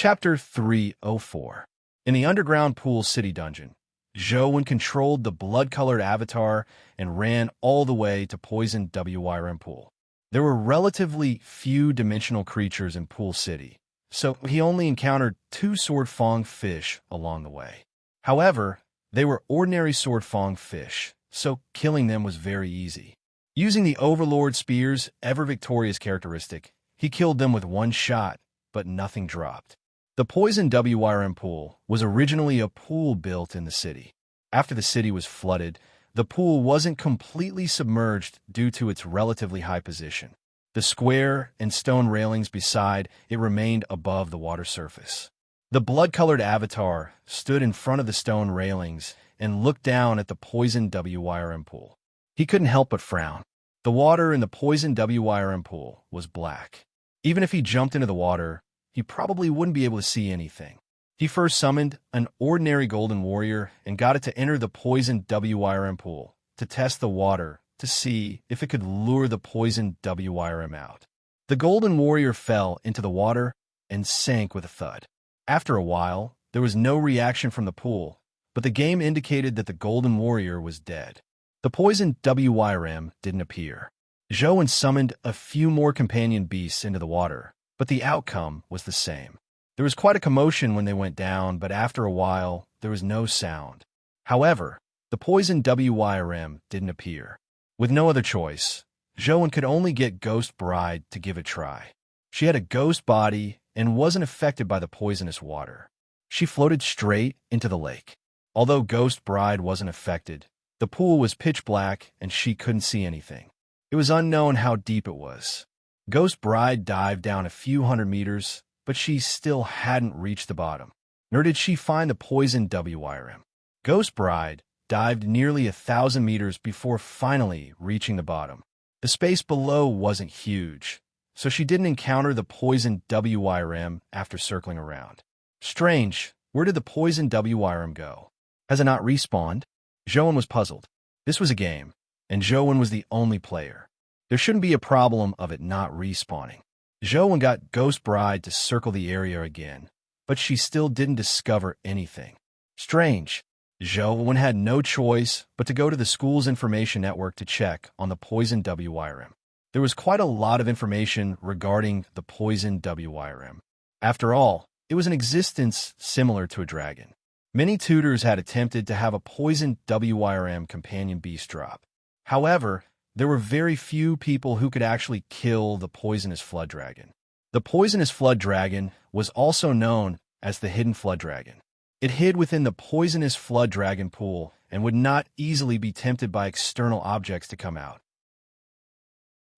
Chapter 304. In the underground pool city dungeon, Zhou controlled the blood-colored avatar and ran all the way to poisoned WYRM pool. There were relatively few dimensional creatures in Pool City, so he only encountered 2 sword fang fish along the way. However, they were ordinary sword fang fish, so killing them was very easy. Using the Overlord Spear's ever-victorious characteristic, he killed them with 1 shot, but nothing dropped. The poisoned WYRM pool was originally a pool built in the city. After the city was flooded, the pool wasn't completely submerged due to its relatively high position. The square and stone railings beside it remained above the water surface. The blood-colored avatar stood in front of the stone railings and looked down at the poisoned WYRM pool. He couldn't help but frown. The water in the poisoned WYRM pool was black. Even if he jumped into the water, he probably wouldn't be able to see anything. He first summoned an ordinary golden warrior and got it to enter the poisoned WYRM pool to test the water to see if it could lure the poisoned WYRM out. The golden warrior fell into the water and sank with a thud. After a while, there was no reaction from the pool, but the game indicated that the golden warrior was dead. The poisoned WYRM didn't appear. Zhou summoned a few more companion beasts into the water, but the outcome was the same. There was quite a commotion when they went down, but after a while, there was no sound. However, the poisoned WYRM didn't appear. With no other choice, Zhou could only get Ghost Bride to give it a try. She had a ghost body and wasn't affected by the poisonous water. She floated straight into the lake. Although Ghost Bride wasn't affected, the pool was pitch black and she couldn't see anything. It was unknown how deep it was. Ghost Bride dived down a few hundred meters, but she still hadn't reached the bottom. Nor did she find the poisoned WYRM. Ghost Bride dived nearly 1,000 meters before finally reaching the bottom. The space below wasn't huge, so she didn't encounter the poisoned WYRM after circling around. Strange, where did the poisoned WYRM go? Has it not respawned? Zhou was puzzled. This was a game, and Zhou was the only player. There shouldn't be a problem of it not respawning. Zhou got Ghost Bride to circle the area again, but she still didn't discover anything. Strange. Zhou had no choice but to go to the school's information network to check on the poisoned WYRM. There was quite a lot of information regarding the poisoned WYRM. After all, it was an existence similar to a dragon. Many tutors had attempted to have a poisoned WYRM companion beast drop. However, there were very few people who could actually kill the poisonous flood dragon. The poisonous flood dragon was also known as the hidden flood dragon. It hid within the poisonous flood dragon pool and would not easily be tempted by external objects to come out.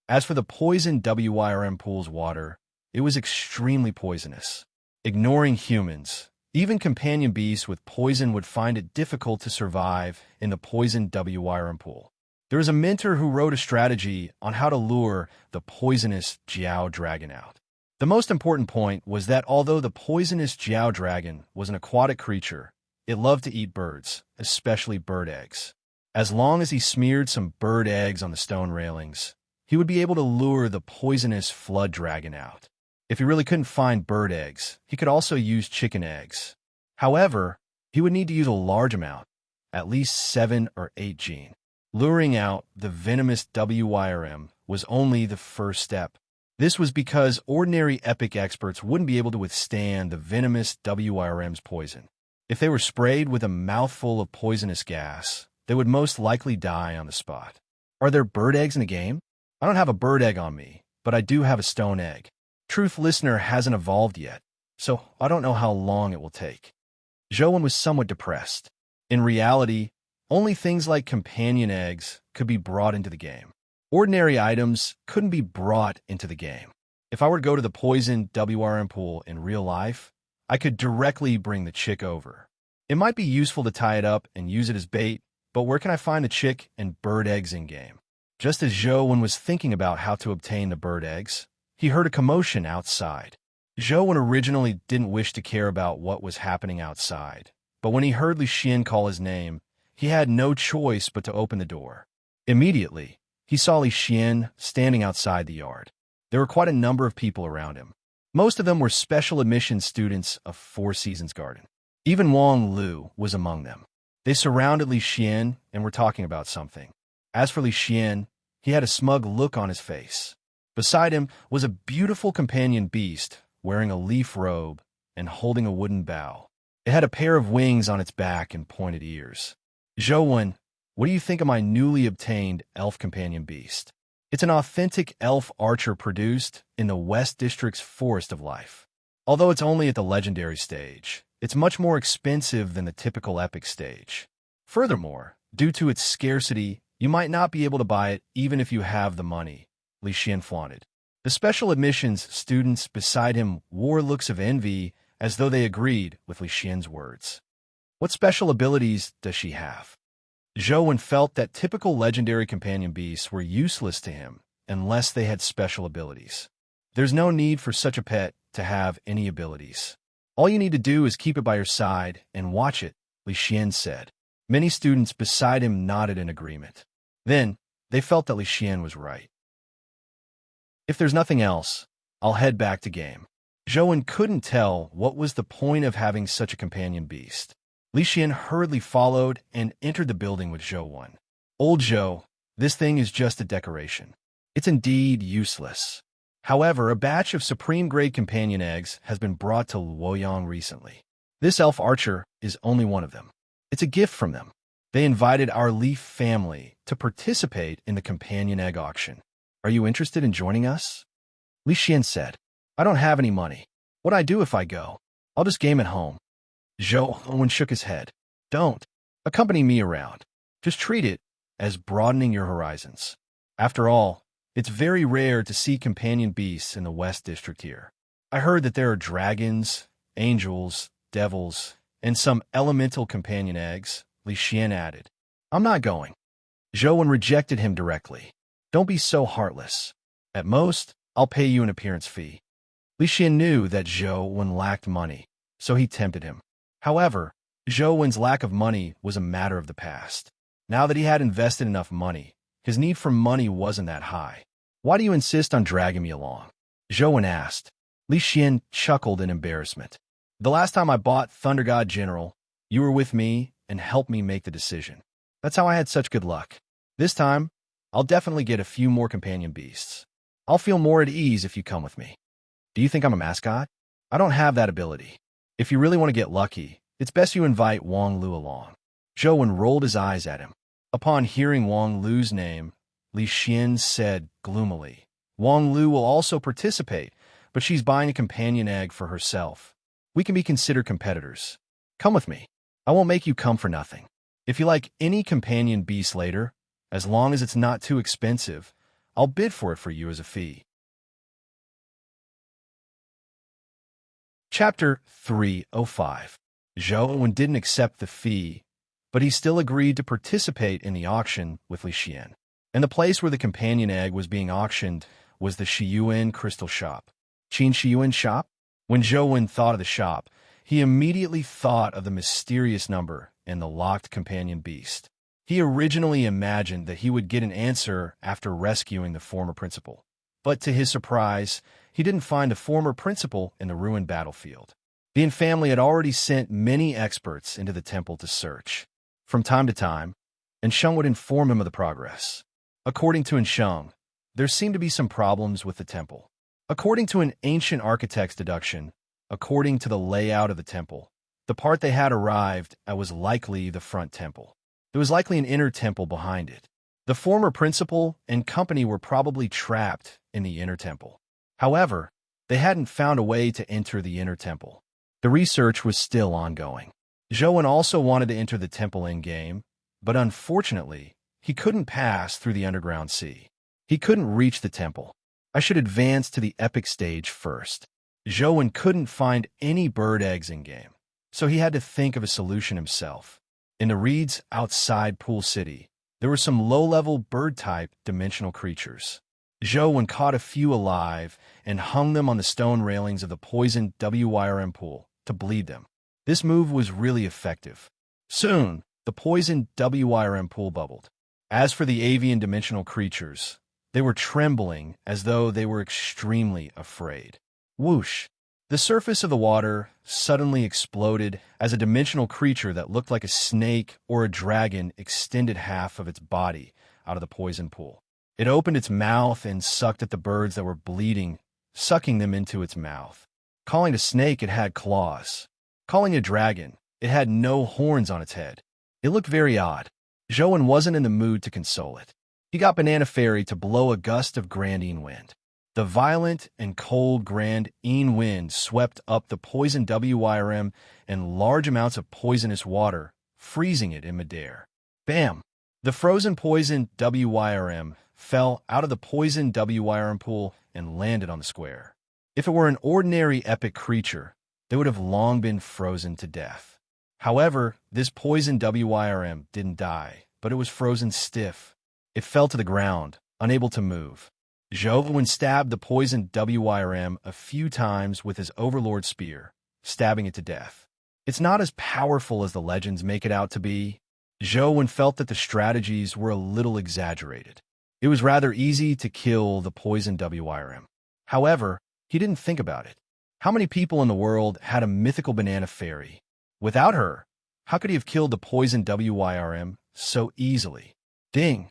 As for the poisoned WYRM pool's water, it was extremely poisonous. Ignoring humans, even companion beasts with poison would find it difficult to survive in the poisoned WYRM pool. There was a mentor who wrote a strategy on how to lure the poisonous Jiao dragon out. The most important point was that although the poisonous Jiao dragon was an aquatic creature, it loved to eat birds, especially bird eggs. As long as he smeared some bird eggs on the stone railings, he would be able to lure the poisonous flood dragon out. If he really couldn't find bird eggs, he could also use chicken eggs. However, he would need to use a large amount, at least 7 or 8 gene. Luring out the venomous WYRM was only the first step. This was because ordinary epic experts wouldn't be able to withstand the venomous WYRM's poison. If they were sprayed with a mouthful of poisonous gas, they would most likely die on the spot. Are there bird eggs in the game? I don't have a bird egg on me, but I do have a stone egg. Truth Listener hasn't evolved yet, so I don't know how long it will take. Zhou was somewhat depressed. In reality, only things like companion eggs could be brought into the game. Ordinary items couldn't be brought into the game. If I were to go to the poisoned WYRM pool in real life, I could directly bring the chick over. It might be useful to tie it up and use it as bait, but where can I find the chick and bird eggs in-game? Just as Zhou was thinking about how to obtain the bird eggs, he heard a commotion outside. Zhou originally didn't wish to care about what was happening outside, but when he heard Li Xian call his name, he had no choice but to open the door. Immediately, he saw Li Xian standing outside the yard. There were quite a number of people around him. Most of them were special admission students of Four Seasons Garden. Even Wang Lu was among them. They surrounded Li Xian and were talking about something. As for Li Xian, he had a smug look on his face. Beside him was a beautiful companion beast wearing a leaf robe and holding a wooden bow. It had a pair of wings on its back and pointed ears. Zhou, what do you think of my newly obtained elf companion beast? It's an authentic elf archer produced in the West District's Forest of Life. Although it's only at the legendary stage, it's much more expensive than the typical epic stage. Furthermore, due to its scarcity, you might not be able to buy it even if you have the money, Li Xian flaunted. The special admissions students beside him wore looks of envy as though they agreed with Li Xian's words. What special abilities does she have? Zhou felt that typical legendary companion beasts were useless to him unless they had special abilities. There's no need for such a pet to have any abilities. All you need to do is keep it by your side and watch it, Li Xian said. Many students beside him nodded in agreement. Then, they felt that Li Xian was right. If there's nothing else, I'll head back to game. Zhou couldn't tell what was the point of having such a companion beast. Li Xian hurriedly followed and entered the building with Zhou. Old Zhou, this thing is just a decoration. It's indeed useless. However, a batch of supreme-grade companion eggs has been brought to Luoyang recently. This elf archer is only one of them. It's a gift from them. They invited our Leaf family to participate in the companion egg auction. Are you interested in joining us? Li Xian said. I don't have any money. What'd I do if I go? I'll just game at home. Zhou shook his head. Don't. Accompany me around. Just treat it as broadening your horizons. After all, it's very rare to see companion beasts in the West District here. I heard that there are dragons, angels, devils, and some elemental companion eggs, Li Xian added. I'm not going. Zhou rejected him directly. Don't be so heartless. At most, I'll pay you an appearance fee. Li Xian knew that Zhou lacked money, so he tempted him. However, Zhou lack of money was a matter of the past. Now that he had invested enough money, his need for money wasn't that high. Why do you insist on dragging me along? Zhou asked. Li Xian chuckled in embarrassment. The last time I bought Thunder God General, you were with me and helped me make the decision. That's how I had such good luck. This time, I'll definitely get a few more companion beasts. I'll feel more at ease if you come with me. Do you think I'm a mascot? I don't have that ability. If you really want to get lucky, it's best you invite Wang Lu along. Zhou rolled his eyes at him. Upon hearing Wang Lu's name, Li Xian said gloomily, Wang Lu will also participate, but she's buying a companion egg for herself. We can be considered competitors. Come with me. I won't make you come for nothing. If you like any companion beast later, as long as it's not too expensive, I'll bid for it for you as a fee. Chapter 305. Zhou didn't accept the fee, but he still agreed to participate in the auction with Li Xian. And the place where the companion egg was being auctioned was the Shiyuan Crystal Shop. Qin Shiyuan Shop? When Zhou thought of the shop, he immediately thought of the mysterious number and the locked companion beast. He originally imagined that he would get an answer after rescuing the former principal. But to his surprise, he didn't find the former principal in the ruined battlefield. The Yin family had already sent many experts into the temple to search. From time to time, Ensheng would inform him of the progress. According to Ensheng, there seemed to be some problems with the temple. According to an ancient architect's deduction, according to the layout of the temple, the part they had arrived at was likely the front temple. There was likely an inner temple behind it. The former principal and company were probably trapped in the inner temple. However, they hadn't found a way to enter the inner temple. The research was still ongoing. Zhou also wanted to enter the temple in-game, but unfortunately, he couldn't pass through the underground sea. He couldn't reach the temple. I should advance to the epic stage first. Zhou couldn't find any bird eggs in-game, so he had to think of a solution himself. In the reeds outside Pool City, there were some low-level bird-type dimensional creatures. Zhou caught a few alive and hung them on the stone railings of the poisoned WYRM pool to bleed them. This move was really effective. Soon, the poisoned WYRM pool bubbled. As for the avian dimensional creatures, they were trembling as though they were extremely afraid. Whoosh! The surface of the water suddenly exploded as a dimensional creature that looked like a snake or a dragon extended half of its body out of the poison pool. It opened its mouth and sucked at the birds that were bleeding, sucking them into its mouth. Calling a snake, it had claws. Calling a dragon, it had no horns on its head. It looked very odd. Joan wasn't in the mood to console it. He got Banana Fairy to blow a gust of Grandine wind. The violent and cold Grandine wind swept up the poisoned WYRM and large amounts of poisonous water, freezing it in midair. Bam! The frozen poison WYRM fell out of the poisoned WYRM pool and landed on the square. If it were an ordinary epic creature, they would have long been frozen to death. However, this poisoned WYRM didn't die, but it was frozen stiff. It fell to the ground, unable to move. Jovan stabbed the poisoned WYRM a few times with his Overlord spear, stabbing it to death. It's not as powerful as the legends make it out to be. Jovan felt that the strategies were a little exaggerated. It was rather easy to kill the poisoned WYRM. However, he didn't think about it. How many people in the world had a mythical Banana Fairy? Without her, how could he have killed the poisoned WYRM so easily? Ding!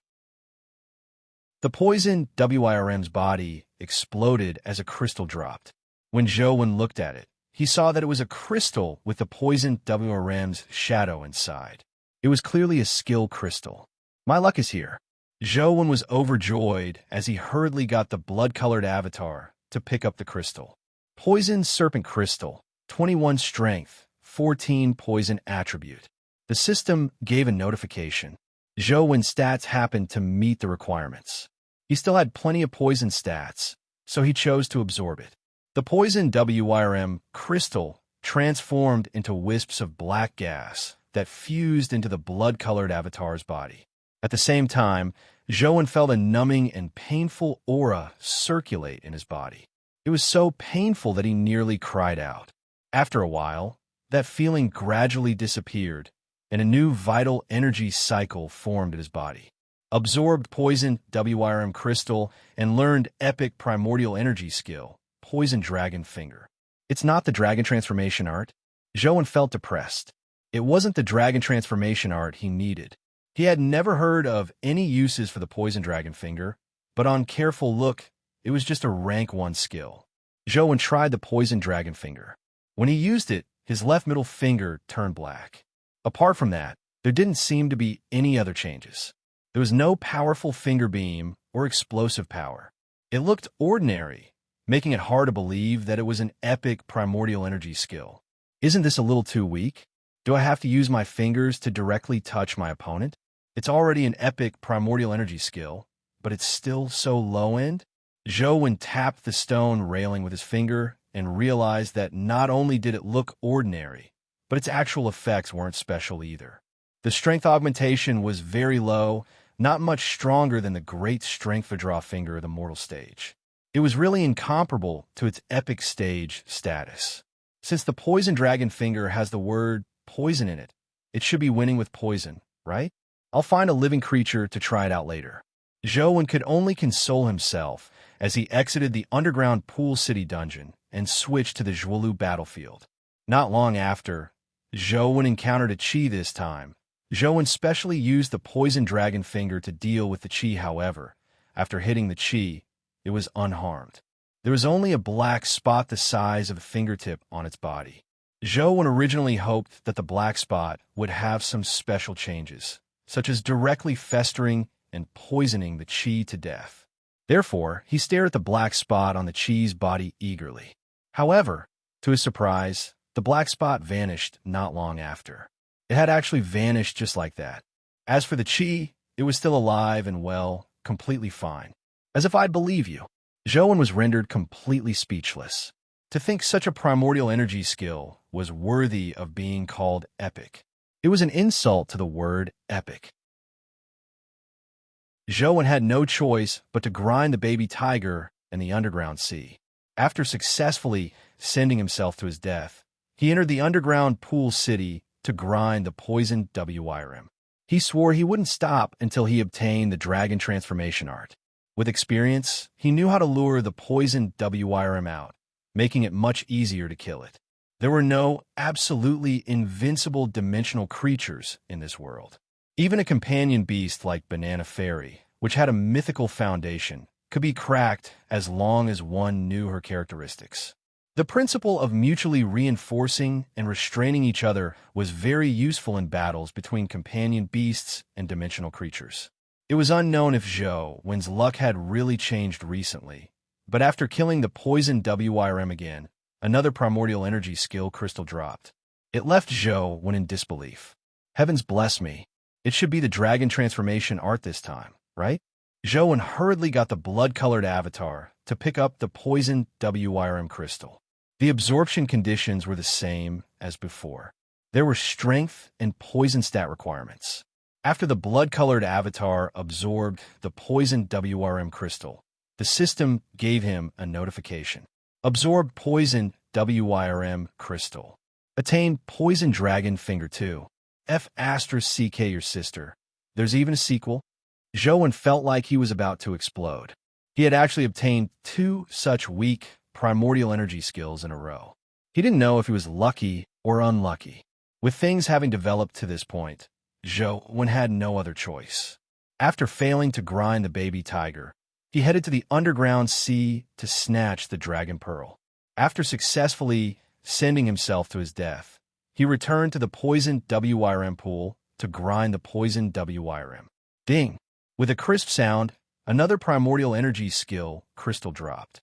The poisoned WYRM's body exploded as a crystal dropped. When Joan looked at it, he saw that it was a crystal with the poisoned WYRM's shadow inside. It was clearly a skill crystal. My luck is here. Joan was overjoyed as he hurriedly got the blood-colored avatar to pick up the crystal. Poison Serpent Crystal, 21 Strength, 14 Poison Attribute. The system gave a notification. Joan's stats happened to meet the requirements. He still had plenty of poison stats, so he chose to absorb it. The poison WYRM crystal transformed into wisps of black gas that fused into the blood-colored avatar's body. At the same time, Joan felt a numbing and painful aura circulate in his body. It was so painful that he nearly cried out. After a while, that feeling gradually disappeared, and a new vital energy cycle formed in his body. Absorbed poison WYRM crystal and learned epic primordial energy skill, Poison Dragon Finger. It's not the dragon transformation art. Joan felt depressed. It wasn't the dragon transformation art he needed. He had never heard of any uses for the Poison Dragon Finger, but on careful look, it was just a rank 1 skill. Joan tried the Poison Dragon Finger. When he used it, his left middle finger turned black. Apart from that, there didn't seem to be any other changes. There was no powerful finger beam or explosive power. It looked ordinary, making it hard to believe that it was an epic primordial energy skill. Isn't this a little too weak? Do I have to use my fingers to directly touch my opponent? It's already an epic primordial energy skill, but it's still so low-end? Joan tapped the stone railing with his finger and realized that not only did it look ordinary, but its actual effects weren't special either. The strength augmentation was very low, not much stronger than the great strength for draw finger of the mortal stage. It was really incomparable to its epic stage status. Since the Poison Dragon Finger has the word poison in it, it should be winning with poison, right? I'll find a living creature to try it out later. Joan could only console himself as he exited the underground Pool City dungeon and switched to the Zhuolu battlefield. Not long after, Joan encountered a Chi this time. Joan specially used the Poison Dragon Finger to deal with the Chi, however. After hitting the Chi, it was unharmed. There was only a black spot the size of a fingertip on its body. Joan originally hoped that the black spot would have some special changes, such as directly festering and poisoning the Chi to death. Therefore, he stared at the black spot on the Chi's body eagerly. However, to his surprise, the black spot vanished not long after. It had actually vanished just like that. As for the Chi, it was still alive and well, completely fine. As if I'd believe you. Joan was rendered completely speechless. To think such a primordial energy skill was worthy of being called epic. It was an insult to the word epic. Joan had no choice but to grind the baby tiger in the underground sea. After successfully sending himself to his death, he entered the underground Pool City to grind the poisoned WYRM. He swore he wouldn't stop until he obtained the dragon transformation art. With experience, he knew how to lure the poisoned WYRM out, making it much easier to kill it. There were no absolutely invincible dimensional creatures in this world. Even a companion beast like Banana Fairy, which had a mythical foundation, could be cracked as long as one knew her characteristics. The principle of mutually reinforcing and restraining each other was very useful in battles between companion beasts and dimensional creatures. It was unknown if Wen's luck had really changed recently, but after killing the poison WIRM again, another primordial energy skill crystal dropped. It left Wen in disbelief. Heavens bless me. It should be the dragon transformation art this time, right? Wen hurriedly got the blood-colored avatar to pick up the poison WIRM crystal. The absorption conditions were the same as before. There were strength and poison stat requirements. After the blood-colored avatar absorbed the poison WIRM crystal, the system gave him a notification. Absorb poison WIRM crystal. Attain poison dragon finger 2. F***CK your sister. There's even a sequel. Wen felt like he was about to explode. He had actually obtained 2 such weak primordial energy skills in a row. He didn't know if he was lucky or unlucky. With things having developed to this point, Wen had no other choice. After failing to grind the baby tiger, he headed to the underground sea to snatch the dragon pearl. After successfully sending himself to his death, he returned to the poison WIRM pool to grind the poison WIRM. Ding! With a crisp sound, another primordial energy skill crystal dropped.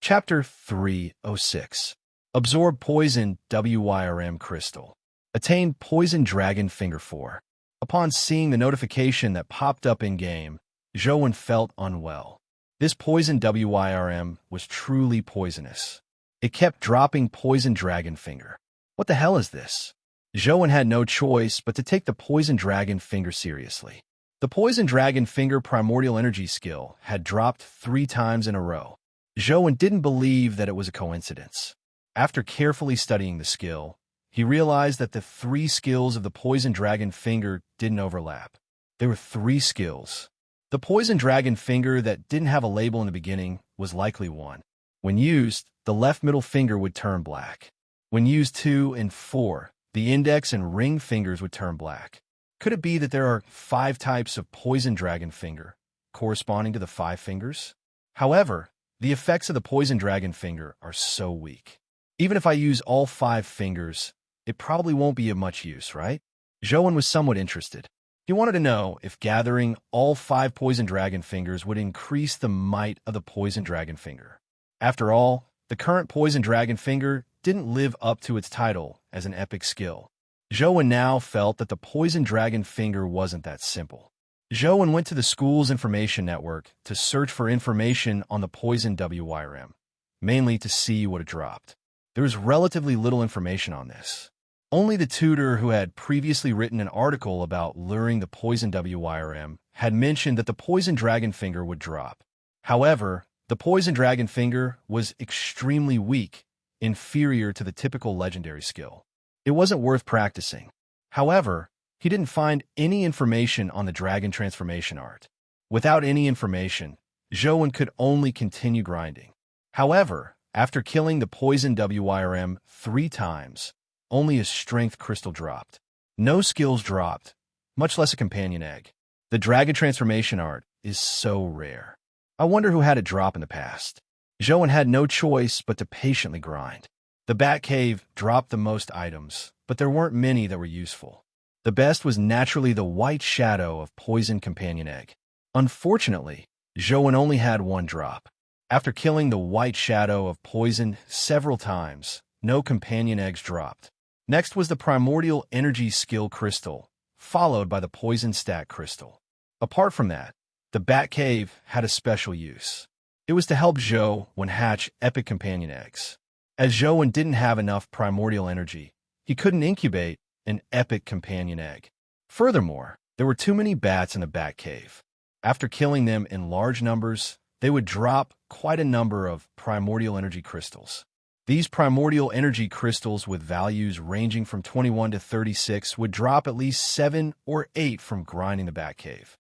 Chapter 306. Absorb poison WIRM crystal. Attain poison dragon finger 4. Upon seeing the notification that popped up in-game, Wen felt unwell. This poison WIRM was truly poisonous. It kept dropping poison dragon finger. What the hell is this? Wen had no choice but to take the poison dragon finger seriously. The poison dragon finger primordial energy skill had dropped 3 times in a row. Wen didn't believe that it was a coincidence. After carefully studying the skill, he realized that the 3 skills of the poison dragon finger didn't overlap. There were 3 skills. The poison dragon finger that didn't have a label in the beginning was likely 1. When used, the left middle finger would turn black. When used 2 and 4, the index and ring fingers would turn black. Could it be that there are 5 types of poison dragon finger, corresponding to the 5 fingers? However, the effects of the poison dragon finger are so weak. Even if I use all 5 fingers, it probably won't be of much use, right? Wen was somewhat interested. He wanted to know if gathering all 5 poison dragon fingers would increase the might of the poison dragon finger. After all, the current poison dragon finger didn't live up to its title as an epic skill. Wen now felt that the poison dragon finger wasn't that simple. Wen went to the school's information network to search for information on the poison WIRM, mainly to see what it dropped. There was relatively little information on this. Only the tutor who had previously written an article about luring the poison WIRM had mentioned that the poison dragon finger would drop. However, the poison dragon finger was extremely weak, inferior to the typical legendary skill. It wasn't worth practicing. However, he didn't find any information on the dragon transformation art. Without any information, Wen could only continue grinding. However, after killing the poison WIRM 3 times, only a strength crystal dropped. No skills dropped, much less a companion egg. The dragon transformation art is so rare. I wonder who had it drop in the past. Wen had no choice but to patiently grind. The Bat Cave dropped the most items, but there weren't many that were useful. The best was naturally the white shadow of poison companion egg. Unfortunately, Wen only had 1 drop. After killing the white shadow of poison several times, no companion eggs dropped. Next was the primordial energy skill crystal, followed by the poison stat crystal. Apart from that, the Bat Cave had a special use. It was to help Wen hatch epic companion eggs. As Wen didn't have enough primordial energy, he couldn't incubate an epic companion egg. Furthermore, there were too many bats in the Bat Cave. After killing them in large numbers, they would drop quite a number of primordial energy crystals. These primordial energy crystals with values ranging from 21 to 36 would drop at least 7 or 8 from grinding the Bat Cave.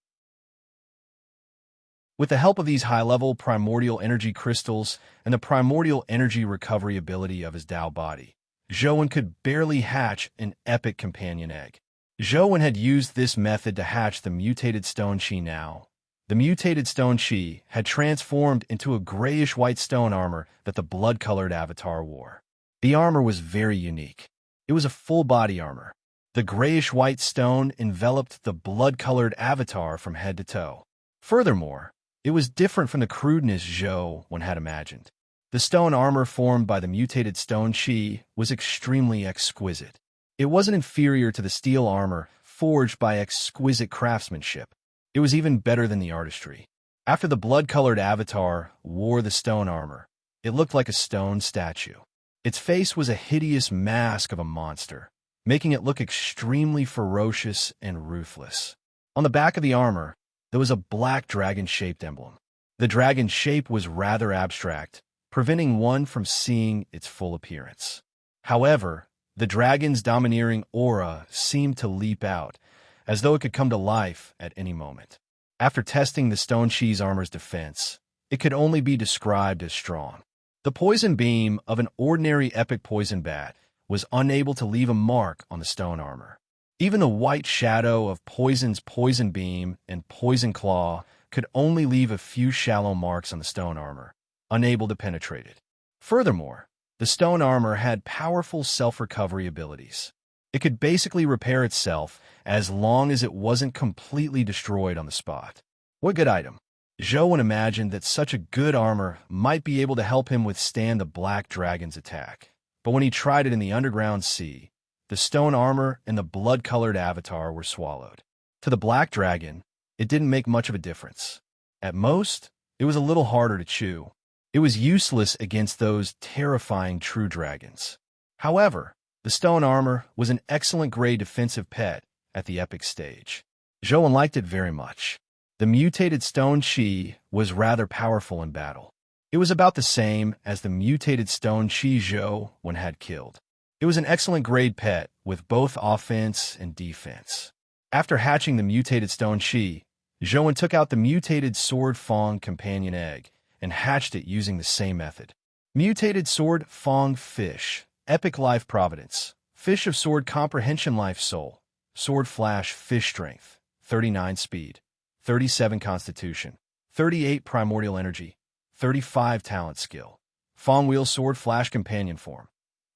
With the help of these high-level primordial energy crystals and the primordial energy recovery ability of his Dao body, Zhou could barely hatch an epic companion egg. Zhou had used this method to hatch the mutated stone chi now. The mutated stone chi had transformed into a grayish-white stone armor that the blood-colored avatar wore. The armor was very unique. It was a full-body armor. The grayish-white stone enveloped the blood-colored avatar from head to toe. Furthermore, it was different from the crudeness Zhou had imagined. The stone armor formed by the mutated stone chi was extremely exquisite. It wasn't inferior to the steel armor forged by exquisite craftsmanship. It was even better than the artistry. After the blood-colored avatar wore the stone armor, it looked like a stone statue. Its face was a hideous mask of a monster, making it look extremely ferocious and ruthless. On the back of the armor, there was a black dragon-shaped emblem. The dragon shape was rather abstract, preventing one from seeing its full appearance. However, the dragon's domineering aura seemed to leap out, as though it could come to life at any moment. After testing the stone chi's armor's defense, it could only be described as strong. The poison beam of an ordinary epic poison bat was unable to leave a mark on the stone armor. Even the white shadow of Poison's poison beam and poison claw could only leave a few shallow marks on the stone armor, unable to penetrate it. Furthermore, the stone armor had powerful self-recovery abilities. It could basically repair itself as long as it wasn't completely destroyed on the spot. What good item! Zhou imagined that such a good armor might be able to help him withstand the Black Dragon's attack. But when he tried it in the underground sea, the stone armor and the blood-colored avatar were swallowed. To the Black Dragon, it didn't make much of a difference. At most, it was a little harder to chew. It was useless against those terrifying true dragons. However, the stone armor was an excellent grade defensive pet at the epic stage. Zhou liked it very much. The mutated stone chi was rather powerful in battle. It was about the same as the mutated stone chi Zhou had killed. It was an excellent grade pet with both offense and defense. After hatching the mutated stone chi, Zhou took out the mutated sword fong companion egg and hatched it using the same method. Mutated sword fong fish, epic life providence, fish of sword comprehension life soul, sword flash fish strength, 39 speed, 37 constitution, 38 primordial energy, 35 talent skill. Fong wheel sword flash companion form.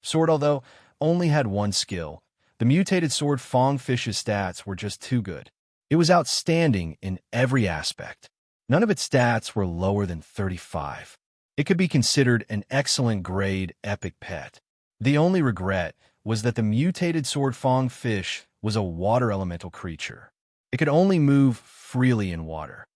Sword, although only had one skill, the mutated sword Fong Fish's stats were just too good. It was outstanding in every aspect. None of its stats were lower than 35. It could be considered an excellent grade epic pet. The only regret was that the mutated sword Fong Fish was a water elemental creature. It could only move freely in water.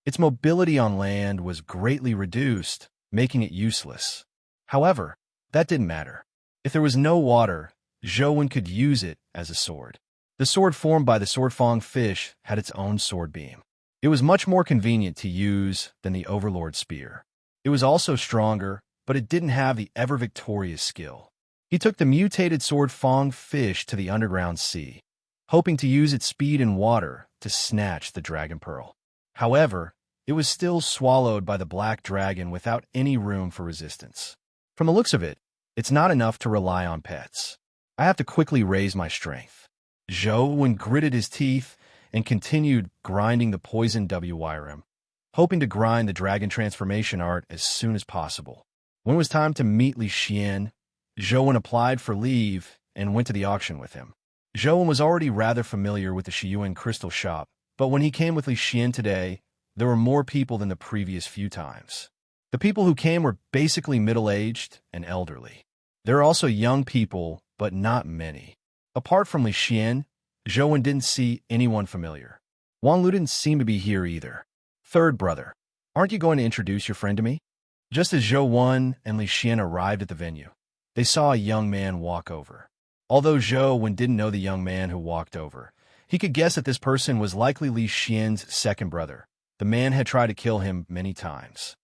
Its mobility on land was greatly reduced, making it useless. However, that didn't matter. If there was no water, Zhou could use it as a sword. The sword formed by the sword Fong Fish had its own sword beam. It was much more convenient to use than the Overlord Spear. It was also stronger, but it didn't have the ever-victorious skill. He took the mutated sword Fong Fish to the underground sea, hoping to use its speed in water to snatch the Dragon Pearl. However, it was still swallowed by the Black Dragon without any room for resistance. From the looks of it, it's not enough to rely on pets. I have to quickly raise my strength. Zhou gritted his teeth and continued grinding the poison WYRM, hoping to grind the dragon transformation art as soon as possible. When it was time to meet Li Xian, Zhou applied for leave and went to the auction with him. Zhou was already rather familiar with the Shiyuan crystal shop, but when he came with Li Xian today, there were more people than the previous few times. The people who came were basically middle-aged and elderly. There are also young people, but not many. Apart from Li Xian, Zhou didn't see anyone familiar. Wang Lu didn't seem to be here either. Third brother, aren't you going to introduce your friend to me? Just as Zhou and Li Xian arrived at the venue, they saw a young man walk over. Although Zhou didn't know the young man who walked over, he could guess that this person was likely Li Xian's second brother. The man had tried to kill him many times.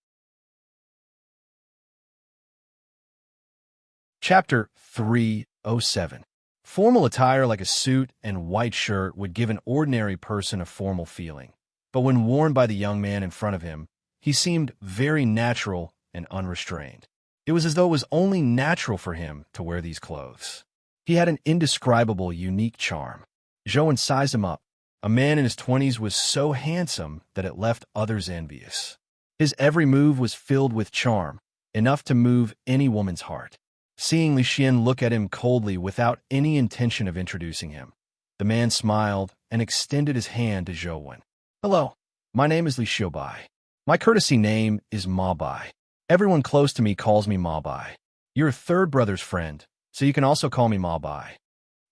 Chapter 307. Formal attire like a suit and white shirt would give an ordinary person a formal feeling. but when worn by the young man in front of him, he seemed very natural and unrestrained. It was as though it was only natural for him to wear these clothes. He had an indescribable, unique charm. Joan sized him up. A man in his 20s was so handsome that it left others envious. His every move was filled with charm, enough to move any woman's heart. Seeing Li Xian look at him coldly without any intention of introducing him, the man smiled and extended his hand to Zhou Wen. "Hello, my name is Li Xiaobai. My courtesy name is Ma Bai. Everyone close to me calls me Ma Bai. You're a third brother's friend, so you can also call me Ma Bai."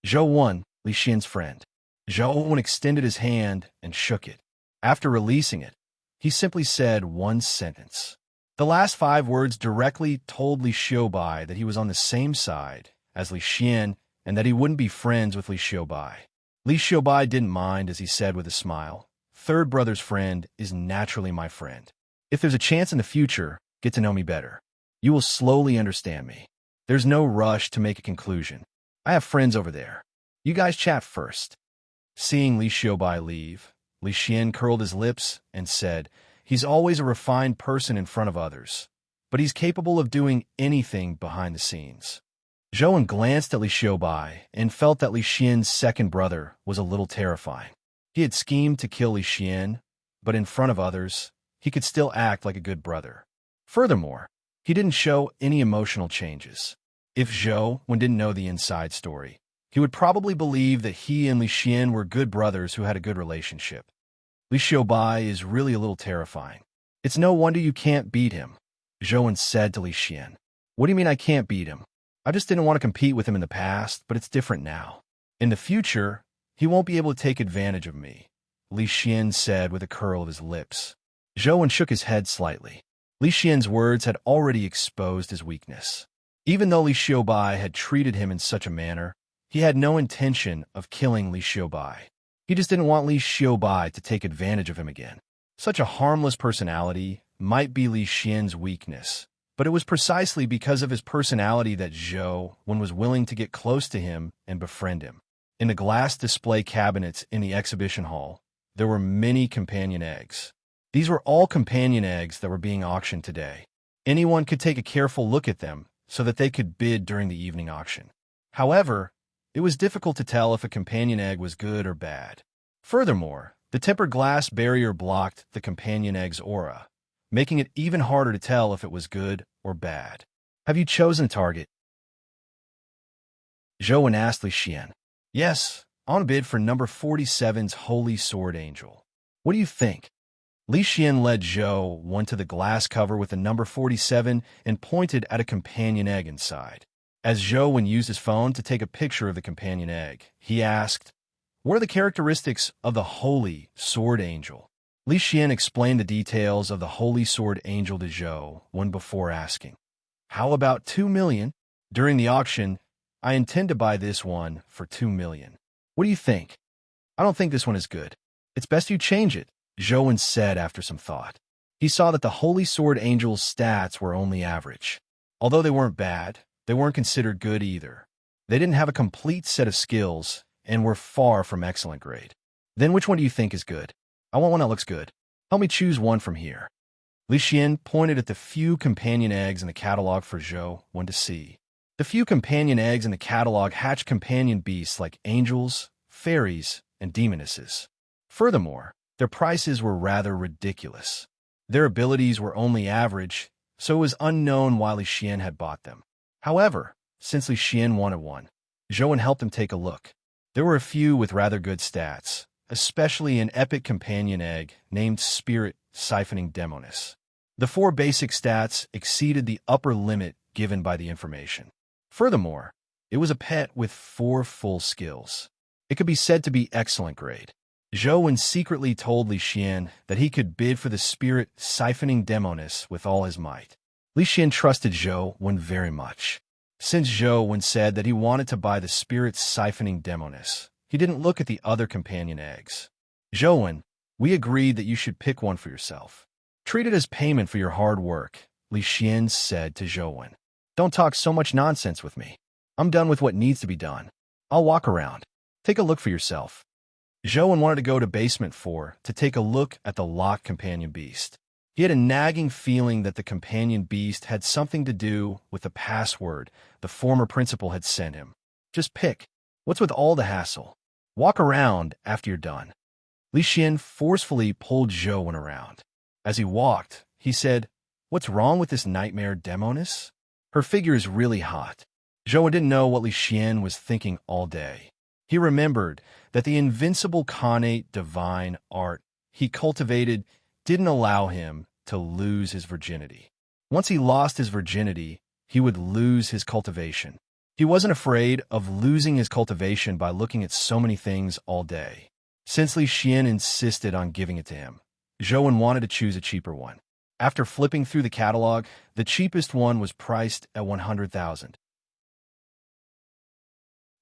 Zhou Wen, Li Xian's friend. Zhou Wen extended his hand and shook it. After releasing it, he simply said one sentence. The last 5 words directly told Li Xiaobai that he was on the same side as Li Xian and that he wouldn't be friends with Li Xiaobai. Li Xiaobai didn't mind as he said with a smile, "Third brother's friend is naturally my friend. If there's a chance in the future, get to know me better. You will slowly understand me. There's no rush to make a conclusion. I have friends over there. You guys chat first." Seeing Li Xiaobai leave, Li Xian curled his lips and said, "He's always a refined person in front of others, but he's capable of doing anything behind the scenes." Zhou glanced at Li Xiaobai and felt that Li Xian's second brother was a little terrifying. He had schemed to kill Li Xian, but in front of others, he could still act like a good brother. Furthermore, he didn't show any emotional changes. If Zhou didn't know the inside story, he would probably believe that he and Li Xian were good brothers who had a good relationship. Li Xiaobai is really a little terrifying. "It's no wonder you can't beat him," Zhou said to Li Xian. "What do you mean I can't beat him? I just didn't want to compete with him in the past, but it's different now. In the future, he won't be able to take advantage of me," Li Xian said with a curl of his lips. Zhou shook his head slightly. Li Xian's words had already exposed his weakness. Even though Li Xiaobai had treated him in such a manner, he had no intention of killing Li Xiaobai. He just didn't want Li Xiaobai to take advantage of him again. Such a harmless personality might be Li Xian's weakness, but it was precisely because of his personality that Zhou was willing to get close to him and befriend him. In the glass display cabinets in the exhibition hall, there were many companion eggs. These were all companion eggs that were being auctioned today. Anyone could take a careful look at them so that they could bid during the evening auction. However, it was difficult to tell if a companion egg was good or bad. Furthermore, the tempered glass barrier blocked the companion egg's aura, making it even harder to tell if it was good or bad. "Have you chosen a target?" Zhou asked Li Xian. "Yes, on a bid for number 47's Holy Sword Angel. What do you think?" Li Xian led Zhou to the glass cover with the number 47 and pointed at a companion egg inside. As Zhou used his phone to take a picture of the companion egg, he asked, "What are the characteristics of the Holy Sword Angel?" Li Xian explained the details of the Holy Sword Angel to Zhou before asking, "How about 2 million? During the auction, I intend to buy this one for 2 million. What do you think?" "I don't think this one is good. It's best you change it," Zhou said after some thought. He saw that the Holy Sword Angel's stats were only average. Although they weren't bad, they weren't considered good either. They didn't have a complete set of skills and were far from excellent grade. "Then which one do you think is good?" "I want one that looks good. Help me choose one from here." Li Xian pointed at the few companion eggs in the catalog for Zhou to see. The few companion eggs in the catalog hatched companion beasts like angels, fairies, and demonesses. Furthermore, their prices were rather ridiculous. Their abilities were only average, so it was unknown why Li Xian had bought them. However, since Li Xian wanted one, Zhou helped him take a look. There were a few with rather good stats, especially an epic companion egg named Spirit Siphoning Demonis. The 4 basic stats exceeded the upper limit given by the information. Furthermore, it was a pet with 4 full skills. It could be said to be excellent grade. Zhou secretly told Li Xian that he could bid for the Spirit Siphoning Demonis with all his might. Li Xian trusted Zhou very much. Since Zhou said that he wanted to buy the Spirit Siphoning Demonis, he didn't look at the other companion eggs. "Zhou, we agreed that you should pick one for yourself. Treat it as payment for your hard work," Li Xian said to Zhou. "Don't talk so much nonsense with me. I'm done with what needs to be done. I'll walk around. Take a look for yourself." Zhou wanted to go to basement 4 to take a look at the locked companion beast. He had a nagging feeling that the companion beast had something to do with the password the former principal had sent him. Just pick. What's with all the hassle? Walk around after you're done. Li Xian forcefully pulled Zhou around. As he walked, he said, "What's wrong with this nightmare demoness? Her figure is really hot." Zhou didn't know what Li Xian was thinking all day. He remembered that the invincible connate divine art he cultivated didn't allow him to lose his virginity. Once he lost his virginity, he would lose his cultivation. He wasn't afraid of losing his cultivation by looking at so many things all day. Since Li Xian insisted on giving it to him, Zhou wanted to choose a cheaper one. After flipping through the catalog, the cheapest one was priced at 100,000.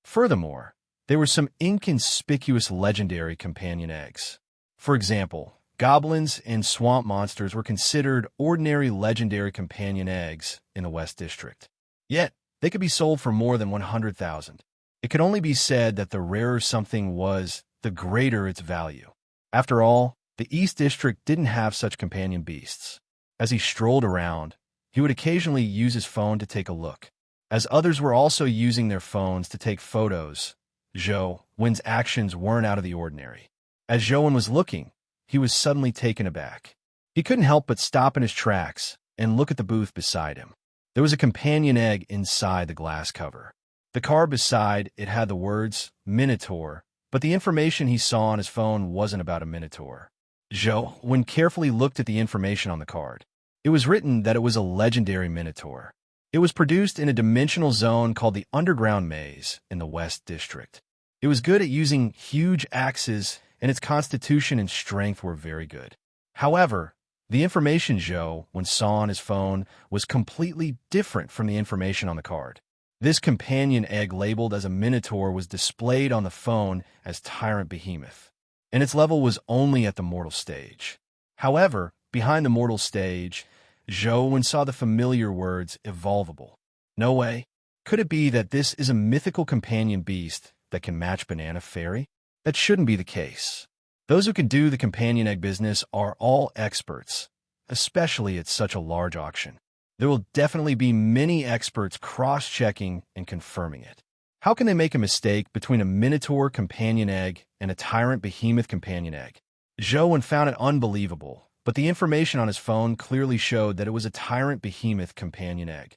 Furthermore, there were some inconspicuous legendary companion eggs. For example, goblins and swamp monsters were considered ordinary legendary companion eggs in the West District. Yet, they could be sold for more than 100,000. It could only be said that the rarer something was, the greater its value. After all, the East District didn't have such companion beasts. As he strolled around, he would occasionally use his phone to take a look. As others were also using their phones to take photos, Zhou Wen's actions weren't out of the ordinary. As Zhou Wen was looking, he was suddenly taken aback. He couldn't help but stop in his tracks and look at the booth beside him. There was a companion egg inside the glass cover. The card beside it had the words Minotaur, but the information he saw on his phone wasn't about a Minotaur. Zhou Wen carefully looked at the information on the card. It was written that it was a legendary Minotaur. It was produced in a dimensional zone called the Underground Maze in the West District. It was good at using huge axes, and its constitution and strength were very good. However, the information Zhou Wen saw on his phone was completely different from the information on the card. This companion egg labeled as a Minotaur was displayed on the phone as Tyrant Behemoth, and its level was only at the mortal stage. However, behind the mortal stage, Zhou Wen saw the familiar words evolvable. No way. Could it be that this is a mythical companion beast that can match Banana Fairy? That shouldn't be the case. Those who can do the companion egg business are all experts, especially at such a large auction. There will definitely be many experts cross-checking and confirming it. How can they make a mistake between a Minotaur companion egg and a Tyrant Behemoth companion egg? Zhou Wen found it unbelievable, but the information on his phone clearly showed that it was a Tyrant Behemoth companion egg.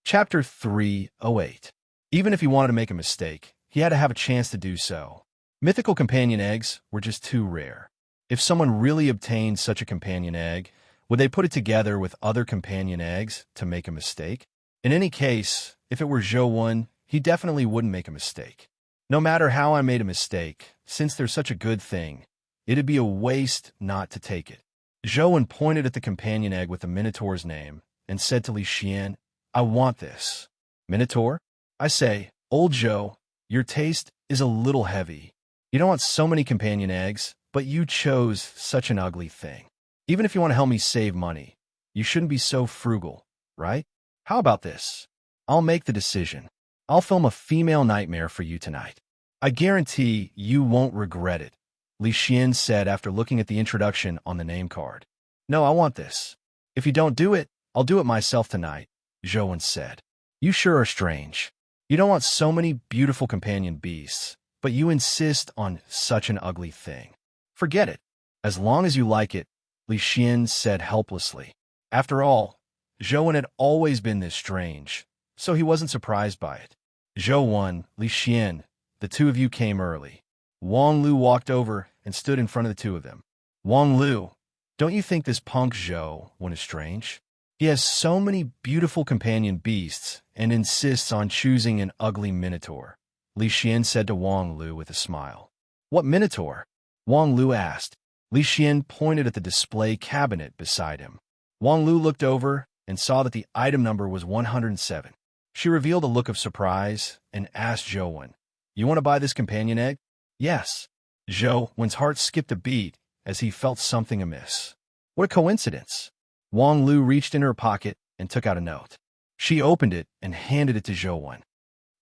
Chapter 308. Even if he wanted to make a mistake, he had to have a chance to do so. Mythical companion eggs were just too rare. If someone really obtained such a companion egg, would they put it together with other companion eggs to make a mistake? In any case, if it were Zhou Wen, he definitely wouldn't make a mistake. No matter how I made a mistake, since there's such a good thing, it'd be a waste not to take it. Zhou Wen pointed at the companion egg with the Minotaur's name and said to Li Xian, "I want this." "Minotaur?" "I say, old Zhou, your taste is a little heavy. You don't want so many companion eggs, but you chose such an ugly thing. Even if you want to help me save money, you shouldn't be so frugal, right? How about this? I'll make the decision. I'll film a female nightmare for you tonight. I guarantee you won't regret it," Li Xian said after looking at the introduction on the name card. "No, I want this. If you don't do it, I'll do it myself tonight," Zhou Wen said. "You sure are strange. You don't want so many beautiful companion beasts, but you insist on such an ugly thing. Forget it. As long as you like it," Li Xian said helplessly. After all, Zhou Wen had always been this strange, so he wasn't surprised by it. "Zhou Wen, Li Xian, the two of you came early." Wang Lu walked over and stood in front of the two of them. "Wang Lu, don't you think this punk Zhou Wen is strange? He has so many beautiful companion beasts and insists on choosing an ugly Minotaur," Li Xian said to Wang Lu with a smile. "What Minotaur?" Wang Lu asked. Li Xian pointed at the display cabinet beside him. Wang Lu looked over and saw that the item number was 107. She revealed a look of surprise and asked Zhou Wen, "You want to buy this companion egg?" "Yes." Zhou Wen's heart skipped a beat as he felt something amiss. What a coincidence. Wang Lu reached in her pocket and took out a note. She opened it and handed it to Zhou Wen.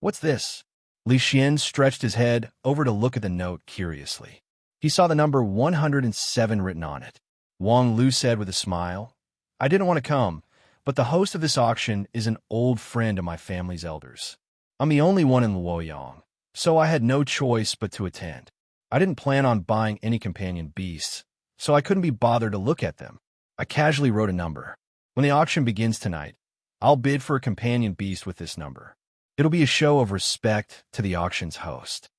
What's this? Li Xian stretched his head over to look at the note curiously. He saw the number 107 written on it. Wang Lu said with a smile, I didn't want to come, but the host of this auction is an old friend of my family's elders. I'm the only one in Luoyang, so I had no choice but to attend. I didn't plan on buying any companion beasts, so I couldn't be bothered to look at them. I casually wrote a number. When the auction begins tonight, I'll bid for a companion beast with this number. It'll be a show of respect to the auction's host.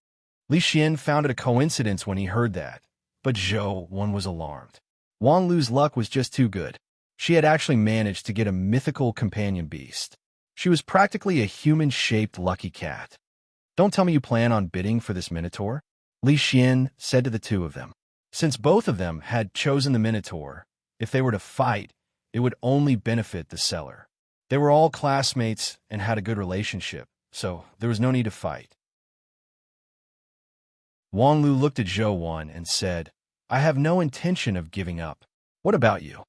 Li Xian found it a coincidence when he heard that, but Zhou Wen was alarmed. Wang Lu's luck was just too good. She had actually managed to get a mythical companion beast. She was practically a human-shaped lucky cat. Don't tell me you plan on bidding for this minotaur? Li Xian said to the two of them. Since both of them had chosen the minotaur, if they were to fight, it would only benefit the seller. They were all classmates and had a good relationship, so there was no need to fight. Wang Lu looked at Zhou Wen and said, I have no intention of giving up. What about you?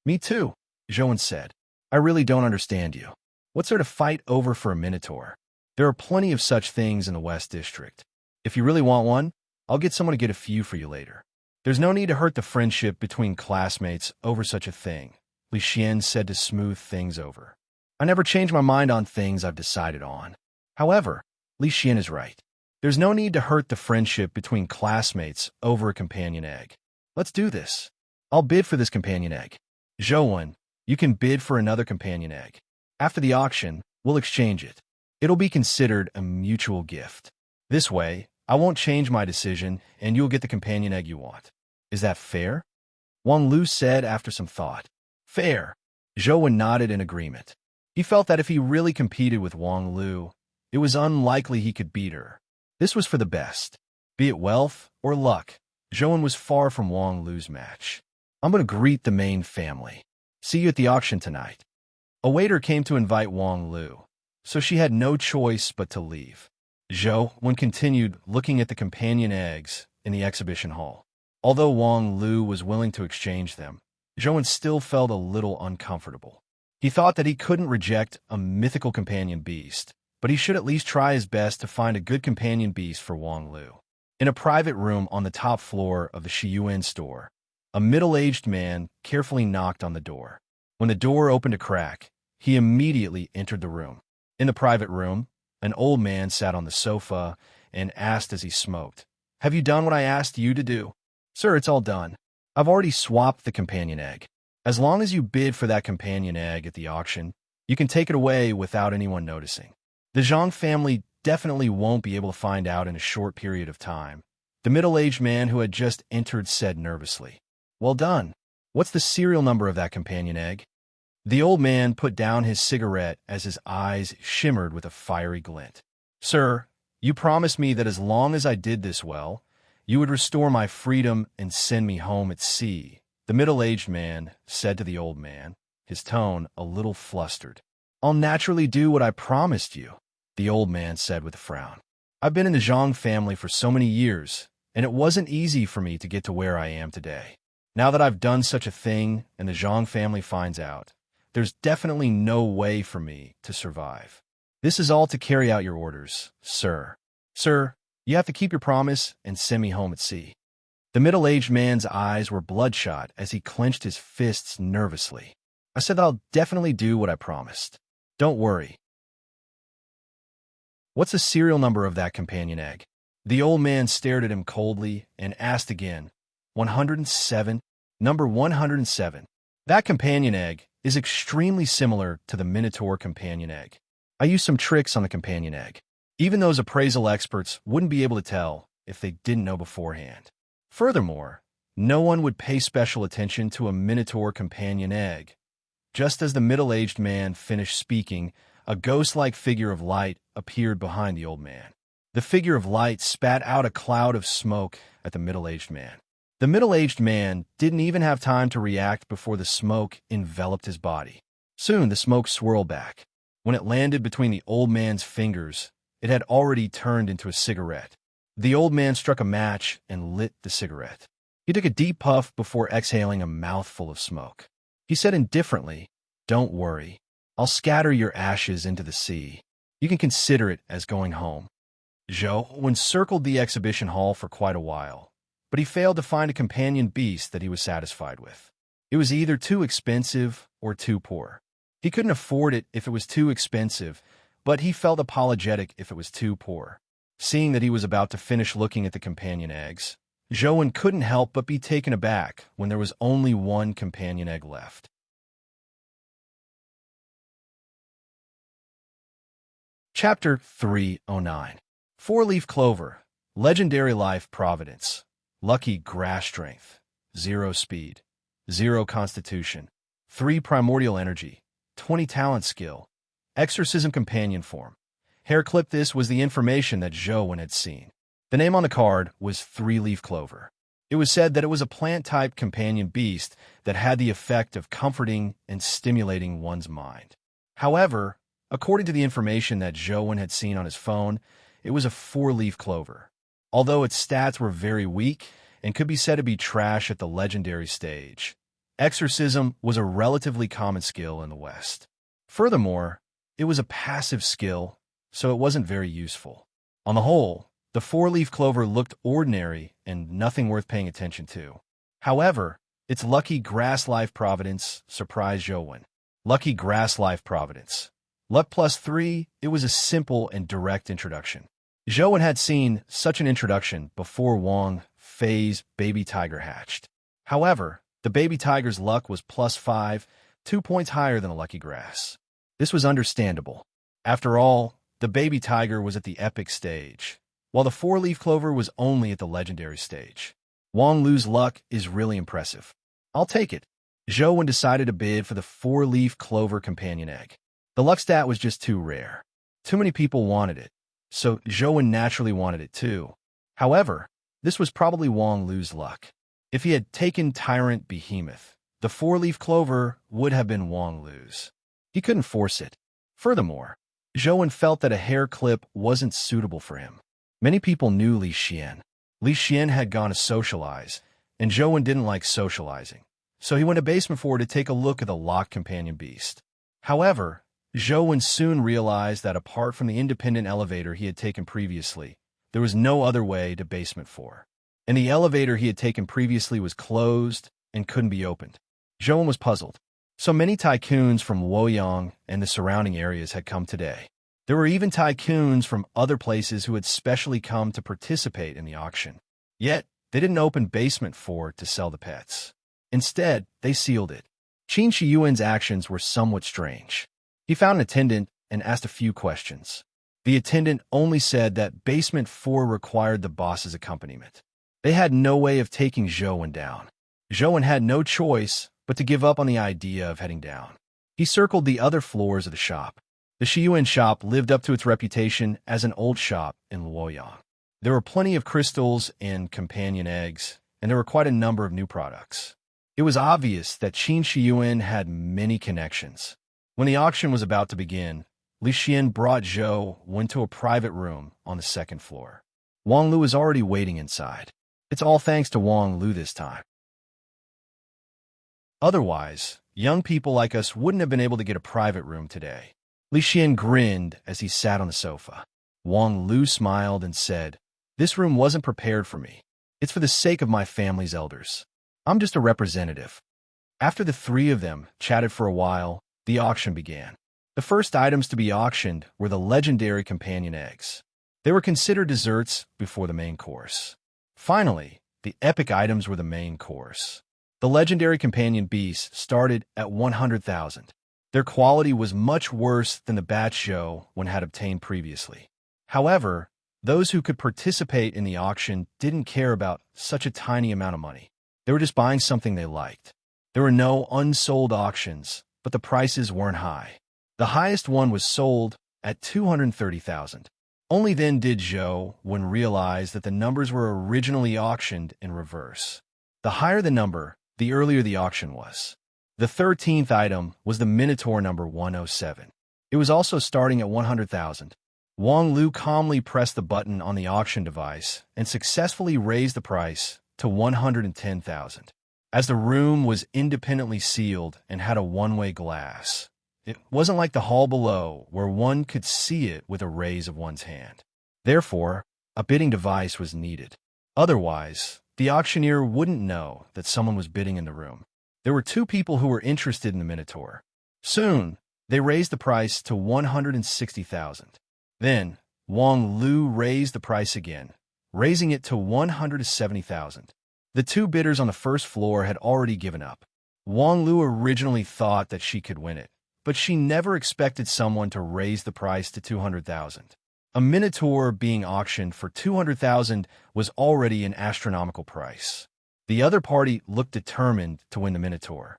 Me too, Zhou Wen said. I really don't understand you. What sort of fight over for a minotaur? There are plenty of such things in the West District. If you really want one, I'll get someone to get a few for you later. There's no need to hurt the friendship between classmates over such a thing, Li Xian said to smooth things over. I never change my mind on things I've decided on. However, Li Xian is right. There's no need to hurt the friendship between classmates over a companion egg. Let's do this. I'll bid for this companion egg. Zhou Wen, you can bid for another companion egg. After the auction, we'll exchange it. It'll be considered a mutual gift. This way, I won't change my decision and you'll get the companion egg you want. Is that fair? Wang Lu said after some thought. Fair. Zhou Wen nodded in agreement. He felt that if he really competed with Wang Lu, it was unlikely he could beat her. This was for the best. Be it wealth or luck, Zhou Wen was far from Wang Lu's match. I'm going to greet the main family. See you at the auction tonight. A waiter came to invite Wang Lu, so she had no choice but to leave. Zhou Wen continued looking at the companion eggs in the exhibition hall. Although Wang Lu was willing to exchange them, Zhou Wen still felt a little uncomfortable. He thought that he couldn't reject a mythical companion beast, but he should at least try his best to find a good companion beast for Wang Lu. In a private room on the top floor of the Shiyuan store, a middle-aged man carefully knocked on the door. When the door opened a crack, he immediately entered the room. In the private room, an old man sat on the sofa and asked as he smoked, Have you done what I asked you to do? Sir, it's all done. I've already swapped the companion egg. As long as you bid for that companion egg at the auction, you can take it away without anyone noticing. The Zhang family definitely won't be able to find out in a short period of time. The middle-aged man who had just entered said nervously. Well done. What's the serial number of that companion egg? The old man put down his cigarette as his eyes shimmered with a fiery glint. Sir, you promised me that as long as I did this well, you would restore my freedom and send me home at sea, the middle-aged man said to the old man, his tone a little flustered. I'll naturally do what I promised you, the old man said with a frown. I've been in the Zhang family for so many years, and it wasn't easy for me to get to where I am today. Now that I've done such a thing and the Zhang family finds out, there's definitely no way for me to survive. This is all to carry out your orders, sir. Sir, you have to keep your promise and send me home at sea. The middle-aged man's eyes were bloodshot as he clenched his fists nervously. I said that I'll definitely do what I promised. Don't worry. What's the serial number of that companion egg? The old man stared at him coldly and asked again. 107? Number 107. That companion egg is extremely similar to the Minotaur companion egg. I used some tricks on the companion egg. Even those appraisal experts wouldn't be able to tell if they didn't know beforehand. Furthermore, no one would pay special attention to a Minotaur companion egg. Just as the middle-aged man finished speaking, a ghost-like figure of light appeared behind the old man. The figure of light spat out a cloud of smoke at the middle-aged man. The middle-aged man didn't even have time to react before the smoke enveloped his body. Soon the smoke swirled back. When it landed between the old man's fingers, it had already turned into a cigarette. The old man struck a match and lit the cigarette. He took a deep puff before exhaling a mouthful of smoke. He said indifferently, "Don't worry. I'll scatter your ashes into the sea. You can consider it as going home. Zhou circled the exhibition hall for quite a while, but he failed to find a companion beast that he was satisfied with. It was either too expensive or too poor. He couldn't afford it if it was too expensive, but he felt apologetic if it was too poor. Seeing that he was about to finish looking at the companion eggs, Zhou couldn't help but be taken aback when there was only one companion egg left. Chapter 309. Four-leaf clover, legendary life providence, lucky grass strength, 0 speed, 0 constitution, 3 primordial energy, 20 talent skill, exorcism companion form. Hair clip. This was the information that Zhou had seen. The name on the card was 3-leaf clover. It was said that it was a plant-type companion beast that had the effect of comforting and stimulating one's mind. However, according to the information that Zhou had seen on his phone, it was a 4-leaf clover. Although its stats were very weak and could be said to be trash at the legendary stage, exorcism was a relatively common skill in the West. Furthermore, it was a passive skill, so it wasn't very useful. On the whole, the 4-leaf clover looked ordinary and nothing worth paying attention to. However, its lucky grass life providence surprised Zhou. Lucky grass life providence. Luck +3, it was a simple and direct introduction. Zhou had seen such an introduction before Wang Fei's baby tiger hatched. However, the baby tiger's luck was +5, 2 points higher than the lucky grass. This was understandable. After all, the baby tiger was at the epic stage, while the 4-leaf clover was only at the legendary stage. Wang Lu's luck is really impressive. I'll take it. Zhou decided to bid for the 4-leaf clover companion egg. The luck stat was just too rare. Too many people wanted it, so Zhou naturally wanted it too. However, this was probably Wang Lu's luck. If he had taken Tyrant Behemoth, the 4-leaf clover would have been Wang Lu's. He couldn't force it. Furthermore, Zhou felt that a hair clip wasn't suitable for him. Many people knew Li Xian. Li Xian had gone to socialize, and Zhou didn't like socializing, so he went to basement 4 to take a look at the locked companion beast. However, Zhou soon realized that apart from the independent elevator he had taken previously, there was no other way to basement 4. And the elevator he had taken previously was closed and couldn't be opened. Zhou was puzzled. So many tycoons from Luoyang and the surrounding areas had come today. There were even tycoons from other places who had specially come to participate in the auction. Yet, they didn't open basement 4 to sell the pets. Instead, they sealed it. Qin Shiyuan's actions were somewhat strange. He found an attendant and asked a few questions. The attendant only said that basement 4 required the boss's accompaniment. They had no way of taking Zhou down. Zhou had no choice but to give up on the idea of heading down. He circled the other floors of the shop. The Shiyuan shop lived up to its reputation as an old shop in Luoyang. There were plenty of crystals and companion eggs, and there were quite a number of new products. It was obvious that Qin Shiyuan had many connections. When the auction was about to begin, Li Xian brought Zhou to a private room on the 2nd floor. Wang Lu was already waiting inside. It's all thanks to Wang Lu this time. Otherwise, young people like us wouldn't have been able to get a private room today. Li Xian grinned as he sat on the sofa. Wang Lu smiled and said, "This room wasn't prepared for me. It's for the sake of my family's elders. I'm just a representative." After the 3 of them chatted for a while, the auction began. The first items to be auctioned were the legendary companion eggs. They were considered desserts before the main course. Finally, the epic items were the main course. The legendary companion beasts started at 100,000. Their quality was much worse than the batch Zhou had obtained previously. However, those who could participate in the auction didn't care about such a tiny amount of money. They were just buying something they liked. There were no unsold auctions, but the prices weren't high. The highest one was sold at 230,000. Only then did Zhou realize that the numbers were originally auctioned in reverse. The higher the number, the earlier the auction was. The 13th item was the Minotaur number 107. It was also starting at 100,000. Wang Lu calmly pressed the button on the auction device and successfully raised the price to 110,000. As the room was independently sealed and had a one-way glass, It wasn't like the hall below, where one could see it with a raise of one's hand. Therefore, a bidding device was needed. Otherwise, the auctioneer wouldn't know that someone was bidding in the room. There were two people who were interested in the Minotaur. Soon, they raised the price to 160,000. Then, Wang Lu raised the price again, raising it to 170,000. The two bidders on the first floor had already given up. Wang Lu originally thought that she could win it, but she never expected someone to raise the price to 200,000. A Minotaur being auctioned for 200,000 was already an astronomical price. The other party looked determined to win the Minotaur.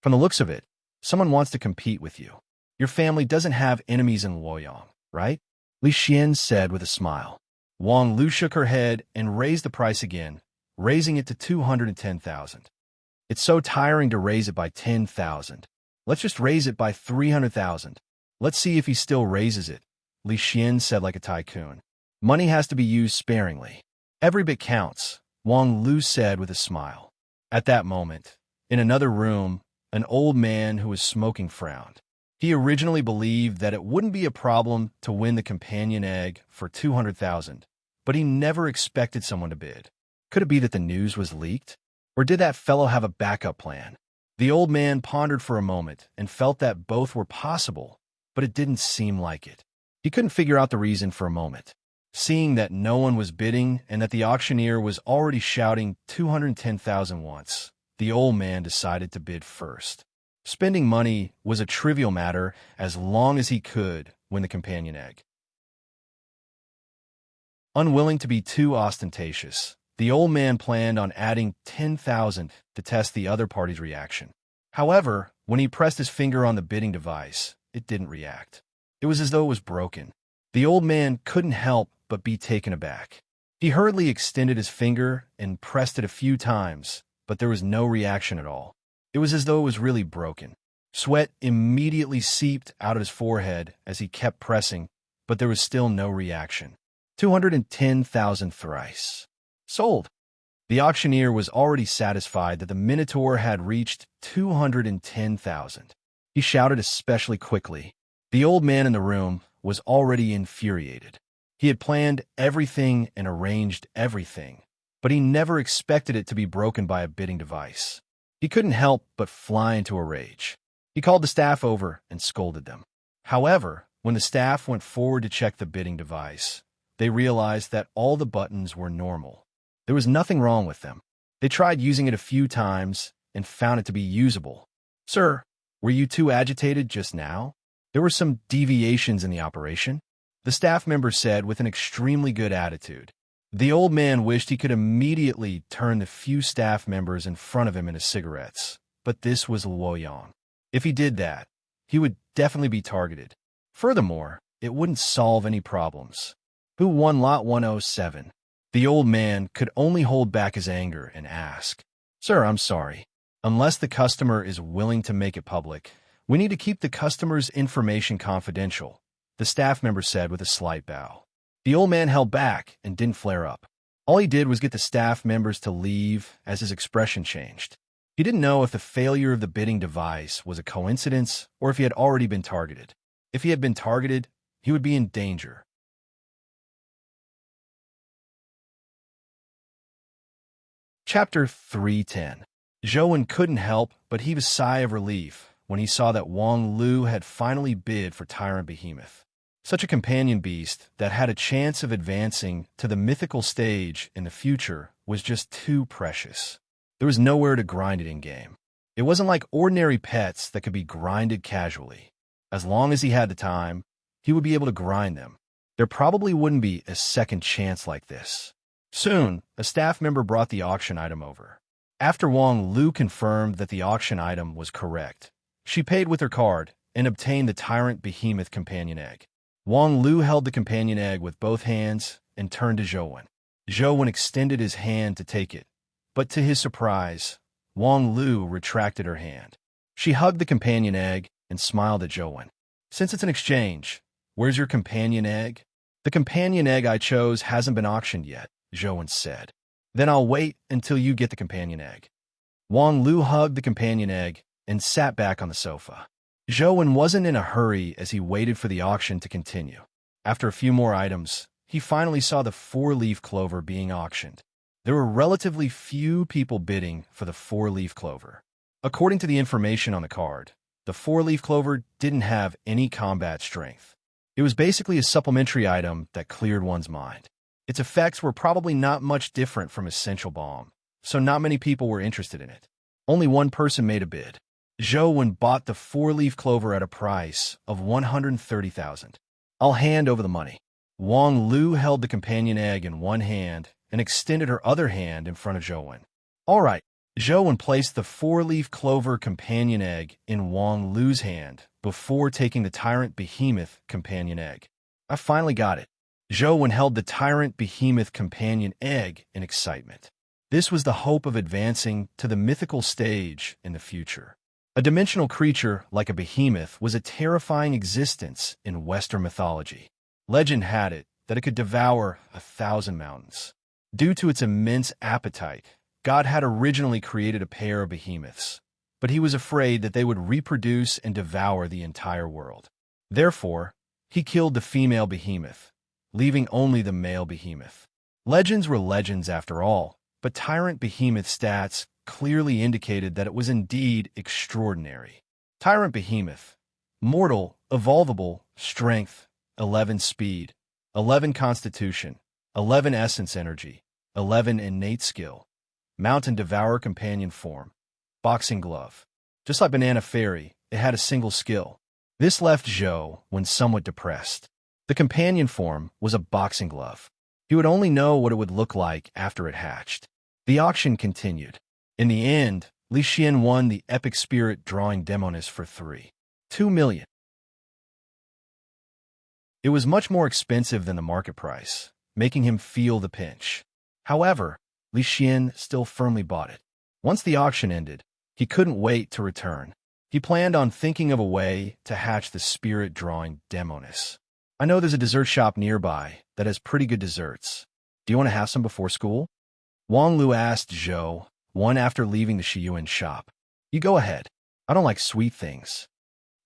From the looks of it, someone wants to compete with you. Your family doesn't have enemies in Luoyang, right? Li Xian said with a smile. Wang Lu shook her head and raised the price again, raising it to 210,000. It's so tiring to raise it by 10,000. Let's just raise it by 300,000. Let's see if he still raises it, Li Xian said like a tycoon. Money has to be used sparingly. Every bit counts, Wang Lu said with a smile. At that moment, in another room, an old man who was smoking frowned. He originally believed that it wouldn't be a problem to win the companion egg for 200,000, but he never expected someone to bid. Could it be that the news was leaked? Or did that fellow have a backup plan? The old man pondered for a moment and felt that both were possible, but it didn't seem like it. He couldn't figure out the reason for a moment. Seeing that no one was bidding and that the auctioneer was already shouting 210,000 once, the old man decided to bid first. Spending money was a trivial matter as long as he could win the companion egg. Unwilling to be too ostentatious, the old man planned on adding 10,000 to test the other party's reaction. However, when he pressed his finger on the bidding device, it didn't react. It was as though it was broken. The old man couldn't help but be taken aback. He hurriedly extended his finger and pressed it a few times, but there was no reaction at all. It was as though it was really broken. Sweat immediately seeped out of his forehead as he kept pressing, but there was still no reaction. 210,000 thrice. Sold. The auctioneer was already satisfied that the Minotaur had reached 210,000. He shouted especially quickly. The old man in the room was already infuriated. He had planned everything and arranged everything, but he never expected it to be broken by a bidding device. He couldn't help but fly into a rage. He called the staff over and scolded them. However, when the staff went forward to check the bidding device, they realized that all the buttons were normal. There was nothing wrong with them. They tried using it a few times and found it to be usable. Sir, were you too agitated just now? There were some deviations in the operation, the staff member said with an extremely good attitude. The old man wished he could immediately turn the few staff members in front of him into cigarettes, but this was Luoyang. If he did that, he would definitely be targeted. Furthermore, it wouldn't solve any problems. Who won lot 107? The old man could only hold back his anger and ask, Sir, I'm sorry. Unless the customer is willing to make it public, we need to keep the customer's information confidential, the staff member said with a slight bow. The old man held back and didn't flare up. All he did was get the staff members to leave as his expression changed. He didn't know if the failure of the bidding device was a coincidence or if he had already been targeted. If he had been targeted, he would be in danger. Chapter 310. Zhou couldn't help but heave a sigh of relief when he saw that Wang Lu had finally bid for Tyrant Behemoth. Such a companion beast that had a chance of advancing to the mythical stage in the future was just too precious. There was nowhere to grind it in-game. It wasn't like ordinary pets that could be grinded casually. As long as he had the time, he would be able to grind them. There probably wouldn't be a second chance like this. Soon, a staff member brought the auction item over. After Wang Lu confirmed that the auction item was correct, she paid with her card and obtained the Tyrant Behemoth companion egg. Wang Lu held the companion egg with both hands and turned to Zhou. Zhou extended his hand to take it, but to his surprise, Wang Lu retracted her hand. She hugged the companion egg and smiled at Zhou. Since it's an exchange, where's your companion egg? The companion egg I chose hasn't been auctioned yet, Zhou said. Then I'll wait until you get the companion egg. Wang Lu hugged the companion egg and sat back on the sofa. Zhou wasn't in a hurry as he waited for the auction to continue. After a few more items, he finally saw the four-leaf clover being auctioned. There were relatively few people bidding for the four-leaf clover. According to the information on the card, the four-leaf clover didn't have any combat strength. It was basically a supplementary item that cleared one's mind. Its effects were probably not much different from Essential Balm, so not many people were interested in it. Only one person made a bid. Zhou bought the four-leaf clover at a price of 130,000. I'll hand over the money. Wang Lu held the companion egg in one hand and extended her other hand in front of Zhou. All right. Zhou placed the four-leaf clover companion egg in Wang Lu's hand before taking the tyrant behemoth companion egg. I finally got it. Zhou held the tyrant behemoth companion egg in excitement. This was the hope of advancing to the mythical stage in the future. A dimensional creature like a behemoth was a terrifying existence in Western mythology. Legend had it that it could devour 1,000 mountains. Due to its immense appetite, God had originally created a pair of behemoths, but he was afraid that they would reproduce and devour the entire world. Therefore, he killed the female behemoth, leaving only the male behemoth. Legends were legends after all, but tyrant behemoth stats clearly indicated that it was indeed extraordinary. Tyrant behemoth, mortal, evolvable, strength, 11 speed, 11 constitution, 11 essence energy, 11 innate skill, mountain devourer companion form, boxing glove. Just like Banana Fairy, it had a single skill. This left Zhou somewhat depressed. The companion form was a boxing glove. He would only know what it would look like after it hatched. The auction continued. In the end, Li Xian won the Epic Spirit Drawing Demonis for 2 million. It was much more expensive than the market price, making him feel the pinch. However, Li Xian still firmly bought it. Once the auction ended, he couldn't wait to return. He planned on thinking of a way to hatch the Spirit Drawing Demonis. I know there's a dessert shop nearby that has pretty good desserts. Do you want to have some before school? Wang Lu asked Zhou, after leaving the Shiyuan shop. You go ahead. I don't like sweet things.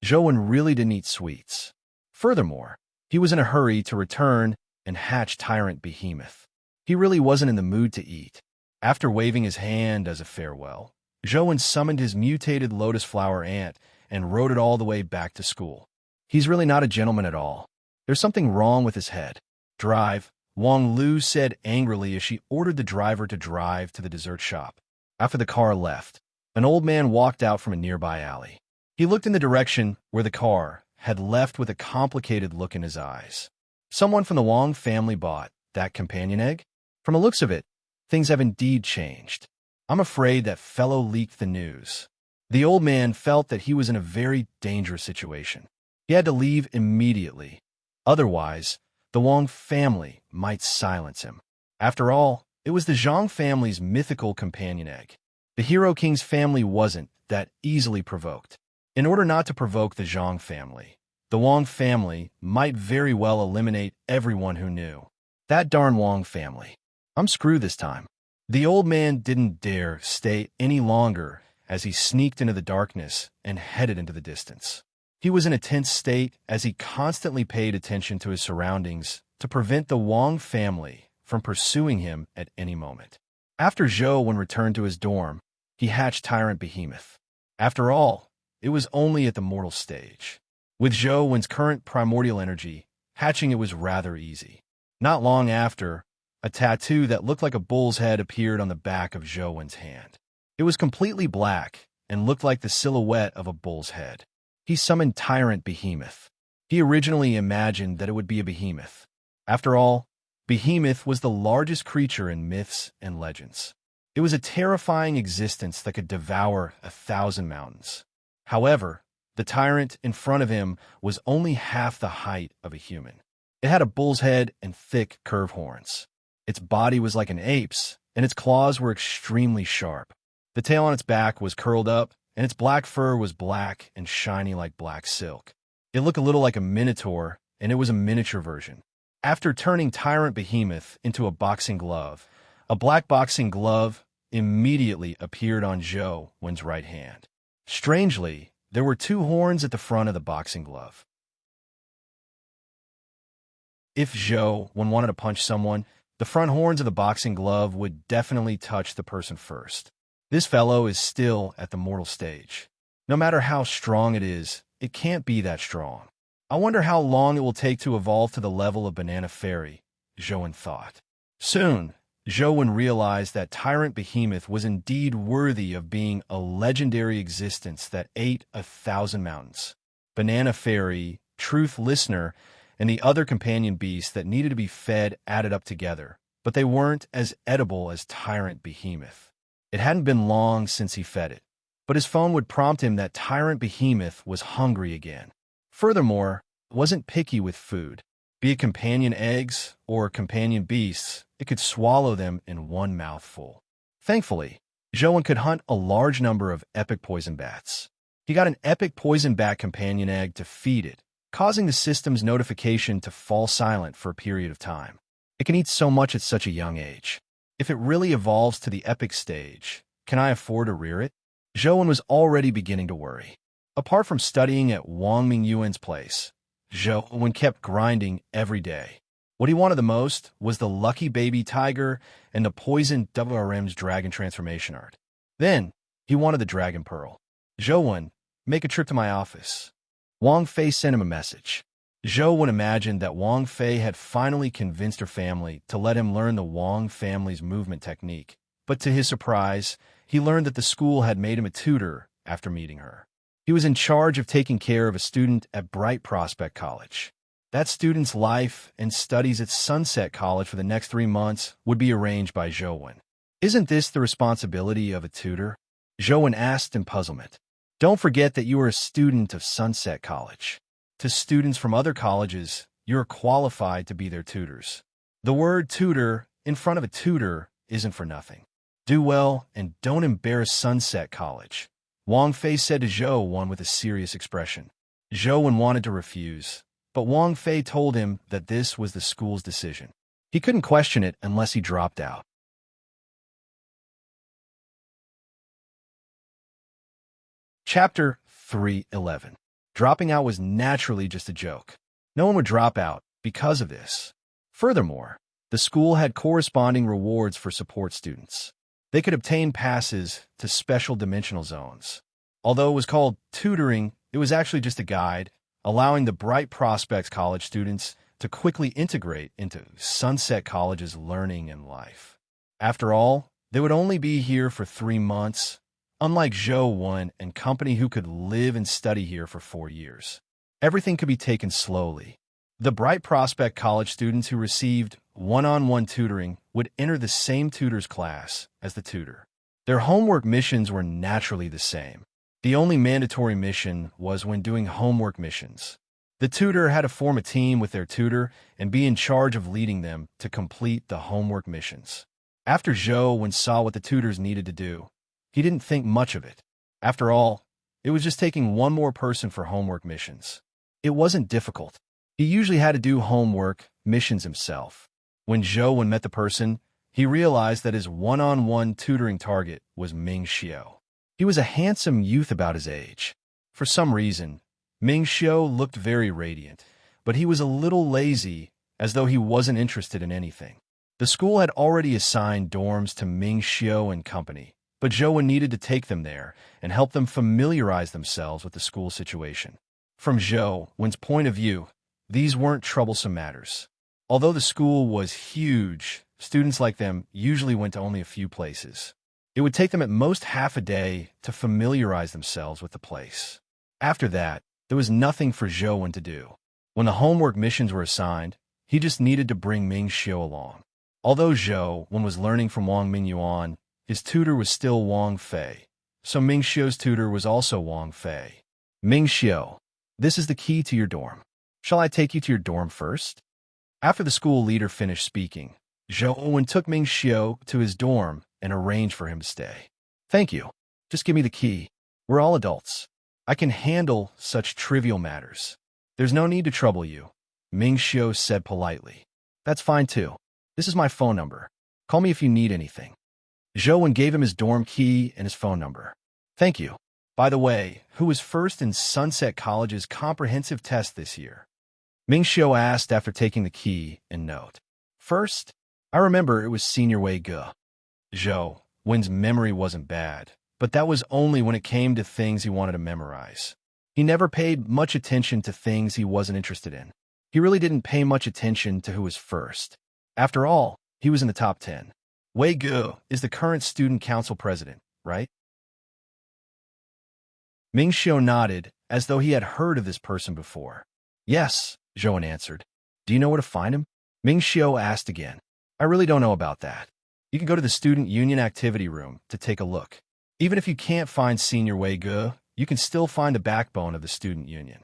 Zhou really didn't eat sweets. Furthermore, he was in a hurry to return and hatch Tyrant Behemoth. He really wasn't in the mood to eat. After waving his hand as a farewell, Zhou summoned his mutated lotus flower ant and rode it all the way back to school. He's really not a gentleman at all. There's something wrong with his head. Drive, Wang Lu said angrily as she ordered the driver to drive to the dessert shop. After the car left, an old man walked out from a nearby alley. He looked in the direction where the car had left with a complicated look in his eyes. Someone from the Wang family bought that companion egg? From the looks of it, things have indeed changed. I'm afraid that fellow leaked the news. The old man felt that he was in a very dangerous situation. He had to leave immediately. Otherwise, the Wang family might silence him. After all, it was the Zhang family's mythical companion egg. The Hero King's family wasn't that easily provoked. In order not to provoke the Zhang family, the Wang family might very well eliminate everyone who knew. That darn Wang family. I'm screwed this time. The old man didn't dare stay any longer as he sneaked into the darkness and headed into the distance. He was in a tense state as he constantly paid attention to his surroundings to prevent the Wang family from pursuing him at any moment. After Zhou returned to his dorm, he hatched Tyrant Behemoth. After all, it was only at the mortal stage. With Zhou's current primordial energy, hatching it was rather easy. Not long after, a tattoo that looked like a bull's head appeared on the back of Zhou's hand. It was completely black and looked like the silhouette of a bull's head. He summoned Tyrant Behemoth. He originally imagined that it would be a behemoth. After all, Behemoth was the largest creature in myths and legends. It was a terrifying existence that could devour 1,000 mountains. However, the tyrant in front of him was only half the height of a human. It had a bull's head and thick, curved horns. Its body was like an ape's, and its claws were extremely sharp. The tail on its back was curled up, and its black fur was black and shiny like black silk. It looked a little like a minotaur, and it was a miniature version. After turning Tyrant Behemoth into a boxing glove, a black boxing glove immediately appeared on Zhou's right hand. Strangely, There were two horns at the front of the boxing glove. If Zhou wanted to punch someone, the front horns of the boxing glove would definitely touch the person first. This fellow is still at the mortal stage. No matter how strong it is, it can't be that strong. I wonder how long it will take to evolve to the level of Banana Fairy, Zhou thought. Soon, Zhou realized that Tyrant Behemoth was indeed worthy of being a legendary existence that ate 1,000 mountains. Banana Fairy, Truth Listener, and the other companion beasts that needed to be fed added up together, but they weren't as edible as Tyrant Behemoth. It hadn't been long since he fed it, but his phone would prompt him that Tyrant Behemoth was hungry again. Furthermore, it wasn't picky with food. Be it companion eggs or companion beasts, it could swallow them in one mouthful. Thankfully, Zhou could hunt a large number of epic poison bats. He got an epic poison bat companion egg to feed it, causing the system's notification to fall silent for a period of time. It can eat so much at such a young age. If it really evolves to the epic stage, can I afford to rear it? Zhou was already beginning to worry. Apart from studying at Wang Mingyuan's place, Zhou kept grinding every day. What he wanted the most was the lucky baby tiger and the poison WRM's dragon transformation art. Then, he wanted the dragon pearl. Zhou, make a trip to my office. Wang Fei sent him a message. Zhou imagined that Wang Fei had finally convinced her family to let him learn the Wang family's movement technique, but to his surprise, he learned that the school had made him a tutor after meeting her. He was in charge of taking care of a student at Bright Prospect College. That student's life and studies at Sunset College for the next 3 months would be arranged by Zhou. Isn't this the responsibility of a tutor? Zhou asked in puzzlement. Don't forget that you are a student of Sunset College. To students from other colleges, you are qualified to be their tutors. The word tutor in front of a tutor isn't for nothing. Do well and don't embarrass Sunset College, Wang Fei said to Zhou with a serious expression. Zhou wanted to refuse, but Wang Fei told him that this was the school's decision. He couldn't question it unless he dropped out. Chapter 3:11. Dropping out was naturally just a joke. No one would drop out because of this. Furthermore, the school had corresponding rewards for support students. They could obtain passes to special dimensional zones. Although it was called tutoring, it was actually just a guide, allowing the Bright Prospects College students to quickly integrate into Sunset College's learning and life. After all, they would only be here for 3 months, unlike Zhou and company who could live and study here for 4 years. Everything could be taken slowly. The Bright Prospect College students who received one-on-one tutoring would enter the same tutor's class as the tutor. Their homework missions were naturally the same. The only mandatory mission was when doing homework missions. The tutor had to form a team with their tutor and be in charge of leading them to complete the homework missions. After Zhou saw what the tutors needed to do, he didn't think much of it. After all, it was just taking one more person for homework missions. It wasn't difficult. He usually had to do homework missions himself. When Zhou met the person, he realized that his one-on-one tutoring target was Ming Xiu. He was a handsome youth about his age. For some reason, Ming Xiu looked very radiant, but he was a little lazy, as though he wasn't interested in anything. The school had already assigned dorms to Ming Xiu and company, but Zhou needed to take them there and help them familiarize themselves with the school situation. From Zhou's point of view, these weren't troublesome matters. Although the school was huge, students like them usually went to only a few places. It would take them at most half a day to familiarize themselves with the place. After that, there was nothing for Zhou to do. When the homework missions were assigned, he just needed to bring Ming Xiu along. Although Zhou was learning from Wang Mingyuan, his tutor was still Wang Fei, so Ming Xiu's tutor was also Wang Fei. Ming Xiu, this is the key to your dorm. Shall I take you to your dorm first? After the school leader finished speaking, Zhou took Ming Xiu to his dorm and arranged for him to stay. Thank you. Just give me the key. We're all adults. I can handle such trivial matters. There's no need to trouble you, Ming Xiu said politely. That's fine too. This is my phone number. Call me if you need anything. Zhou gave him his dorm key and his phone number. Thank you. By the way, who was first in Sunset College's comprehensive test this year? Ming Xiu asked after taking the key and note. First, I remember it was Senior Wei Ge. Zhou, Wen's memory wasn't bad, but that was only when it came to things he wanted to memorize. He never paid much attention to things he wasn't interested in. He really didn't pay much attention to who was first. After all, he was in the top 10. Wei Ge is the current student council president, right? Ming Xiu nodded, as though he had heard of this person before. Yes, Zhou answered. Do you know where to find him? Ming Xiu asked again. I really don't know about that. You can go to the student union activity room to take a look. Even if you can't find Senior Wei Ge, you can still find the backbone of the student union.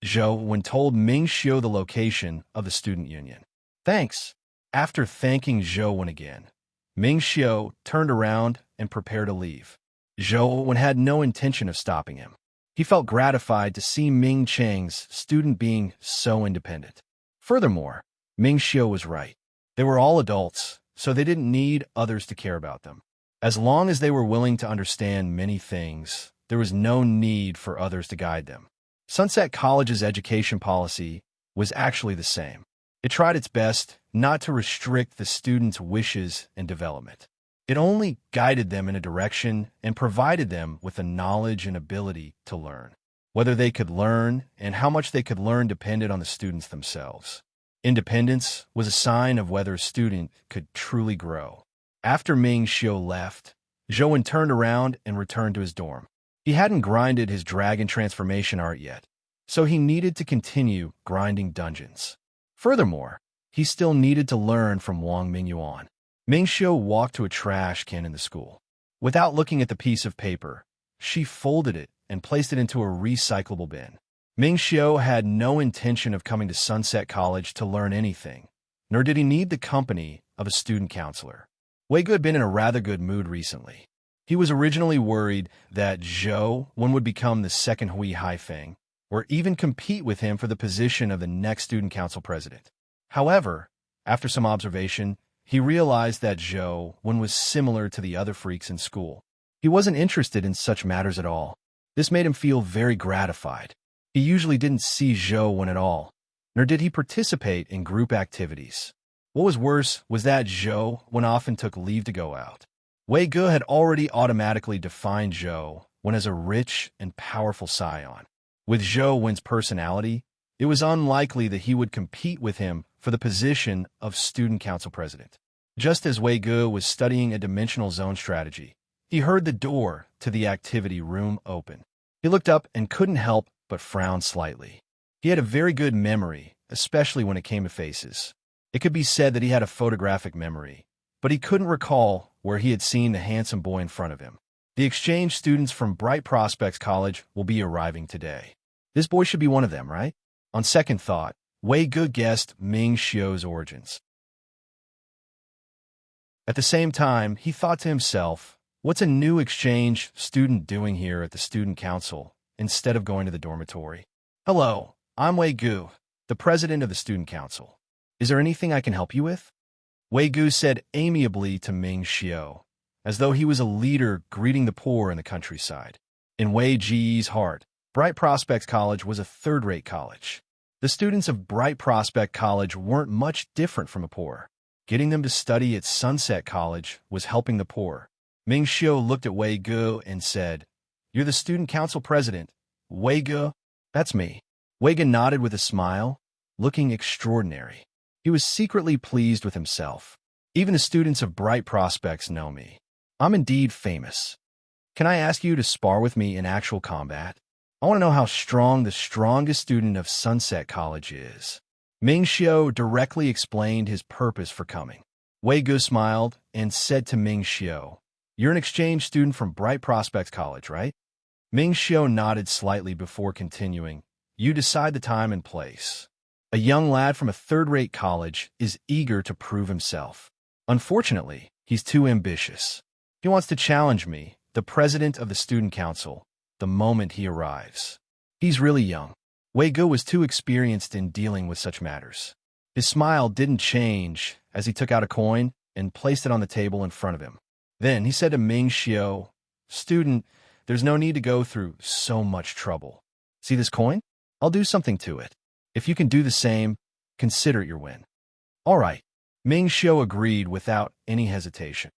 Zhou when told Ming Xiu the location of the student union. Thanks. After thanking Zhou Wen again, Ming Xiu turned around and prepared to leave. Zhou Wen had no intention of stopping him. He felt gratified to see Ming Cheng's student being so independent. Furthermore, Ming Xiu was right. They were all adults, so they didn't need others to care about them. As long as they were willing to understand many things, there was no need for others to guide them. Sunset College's education policy was actually the same. It tried its best not to restrict the students' wishes and development. It only guided them in a direction and provided them with the knowledge and ability to learn. Whether they could learn and how much they could learn depended on the students themselves. Independence was a sign of whether a student could truly grow. After Ming Xiu left, Zhou Wen turned around and returned to his dorm. He hadn't grinded his dragon transformation art yet, so he needed to continue grinding dungeons. Furthermore, he still needed to learn from Wang Mingyuan. Ming Xiu walked to a trash can in the school. Without looking at the piece of paper, she folded it and placed it into a recyclable bin. Ming Xiu had no intention of coming to Sunset College to learn anything, nor did he need the company of a student counselor. Wei Ge had been in a rather good mood recently. He was originally worried that Zhou Wen would become the second Hui Haifeng, or even compete with him for the position of the next student council president. However, after some observation, he realized that Zhou Wen was similar to the other freaks in school. He wasn't interested in such matters at all. This made him feel very gratified. He usually didn't see Zhou Wen at all, nor did he participate in group activities. What was worse was that Zhou Wen often took leave to go out. Wei Ge had already automatically defined Zhou Wen as a rich and powerful scion. With Zhou Wen's personality, it was unlikely that he would compete with him for the position of student council president. Just as Wei Ge was studying a dimensional zone strategy, he heard the door to the activity room open. He looked up and couldn't help but frown slightly. He had a very good memory, especially when it came to faces. It could be said that he had a photographic memory, but he couldn't recall where he had seen the handsome boy in front of him. The exchange students from Bright Prospects College will be arriving today. This boy should be one of them, right? On second thought, Wei Ge guessed Ming Xiu's origins. At the same time, he thought to himself, what's a new exchange student doing here at the student council instead of going to the dormitory? Hello, I'm Wei Ge, the president of the student council. Is there anything I can help you with? Wei Ge said amiably to Ming Xiu, as though he was a leader greeting the poor in the countryside. In Wei Ji's heart, Bright Prospects College was a third-rate college. The students of Bright Prospect College weren't much different from the poor. Getting them to study at Sunset College was helping the poor. Ming Xiu looked at Wei Ge and said, You're the student council president. Wei Ge? That's me. Wei Ge nodded with a smile, looking extraordinary. He was secretly pleased with himself. Even the students of Bright Prospects know me. I'm indeed famous. Can I ask you to spar with me in actual combat? I want to know how strong the strongest student of Sunset College is. Ming Xiu directly explained his purpose for coming. Wei Ge smiled and said to Ming Xiu, You're an exchange student from Bright Prospects College, right? Ming Xiu nodded slightly before continuing, You decide the time and place. A young lad from a third-rate college is eager to prove himself. Unfortunately, he's too ambitious. He wants to challenge me, the president of the student council, the moment he arrives. He's really young. Wei Ge was too experienced in dealing with such matters. His smile didn't change as he took out a coin and placed it on the table in front of him. Then he said to Ming Xiu, Student, There's no need to go through so much trouble. See this coin? I'll do something to it. If you can do the same, consider it your win. All right. Ming Xiu agreed without any hesitation.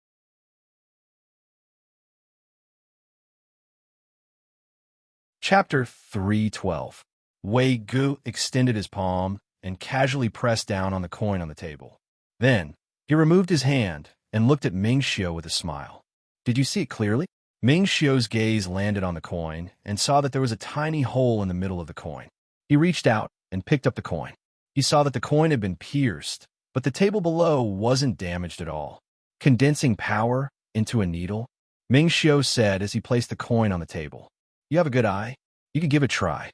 Chapter 312. Wei Gu extended his palm and casually pressed down on the coin on the table. Then, he removed his hand and looked at Ming Xiu with a smile. Did you see it clearly? Ming Xiu's gaze landed on the coin and saw that there was a tiny hole in the middle of the coin. He reached out and picked up the coin. He saw that the coin had been pierced, but the table below wasn't damaged at all. Condensing power into a needle? Ming Xiu said as he placed the coin on the table. You have a good eye. You could give it a try.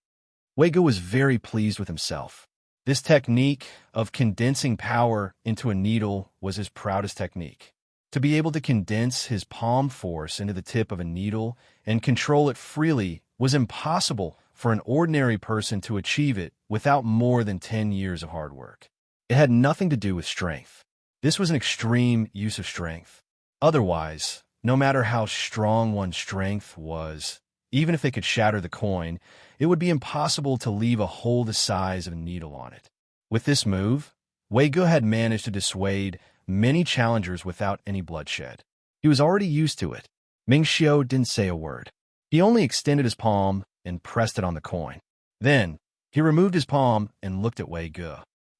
Wei Gu was very pleased with himself. This technique of condensing power into a needle was his proudest technique. To be able to condense his palm force into the tip of a needle and control it freely was impossible for an ordinary person to achieve it without more than 10 years of hard work. It had nothing to do with strength. This was an extreme use of strength. Otherwise, no matter how strong one's strength was, even if they could shatter the coin, it would be impossible to leave a hole the size of a needle on it. With this move, Wei Gu had managed to dissuade many challengers without any bloodshed. He was already used to it. Ming Xiu didn't say a word. He only extended his palm and pressed it on the coin. Then, he removed his palm and looked at Wei Gu.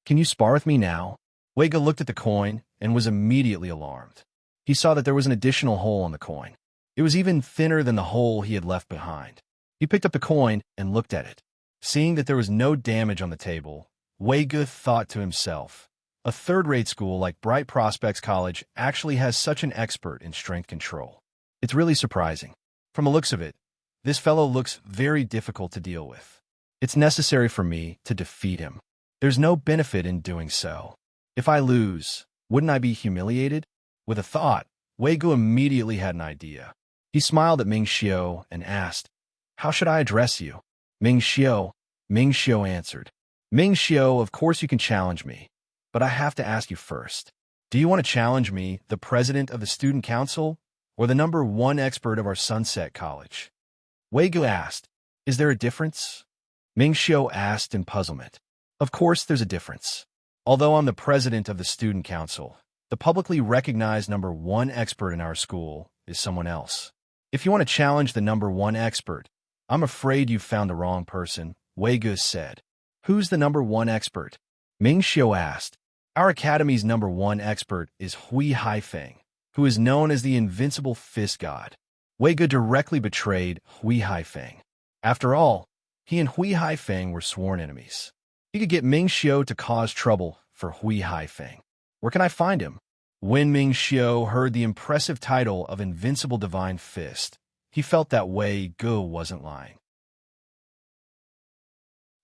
Can you spar with me now? Wei Gu looked at the coin and was immediately alarmed. He saw that there was an additional hole on the coin. It was even thinner than the hole he had left behind. He picked up the coin and looked at it. Seeing that there was no damage on the table, Wei Gu thought to himself, a third-rate school like Bright Prospects College actually has such an expert in strength control. It's really surprising. From the looks of it, this fellow looks very difficult to deal with. It's necessary for me to defeat him. There's no benefit in doing so. If I lose, wouldn't I be humiliated? With a thought, Wei Gu immediately had an idea. He smiled at Ming Xiu and asked, How should I address you? Ming Xiu answered. Ming Xiu, of course you can challenge me, but I have to ask you first. Do you want to challenge me, the president of the student council, or the #1 expert of our Sunset College? Wei Gu asked, Is there a difference? Ming Xiu asked in puzzlement. Of course there's a difference. Although I'm the president of the student council, the publicly recognized #1 expert in our school is someone else. If you want to challenge the #1 expert, I'm afraid you've found the wrong person, Wei Gu said. Who's the #1 expert? Ming Xiu asked. Our academy's #1 expert is Hui Haifeng, who is known as the invincible fist god. Wei Gu directly betrayed Hui Haifeng. After all, he and Hui Haifeng were sworn enemies. He could get Ming Xiu to cause trouble for Hui Haifeng. Where can I find him? When Ming Xiu heard the impressive title of Invincible Divine Fist, he felt that Wei Gu wasn't lying.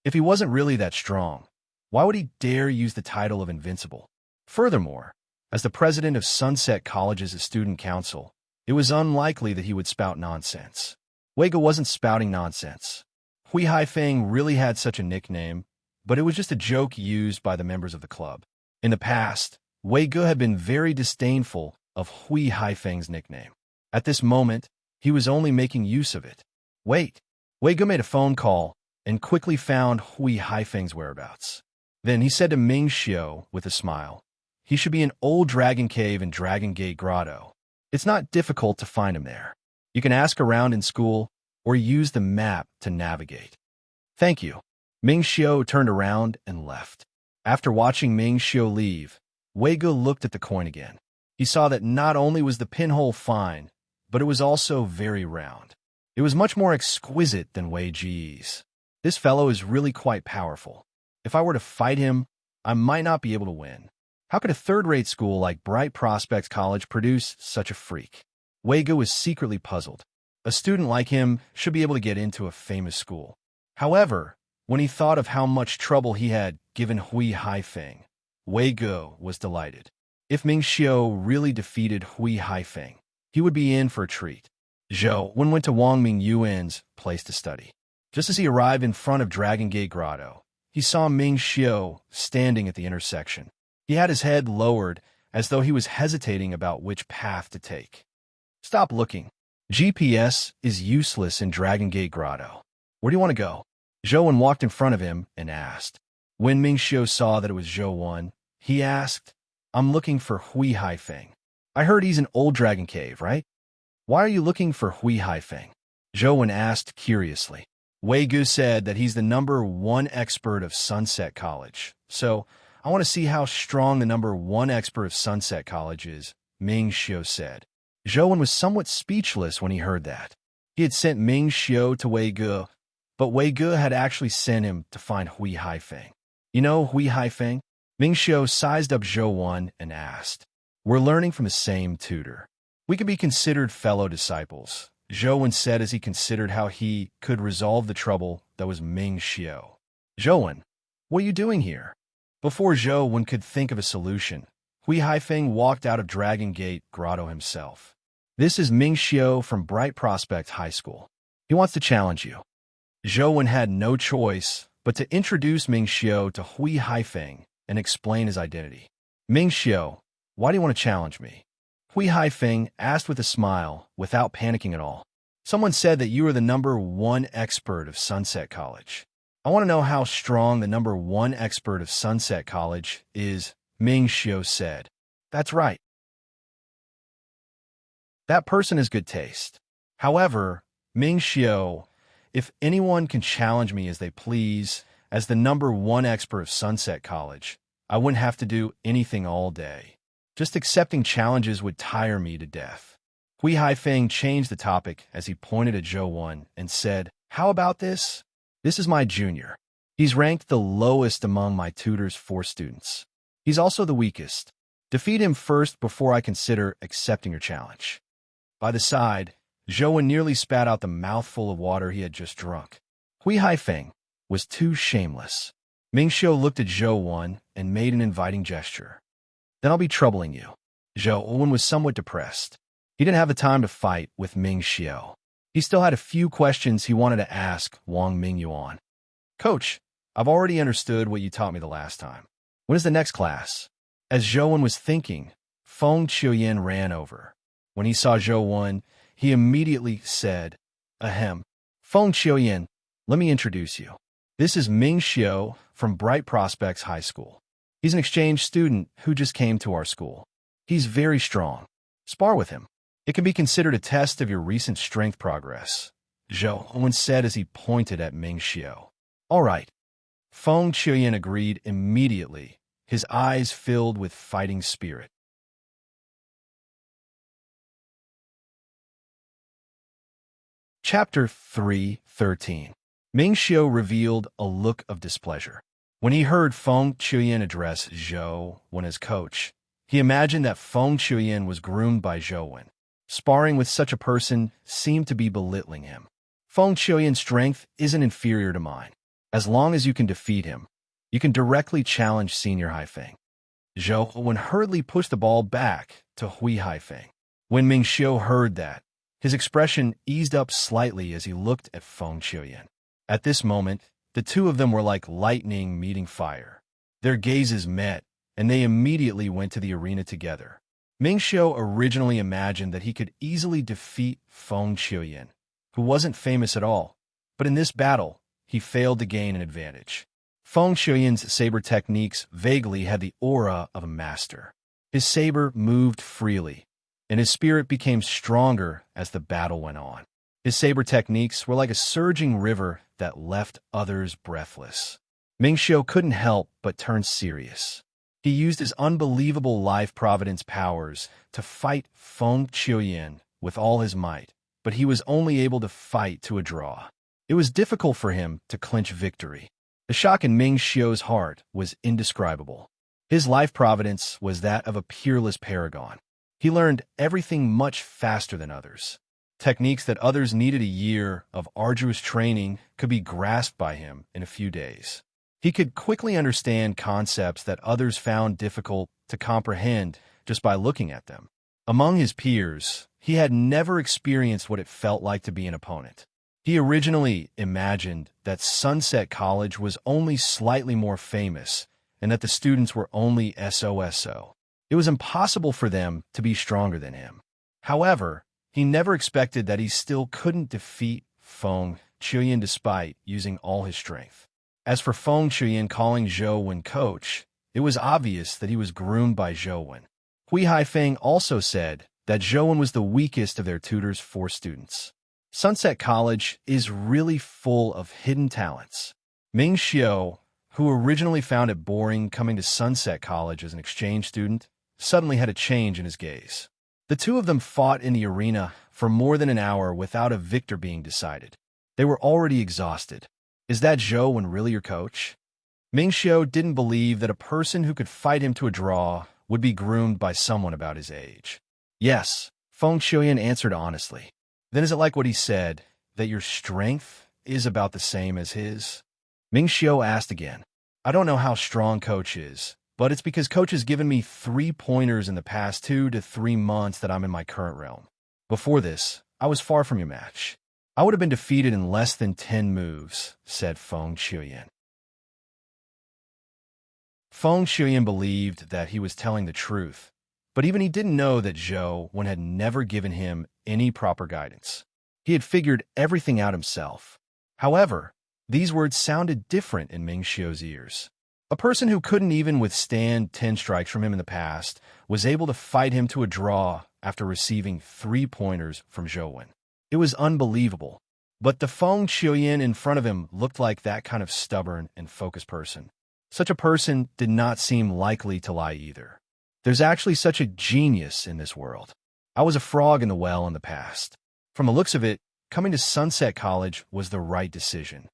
If he wasn't really that strong, why would he dare use the title of Invincible? Furthermore, as the president of Sunset College's student council, it was unlikely that he would spout nonsense. Wei Gu wasn't spouting nonsense. Hui Haifeng really had such a nickname, but it was just a joke used by the members of the club. In the past, Wei Gu had been very disdainful of Hui Haifeng's nickname. At this moment, he was only making use of it. Wait. Wei Gu made a phone call and quickly found Hui Haifeng's whereabouts. Then he said to Ming Xiu with a smile, he should be in Old Dragon Cave and Dragon Gate Grotto. It's not difficult to find him there. You can ask around in school or use the map to navigate. Thank you. Ming Xiu turned around and left. After watching Ming Xiu leave, Wei Gu looked at the coin again. He saw that not only was the pinhole fine, but it was also very round. It was much more exquisite than Wei Ji's. This fellow is really quite powerful. If I were to fight him, I might not be able to win. How could a third-rate school like Bright Prospects College produce such a freak? Wei Gu was secretly puzzled. A student like him should be able to get into a famous school. However, when he thought of how much trouble he had given Hui Haifeng, Wei Gu was delighted. If Ming Xiu really defeated Hui Haifeng, he would be in for a treat. Zhou Wen went to Wang Mingyuan's place to study. Just as he arrived in front of Dragon Gate Grotto, he saw Ming Xiu standing at the intersection. He had his head lowered as though he was hesitating about which path to take. Stop looking. GPS is useless in Dragon Gate Grotto. Where do you want to go? Zhou walked in front of him and asked. When Mingxiu saw that it was Zhou, he asked, I'm looking for Hui Haifeng. I heard he's an old dragon cave, right? Why are you looking for Hui Haifeng? Zhou asked curiously. Wei Gu said that he's the #1 expert of Sunset College, so I want to see how strong the #1 expert of Sunset College is, Ming Xiu said. Zhou was somewhat speechless when he heard that. He had sent Ming Xiu to Wei Gu, but Wei Gu had actually sent him to find Hui Haifeng. You know Hui Haifeng? Ming Xiu sized up Zhou and asked. We're learning from the same tutor. We could be considered fellow disciples, Zhou said as he considered how he could resolve the trouble that was Ming Xiu. Zhou, what are you doing here? Before Zhou could think of a solution, Hui Haifeng walked out of Dragon Gate Grotto himself. This is Ming Xiu from Bright Prospect High School. He wants to challenge you. Zhou had no choice but to introduce Ming Xiu to Hui Haifeng and explain his identity. Ming Xiu, why do you want to challenge me? Hui Haifeng asked with a smile, without panicking at all. Someone said that you are the #1 expert of Sunset College. I want to know how strong the #1 expert of Sunset College is, Ming Xiu said. That's right. That person has good taste. However, Ming Xiu, if anyone can challenge me as they please, as the #1 expert of Sunset College, I wouldn't have to do anything all day. Just accepting challenges would tire me to death. Hui Haifeng changed the topic as he pointed at Zhou and said, How about this? This is my junior. He's ranked the lowest among my tutor's 4 students. He's also the weakest. Defeat him first before I consider accepting your challenge. By the side, Zhou nearly spat out the mouthful of water he had just drunk. Hui Haifeng was too shameless. Ming Xiu looked at Zhou and made an inviting gesture. Then I'll be troubling you. Zhou was somewhat depressed. He didn't have the time to fight with Ming Xiu. He still had a few questions he wanted to ask Wang Mingyuan. Coach, I've already understood what you taught me the last time. When is the next class? As Zhou was thinking, Feng Qiuyan ran over. When he saw Zhou, he immediately said, Ahem. Feng Qiuyan, let me introduce you. This is Ming Xiu from Bright Prospects High School. He's an exchange student who just came to our school. He's very strong. Spar with him. It can be considered a test of your recent strength progress, Zhou said as he pointed at Ming Xiu. All right. Feng Qiuyan agreed immediately, his eyes filled with fighting spirit. Chapter 3:13. Ming Xiu revealed a look of displeasure. When he heard Feng Qiuyan address Zhou as coach, he imagined that Feng Qiuyan was groomed by Zhou. Sparring with such a person seemed to be belittling him. Feng Qiuyan's strength isn't inferior to mine. As long as you can defeat him, you can directly challenge Senior Haifeng. Zhou hurriedly pushed the ball back to Hui Haifeng. When Ming Xiu heard that, his expression eased up slightly as he looked at Feng Qiuyan. At this moment, the two of them were like lightning meeting fire. Their gazes met, and they immediately went to the arena together. Ming Xiu originally imagined that he could easily defeat Feng Qiuyan, who wasn't famous at all, but in this battle, he failed to gain an advantage. Feng Qiuyan's saber techniques vaguely had the aura of a master. His saber moved freely, and his spirit became stronger as the battle went on. His saber techniques were like a surging river that left others breathless. Ming Xiu couldn't help but turn serious. He used his unbelievable life providence powers to fight Feng Qiuyan with all his might, but he was only able to fight to a draw. It was difficult for him to clinch victory. The shock in Ming Xiu's heart was indescribable. His life providence was that of a peerless paragon. He learned everything much faster than others. Techniques that others needed a year of arduous training could be grasped by him in a few days. He could quickly understand concepts that others found difficult to comprehend just by looking at them. Among his peers, he had never experienced what it felt like to be an opponent. He originally imagined that Sunset College was only slightly more famous and that the students were only SOSO. It was impossible for them to be stronger than him. However, He never expected that he still couldn't defeat Feng Chuyin despite using all his strength. As for Feng Chuyin calling Zhou Wen coach, it was obvious that he was groomed by Zhou Wen. Hui Haifeng also said that Zhou Wen was the weakest of their tutor's 4 students. Sunset College is really full of hidden talents. Ming Xiu, who originally found it boring coming to Sunset College as an exchange student, suddenly had a change in his gaze. The two of them fought in the arena for more than an hour without a victor being decided. They were already exhausted. Is that Zhou Wen really your coach? Ming Xiu didn't believe that a person who could fight him to a draw would be groomed by someone about his age. Yes, Feng Chuyin answered honestly. Then is it like what he said, that your strength is about the same as his? Ming Xiu asked again. I don't know how strong coach is, but it's because coach has given me 3 pointers in the past 2 to 3 months that I'm in my current realm. Before this, I was far from your match. I would have been defeated in less than 10 moves, said Feng Chuyin. Feng Chuyin believed that he was telling the truth, but even he didn't know that Zhou Wen had never given him any proper guidance. He had figured everything out himself. However, these words sounded different in Ming Xiu's ears. A person who couldn't even withstand 10 strikes from him in the past was able to fight him to a draw after receiving 3 pointers from Zhou Wen. It was unbelievable, but the Feng Chuyin in front of him looked like that kind of stubborn and focused person. Such a person did not seem likely to lie either. There's actually such a genius in this world. I was a frog in the well in the past. From the looks of it, coming to Sunset College was the right decision.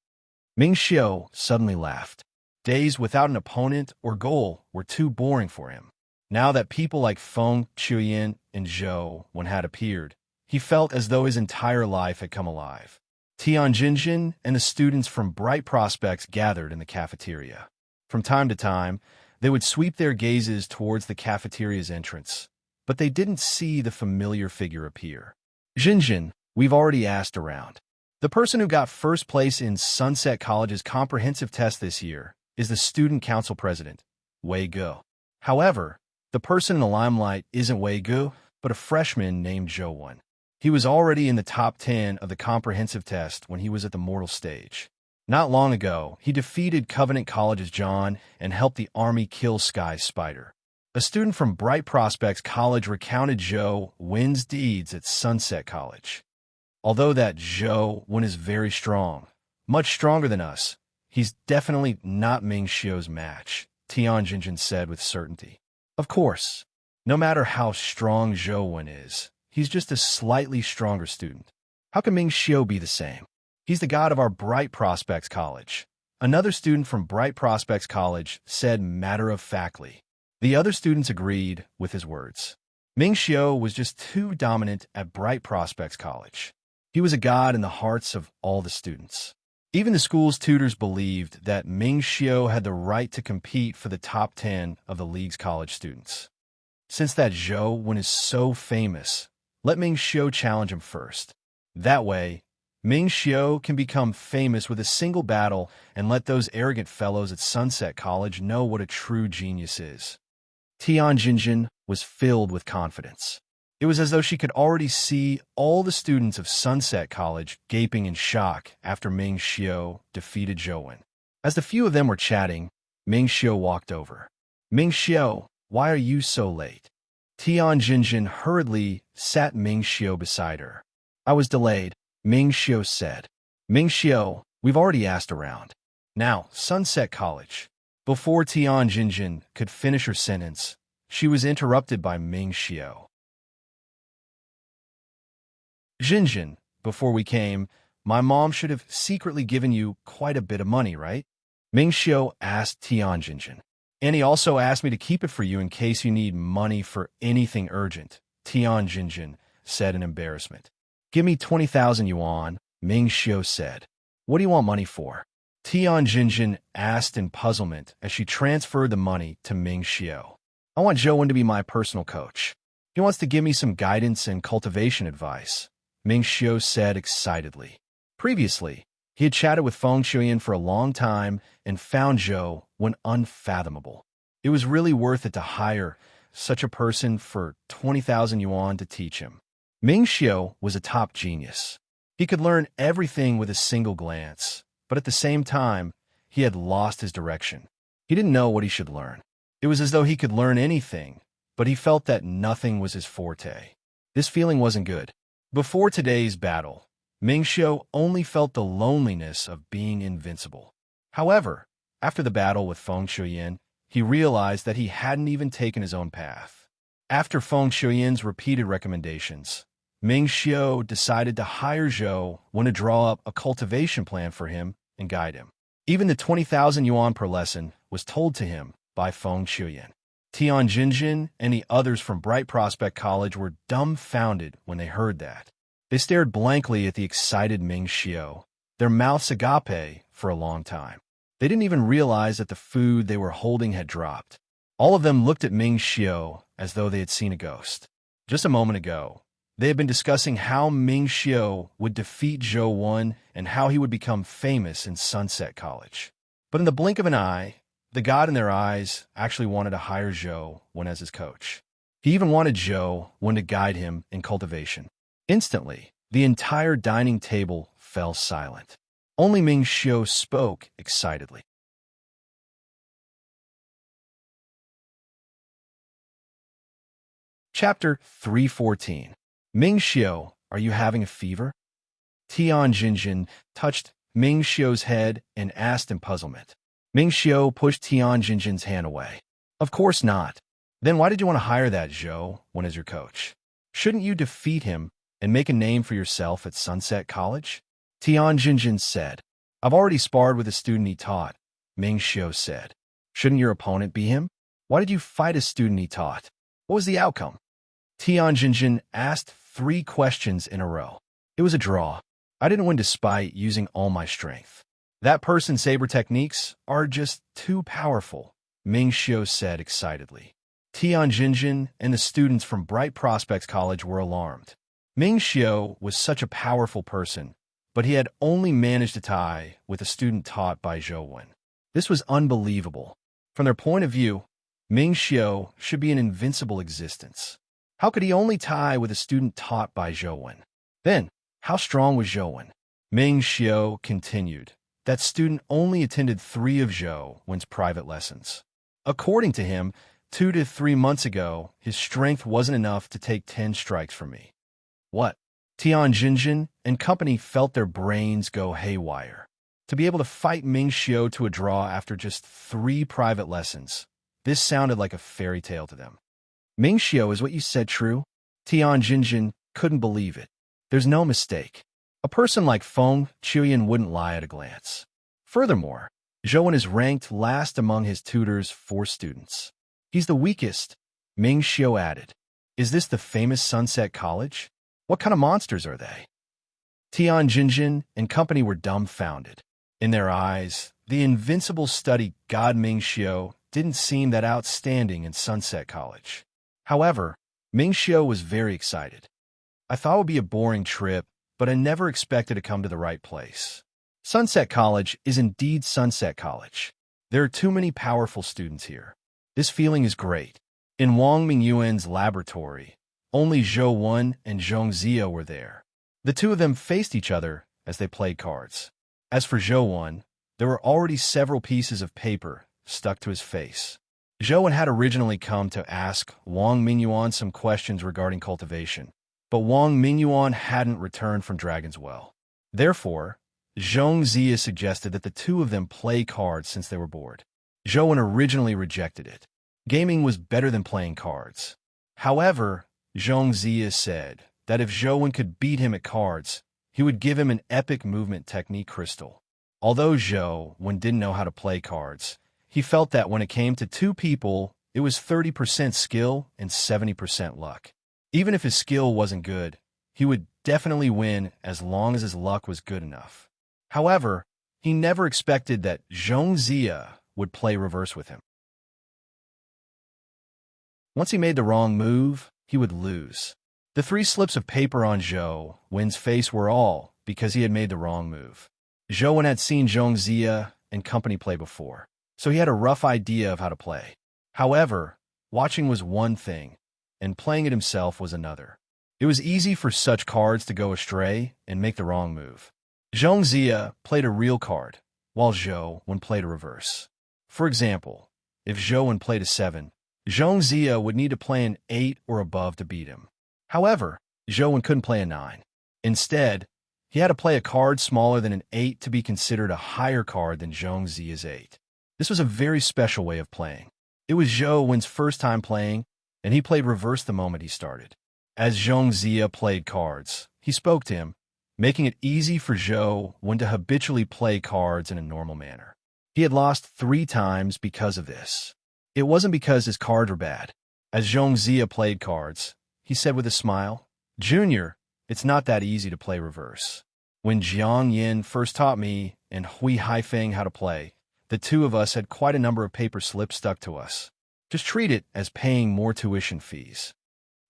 Ming Xiu suddenly laughed. Days without an opponent or goal were too boring for him. Now that people like Feng Chuyin and Zhou Wen had appeared, he felt as though his entire life had come alive. Tian Jinjin and the students from Bright Prospects gathered in the cafeteria. From time to time, they would sweep their gazes towards the cafeteria's entrance, but they didn't see the familiar figure appear. Jinjin, we've already asked around. The person who got first place in Sunset College's comprehensive test this year is the student council president, Wei Gu. However, the person in the limelight isn't Wei Gu, but a freshman named Zhou Wen. He was already in the top 10 of the comprehensive test when he was at the mortal stage. Not long ago, he defeated Covenant College's John and helped the army kill Sky's Spider. A student from Bright Prospects College recounted Zhou Wen's deeds at Sunset College. Although that Zhou Wen is very strong, much stronger than us, he's definitely not Ming Xiu's match, Tian Jinjin said with certainty. Of course, no matter how strong Zhou Wen is, he's just a slightly stronger student. How can Ming Xiu be the same? He's the god of our Bright Prospects College. Another student from Bright Prospects College said matter-of-factly. The other students agreed with his words. Ming Xiu was just too dominant at Bright Prospects College. He was a god in the hearts of all the students. Even the school's tutors believed that Ming Xiu had the right to compete for the top 10 of the league's college students. Since that Zhou Wen is so famous, let Ming Xiu challenge him first. That way, Ming Xiu can become famous with a single battle and let those arrogant fellows at Sunset College know what a true genius is. Tian Jinjin was filled with confidence. It was as though she could already see all the students of Sunset College gaping in shock after Ming Xiu defeated Zhou Wen. As the few of them were chatting, Ming Xiu walked over. Ming Xiu, why are you so late? Tian Jinjin hurriedly sat Ming Xiu beside her. I was delayed, Ming Xiu said. Ming Xiu, we've already asked around. Now, Sunset College. Before Tian Jinjin could finish her sentence, she was interrupted by Ming Xiu. Jinjin, before we came, my mom should have secretly given you quite a bit of money, right? Ming Xiu asked Tian Jinjin. And he also asked me to keep it for you in case you need money for anything urgent, Tian Jinjin said in embarrassment. Give me 20,000 yuan, Ming Xiu said. What do you want money for? Tian Jinjin asked in puzzlement as she transferred the money to Ming Xiu. I want Zhou Wen to be my personal coach. He wants to give me some guidance and cultivation advice, Ming Xiu said excitedly. Previously, he had chatted with Feng Chuyin for a long time and found Zhou Wen unfathomable. It was really worth it to hire such a person for 20,000 yuan to teach him. Ming Xiu was a top genius. He could learn everything with a single glance, but at the same time, he had lost his direction. He didn't know what he should learn. It was as though he could learn anything, but he felt that nothing was his forte. This feeling wasn't good. Before today's battle, Ming Xiu only felt the loneliness of being invincible. However, after the battle with Feng Shuyan, he realized that he hadn't even taken his own path. After Feng Shuyan's repeated recommendations, Ming Xiu decided to hire Zhou Wen to draw up a cultivation plan for him and guide him. Even the 20,000 yuan per lesson was told to him by Feng Shuyan. Tian Jinjin and the others from Bright Prospect College were dumbfounded when they heard that. They stared blankly at the excited Ming Xiu, their mouths agape for a long time. They didn't even realize that the food they were holding had dropped. All of them looked at Ming Xiu as though they had seen a ghost. Just a moment ago, they had been discussing how Ming Xiu would defeat Zhou Wen and how he would become famous in Sunset College. But in the blink of an eye, the god in their eyes actually wanted to hire Zhou Wen as his coach. He even wanted Zhou Wen to guide him in cultivation. Instantly, the entire dining table fell silent. Only Ming Xiu spoke excitedly. Chapter 314. Ming Xiu, are you having a fever? Tian Jinjin touched Ming Xiu's head and asked in puzzlement. Ming Xiu pushed Tian Jinjin's hand away. Of course not. Then why did you want to hire that Zhou Wen as your coach? Shouldn't you defeat him and make a name for yourself at Sunset College? Tian Jinjin said. I've already sparred with a student he taught, Ming Xiu said. Shouldn't your opponent be him? Why did you fight a student he taught? What was the outcome? Tian Jinjin asked 3 questions in a row. It was a draw. I didn't win despite using all my strength. That person's saber techniques are just too powerful, Ming Xiu said excitedly. Tian Jinjin and the students from Bright Prospects College were alarmed. Ming Xiu was such a powerful person, but he had only managed to tie with a student taught by Zhou Wen. This was unbelievable. From their point of view, Ming Xiu should be an invincible existence. How could he only tie with a student taught by Zhou Wen? Then, how strong was Zhou Wen? Ming Xiu continued. That student only attended 3 of Zhou Wen's private lessons. According to him, 2 to 3 months ago, his strength wasn't enough to take 10 strikes from me. What? Tian Jinjin and company felt their brains go haywire. To be able to fight Ming Xiu to a draw after just 3 private lessons, this sounded like a fairy tale to them. Ming Xiu, is what you said true? Tian Jinjin couldn't believe it. There's no mistake. A person like Feng Shuyan wouldn't lie at a glance. Furthermore, Zhou Wen is ranked last among his tutor's 4 students. He's the weakest, Ming Xiu added. Is this the famous Sunset College? What kind of monsters are they? Tian Jinjin and company were dumbfounded. In their eyes, the invincible study god Ming Xiu didn't seem that outstanding in Sunset College. However, Ming Xiu was very excited. I thought it would be a boring trip, but I never expected to come to the right place. Sunset College is indeed Sunset College. There are too many powerful students here. This feeling is great. In Wang Mingyuan's laboratory, only Zhou Wen and Zhong Zia were there. The 2 of them faced each other as they played cards. As for Zhou Wen, there were already several pieces of paper stuck to his face. Zhou Wen had originally come to ask Wang Mingyuan some questions regarding cultivation, but Wang Mingyuan hadn't returned from Dragon's Well. Therefore, Zhong Zia suggested that the 2 of them play cards since they were bored. Zhou Wen originally rejected it. Gaming was better than playing cards. However, Zhong Zia said that if Zhou Wen could beat him at cards, he would give him an epic movement technique crystal. Although Zhou Wen didn't know how to play cards, he felt that when it came to 2 people, it was 30% skill and 70% luck. Even if his skill wasn't good, he would definitely win as long as his luck was good enough. However, he never expected that Zhong Zia would play reverse with him. Once he made the wrong move, he would lose. The 3 slips of paper on Zhou Wen's face were all because he had made the wrong move. Zhou Wen had seen Zhong Zia and company play before, so he had a rough idea of how to play. However, watching was one thing, and playing it himself was another. It was easy for such cards to go astray and make the wrong move. Zhongzia played a real card, while Zhou Wen played a reverse. For example, if Zhou Wen played a 7, Zhongzia would need to play an 8 or above to beat him. However, Zhou Wen couldn't play a 9. Instead, he had to play a card smaller than an 8 to be considered a higher card than Zhongzia's 8. This was a very special way of playing. It was Zhou Wen's first time playing, and he played reverse the moment he started. As Zhongzia played cards, he spoke to him, making it easy for Zhou Wen to habitually play cards in a normal manner. He had lost 3 times because of this. It wasn't because his cards were bad. As Zhongzia played cards, he said with a smile, "Junior, it's not that easy to play reverse. When Jiang Yin first taught me and Hui Haifeng how to play, the two of us had quite a number of paper slips stuck to us. Just treat it as paying more tuition fees.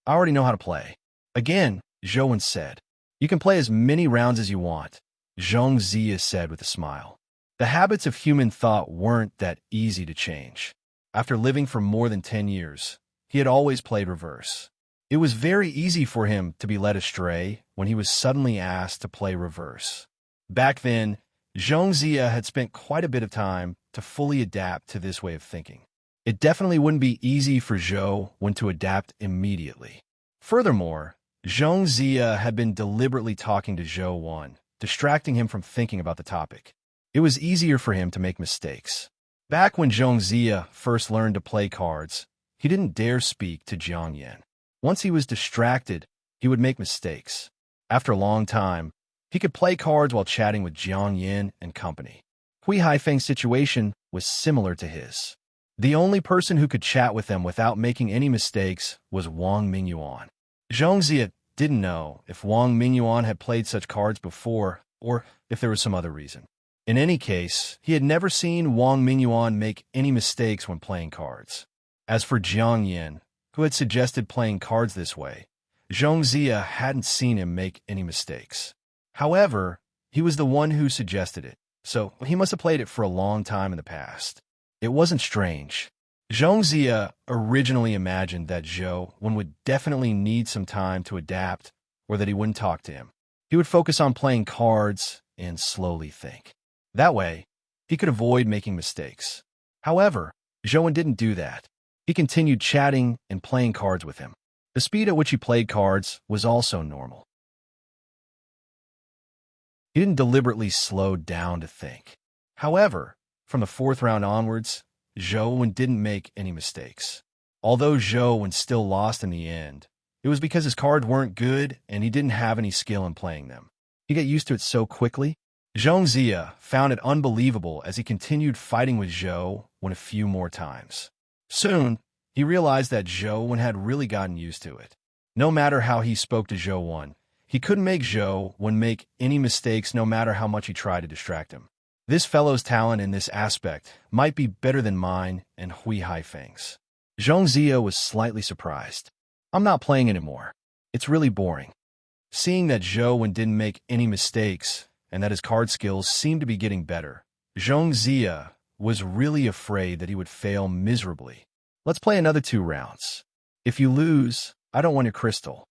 I already know how to play." Again, Zhou Wen said, "You can play as many rounds as you want," Zhongzia said with a smile. The habits of human thought weren't that easy to change. After living for more than 10 years, he had always played reverse. It was very easy for him to be led astray when he was suddenly asked to play reverse. Back then, Zhongzia had spent quite a bit of time to fully adapt to this way of thinking. It definitely wouldn't be easy for Zhou Wen to adapt immediately. Furthermore, Zhongzia had been deliberately talking to Zhou Wen, distracting him from thinking about the topic. It was easier for him to make mistakes. Back when Zhongzia first learned to play cards, he didn't dare speak to Jiang Yin. Once he was distracted, he would make mistakes. After a long time, he could play cards while chatting with Jiang Yin and company. Hui Haifeng's situation was similar to his. The only person who could chat with them without making any mistakes was Wang Mingyuan. Zhongzia didn't know if Wang Mingyuan had played such cards before or if there was some other reason. In any case, he had never seen Wang Mingyuan make any mistakes when playing cards. As for Jiang Yin, who had suggested playing cards this way, Zhongzia hadn't seen him make any mistakes. However, he was the one who suggested it, so he must have played it for a long time in the past. It wasn't strange. Zhongzia originally imagined that Zhou Wen would definitely need some time to adapt or that he wouldn't talk to him. He would focus on playing cards and slowly think. That way, he could avoid making mistakes. However, Zhou Wen didn't do that. He continued chatting and playing cards with him. The speed at which he played cards was also normal. He didn't deliberately slow down to think. However, from the 4th round onwards, Zhou Wen didn't make any mistakes. Although Zhou Wen still lost in the end, it was because his cards weren't good and he didn't have any skill in playing them. He got used to it so quickly. Zhongzia found it unbelievable as he continued fighting with Zhou Wen a few more times. Soon, he realized that Zhou Wen had really gotten used to it. No matter how he spoke to Zhou Wen, he couldn't make Zhou Wen make any mistakes no matter how much he tried to distract him. This fellow's talent in this aspect might be better than mine and Hui Haifeng's. Zhongzia was slightly surprised. "I'm not playing anymore. It's really boring." Seeing that Zhou Wen didn't make any mistakes and that his card skills seemed to be getting better, Zhongzia was really afraid that he would fail miserably. "Let's play another 2 rounds. If you lose, I don't want your crystal."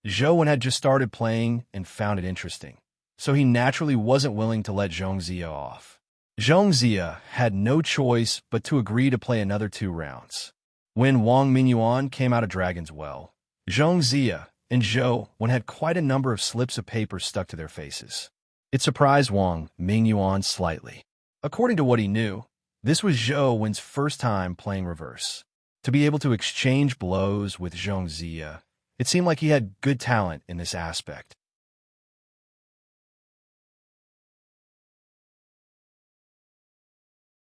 Zhou Wen had just started playing and found it interesting, so he naturally wasn't willing to let Zhongzia off. Zhongzia had no choice but to agree to play another 2 rounds. When Wang Mingyuan came out of Dragon's Well, Zhongzia and Zhou Wen had quite a number of slips of paper stuck to their faces. It surprised Wang Mingyuan slightly. According to what he knew, this was Zhou Wen's first time playing reverse. To be able to exchange blows with Zhongzia, it seemed like he had good talent in this aspect.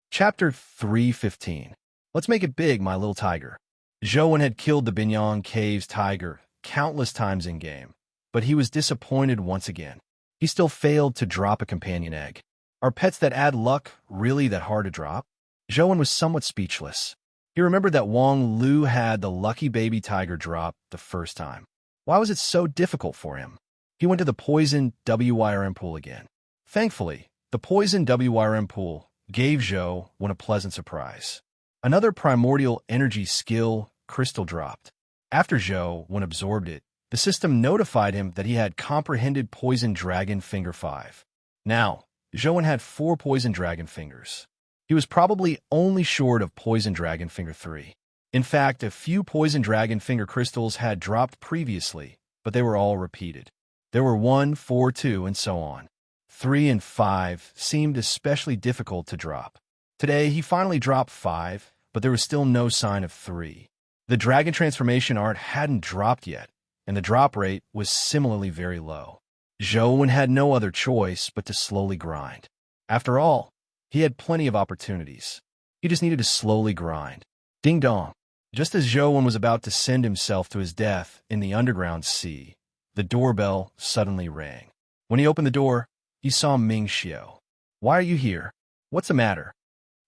Chapter 315. Let's make it big, my little tiger. Zhou Wen had killed the Binyang Cave's tiger countless times in-game, but he was disappointed once again. He still failed to drop a companion egg. Are pets that add luck really that hard to drop? Zhou Wen was somewhat speechless. He remembered that Wang Lu had the lucky baby tiger drop the first time. Why was it so difficult for him? He went to the poison WYRM pool again. Thankfully, the poison WYRM pool gave Zhou Wen a pleasant surprise. Another primordial energy skill crystal dropped. After Zhou Wen absorbed it, The system notified him that he had comprehended Poison Dragon Finger 5. Now, Zhou had 4 Poison Dragon Fingers. He was probably only short of Poison Dragon Finger 3. In fact, a few Poison Dragon Finger crystals had dropped previously, but they were all repeated. There were 1, 4, 2, and so on. 3 and 5 seemed especially difficult to drop. Today, he finally dropped 5, but there was still no sign of 3. The dragon transformation art hadn't dropped yet, and the drop rate was similarly very low. Zhou had no other choice but to slowly grind. After all, he had plenty of opportunities. He just needed to slowly grind. Ding dong. Just as Zhou was about to send himself to his death in the underground sea, the doorbell suddenly rang. When he opened the door, he saw Ming Xiao. "Why are you here? What's the matter?"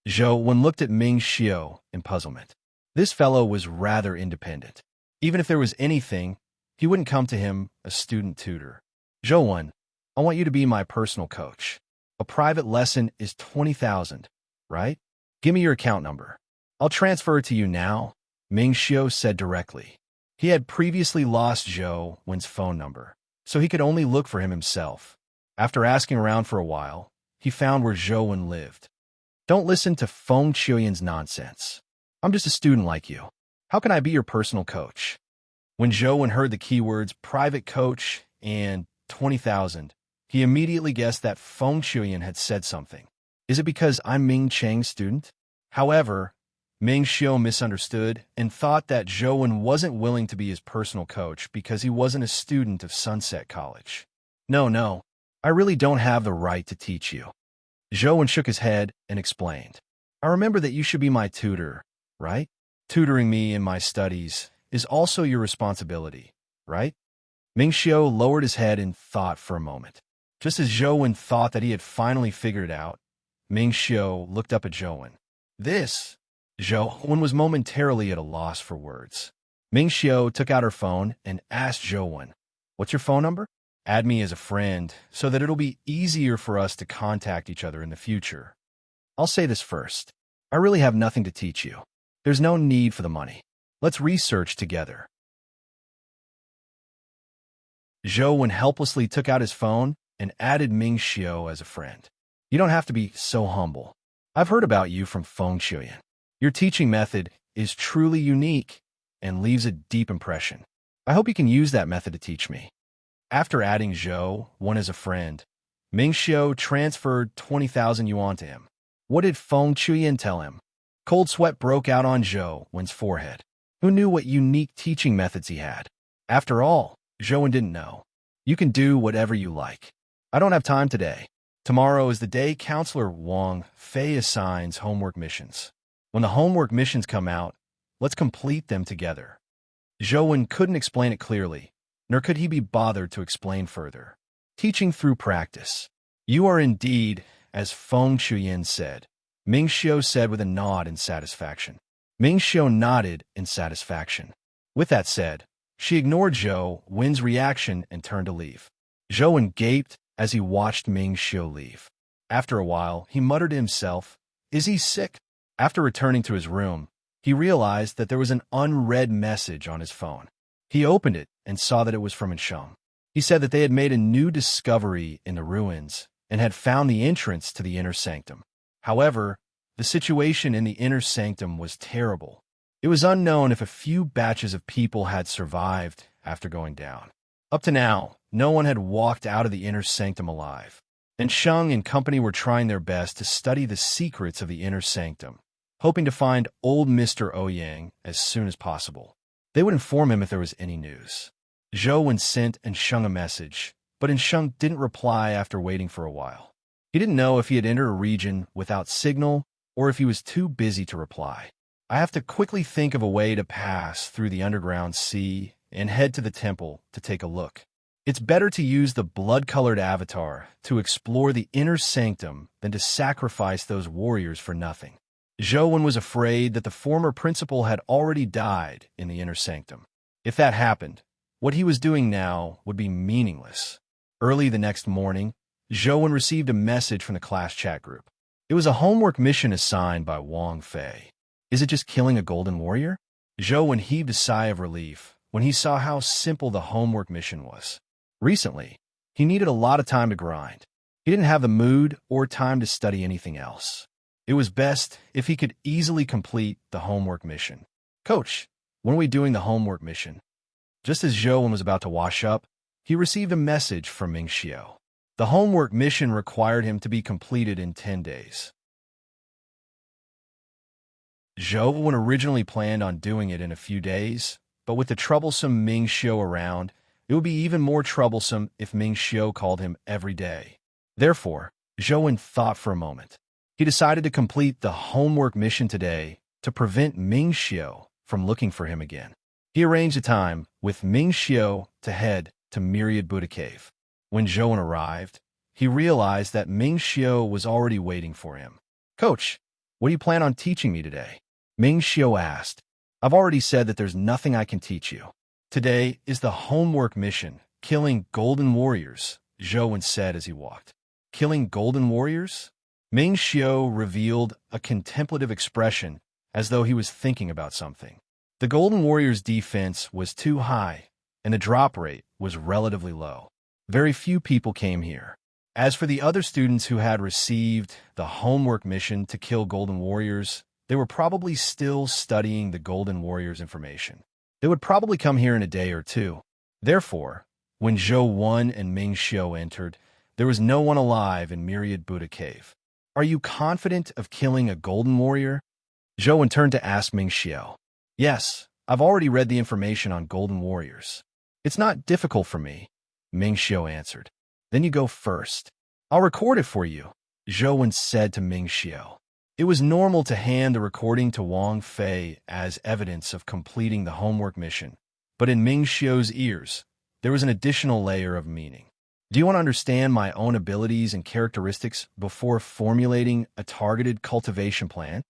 Zhou looked at Ming Xiao in puzzlement. This fellow was rather independent. Even if there was anything, he wouldn't come to him, a student tutor. "Zhou, I want you to be my personal coach. A private lesson is 20,000, right? Give me your account number. I'll transfer it to you now," Ming Xiao said directly. He had previously lost Zhou's phone number, so he could only look for him himself. After asking around for a while, he found where Zhou lived. "Don't listen to Feng Qiuyan's nonsense. I'm just a student like you. How can I be your personal coach?" When Zhou heard the keywords private coach and 20,000, he immediately guessed that Feng Qiuyan had said something. Is it because I'm Ming Cheng's student? However, Ming Xiao misunderstood and thought that Zhou wasn't willing to be his personal coach because he wasn't a student of Sunset College. No, I really don't have the right to teach you." Zhou shook his head and explained. "I remember that you should be my tutor, right? Tutoring me in my studies is also your responsibility, right?" Ming Xiao lowered his head in thought for a moment. Just as Zhou thought that he had finally figured it out, Ming Xiao looked up at Zhou. Zhou was momentarily at a loss for words. Ming Xiao took out her phone and asked Zhou, "What's your phone number? Add me as a friend so that it'll be easier for us to contact each other in the future. I'll say this first. I really have nothing to teach you. There's no need for the money. Let's research together." Zhou helplessly took out his phone and added Ming Xiao as a friend. "You don't have to be so humble. I've heard about you from Feng Qiuyan. Your teaching method is truly unique and leaves a deep impression. I hope you can use that method to teach me." After adding Zhou as a friend, Ming Xiao transferred 20,000 yuan to him. What did Feng Qiuyan tell him? Cold sweat broke out on Zhou's forehead. Who knew what unique teaching methods he had? After all, Zhou didn't know. "You can do whatever you like. I don't have time today. Tomorrow is the day Counselor Wang Fei assigns homework missions. When the homework missions come out, let's complete them together." Zhou couldn't explain it clearly, nor could he be bothered to explain further. Teaching through practice. "You are indeed, as Feng Qiuyan said," Ming Xiao said with a nod in satisfaction. Ming Xiao nodded in satisfaction. With that said, she ignored Zhou's reaction and turned to leave. Zhou gaped as he watched Ming Xiao leave. After a while, he muttered to himself, "Is he sick?" After returning to his room, he realized that there was an unread message on his phone. He opened it and saw that it was from Enchantment. He said that they had made a new discovery in the ruins and had found the entrance to the inner sanctum. However, the situation in the inner sanctum was terrible. It was unknown if a few batches of people had survived after going down. Up to now, no one had walked out of the inner sanctum alive, and Sheng and company were trying their best to study the secrets of the inner sanctum, hoping to find old Mr. Ouyang as soon as possible. They would inform him if there was any news. Zhou sent Sheng a message, but Sheng didn't reply after waiting for a while. He didn't know if he had entered a region without signal or if he was too busy to reply. "I have to quickly think of a way to pass through the underground sea and head to the temple to take a look. It's better to use the blood-colored avatar to explore the inner sanctum than to sacrifice those warriors for nothing." Zhou was afraid that the former principal had already died in the inner sanctum. If that happened, what he was doing now would be meaningless. Early the next morning, Zhou received a message from the class chat group. It was a homework mission assigned by Wang Fei. Is it just killing a golden warrior? Zhou heaved a sigh of relief, when he saw how simple the homework mission was. Recently, he needed a lot of time to grind. He didn't have the mood or time to study anything else. It was best if he could easily complete the homework mission. "Coach, when are we doing the homework mission?" Just as Zhou was about to wash up, he received a message from Ming Xiao. The homework mission required him to be completed in 10 days. Zhou originally planned on doing it in a few days, but with the troublesome Ming Xiao around, it would be even more troublesome if Ming Xiao called him every day. Therefore, Zhou thought for a moment. He decided to complete the homework mission today to prevent Ming Xiao from looking for him again. He arranged a time with Ming Xiao to head to Myriad Buddha Cave. When Zhou arrived, he realized that Ming Xiao was already waiting for him. "Coach, what do you plan on teaching me today?" Ming Xiao asked. "I've already said that there's nothing I can teach you. Today is the homework mission, killing golden warriors," Zhou said as he walked. "Killing golden warriors?" Ming Xiao revealed a contemplative expression as though he was thinking about something. The golden warriors' defense was too high, and the drop rate was relatively low. Very few people came here. As for the other students who had received the homework mission to kill golden warriors, they were probably still studying the golden warriors' information. They would probably come here in a day or two. Therefore, when Zhou and Ming Xiao entered, there was no one alive in Myriad Buddha Cave. "Are you confident of killing a golden warrior?" Zhou turned to ask Ming Xiao. "Yes, I've already read the information on golden warriors. It's not difficult for me," Ming Xiao answered. "Then you go first. I'll record it for you," Zhou said to Ming Xiao. It was normal to hand the recording to Wang Fei as evidence of completing the homework mission, but in Ming Xiao's ears, there was an additional layer of meaning. "Do you want to understand my own abilities and characteristics before formulating a targeted cultivation plan?"